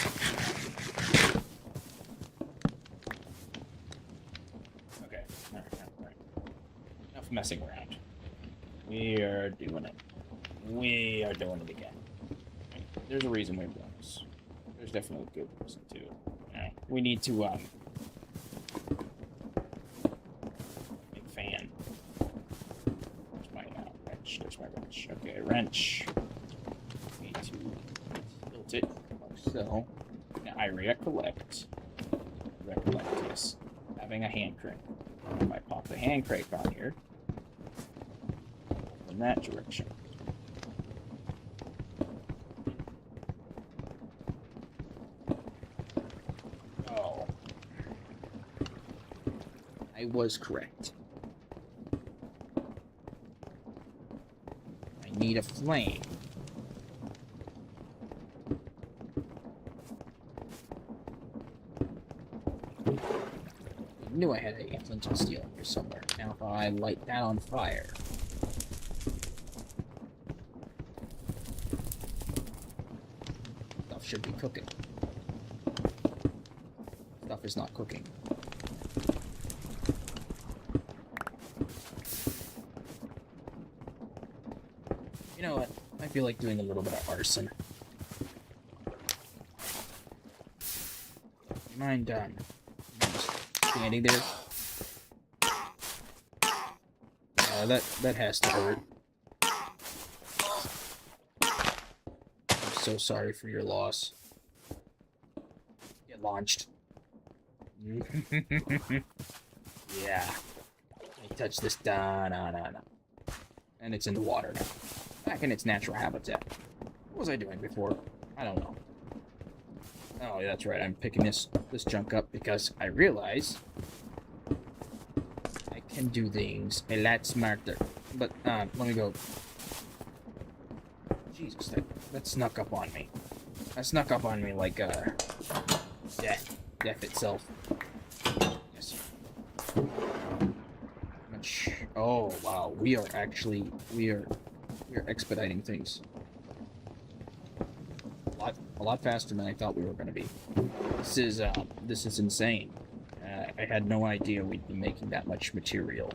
Okay. Alright. Enough messing around. We are doing it. We are doing it again. There's a reason we're doing this. There's definitely a good reason too. We need to make fan. There's my wrench. Okay, wrench. Need to tilt it like so. Now I recollect. Yes. Having a hand crank. If I pop the hand crank on here, in that direction. Oh. I was correct. Need a flame. I knew I had a flint and steel here somewhere. Now if I light that on fire. Stuff should be cooking. Stuff is not cooking. You know what? I feel like doing a little bit of arson. You mind, just standing there? That has to hurt. I'm so sorry for your loss. Get launched. Yeah. I touch this. No. And it's in the water now. Back in its natural habitat. What was I doing before? I don't know. Oh, yeah, that's right. I'm picking this junk up because I realize I can do things a lot smarter. But let me go Jesus, that snuck up on me. That snuck up on me like, death. Death itself. Yes. Much. Oh, wow. We are expediting things. A lot faster than I thought we were going to be. This is insane. I had no idea we'd be making that much material.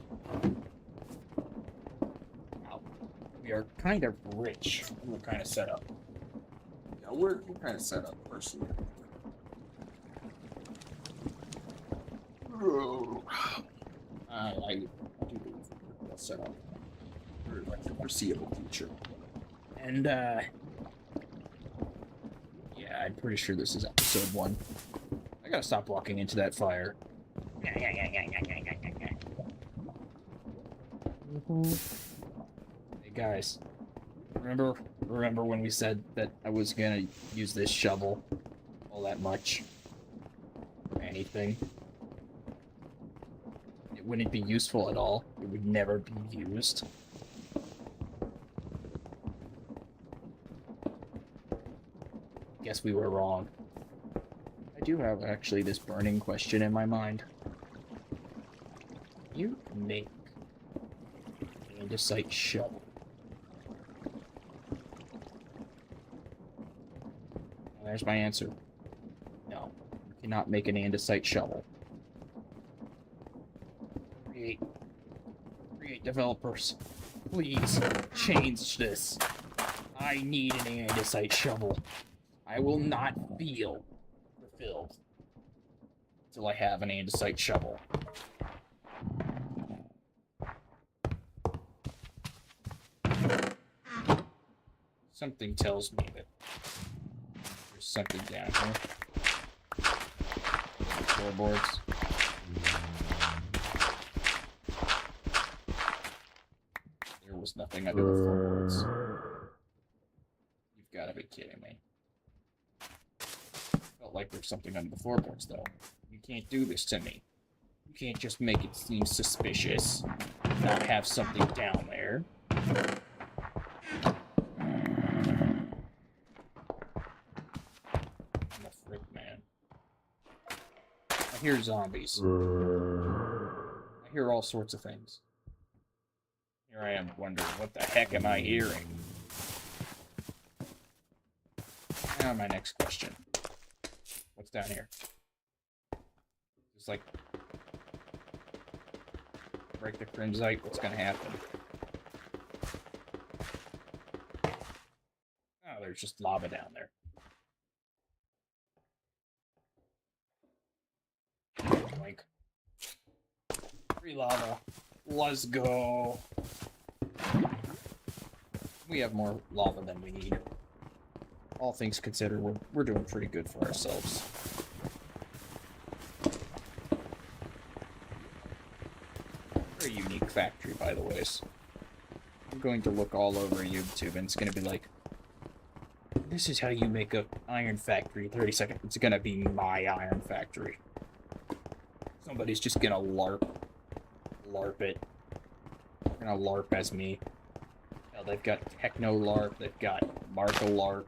Wow. We are kind of rich. We're kind of set up. Yeah, we're kind of set up, personally. I do believe we're well set up for like the foreseeable future. And, yeah, I'm pretty sure this is episode 1. I gotta stop walking into that fire. Hey guys, remember when we said that I was gonna use this shovel all that much? Anything? It wouldn't be useful at all. It would never be used. Guess we were wrong. I do have actually this burning question in my mind. You make an andesite shovel. Well, there's my answer. No, you cannot make an andesite shovel. Create developers. Please change this. I need an andesite shovel. I will not feel fulfilled until I have an andesite shovel. Something tells me that there's something down here. Floorboards. There was nothing under the floorboards. You've got to be kidding me. Felt like there's something under the floorboards, though. You can't do this to me. You can't just make it seem suspicious. Not have something down there. I hear zombies. I hear all sorts of things. Here I am wondering, what the heck am I hearing? Now my next question. What's down here? Just like... break the crimsite, what's gonna happen? Oh, there's just lava down there. Like, free lava. Let's go. We have more lava than we need. All things considered, we're doing pretty good for ourselves. Very unique factory, by the ways. I'm going to look all over YouTube, and it's going to be like, this is how you make a iron factory. 30 seconds. It's going to be my iron factory. Somebody's just gonna LARP it. They're gonna LARP as me. Hell, they've got Techno LARP, they've got Marco LARP.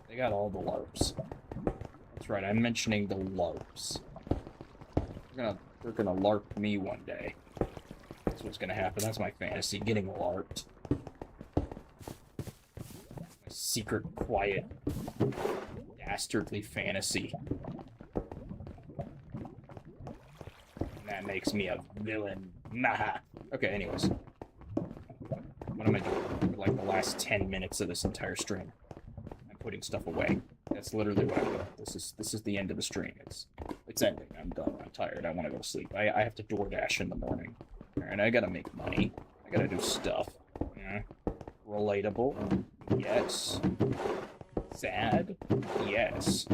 They got all the LARPs. That's right, I'm mentioning the LARPs. They're gonna LARP me one day. That's what's gonna happen. That's my fantasy, getting LARPed. My secret, quiet, dastardly fantasy. That makes me a villain. Nah. Okay, anyways. What am I doing for like the last 10 minutes of this entire stream? I'm putting stuff away. That's literally what I'm doing. This is the end of the stream. It's ending. I'm done. I'm tired. I want to go to sleep. I have to DoorDash in the morning. Alright, I gotta make money. I gotta do stuff. Yeah. Relatable? Yes. Sad? Yes.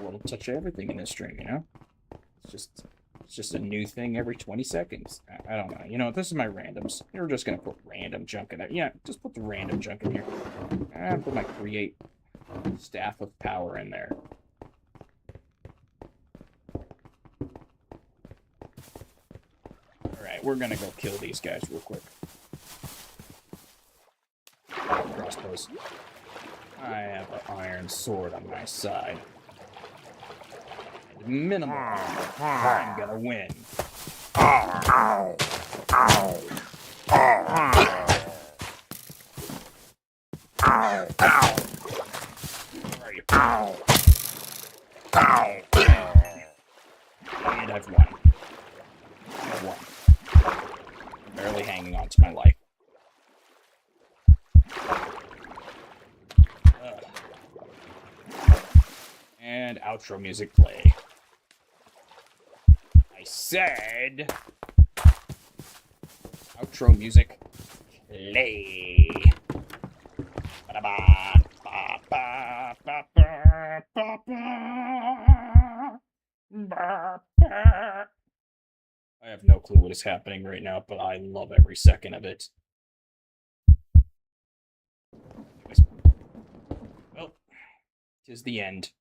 We'll touch everything in this stream, you know? It's just a new thing every 20 seconds. I don't know. You know, this is my randoms. You're just gonna put random junk in there. Yeah, just put the random junk in here. I'll put my create staff of power in there. Alright, we're gonna go kill these guys real quick. Crossbows. I have an iron sword on my side. And minimal armor. I'm gonna win. Where are you? And I've won. I've won. I'm barely hanging on to my life. And outro music play. I said outro music play. Ba-da-ba, ba-ba, ba-ba, ba-ba, ba-ba. I have no clue what is happening right now, but I love every second of it. Well, 'tis the end.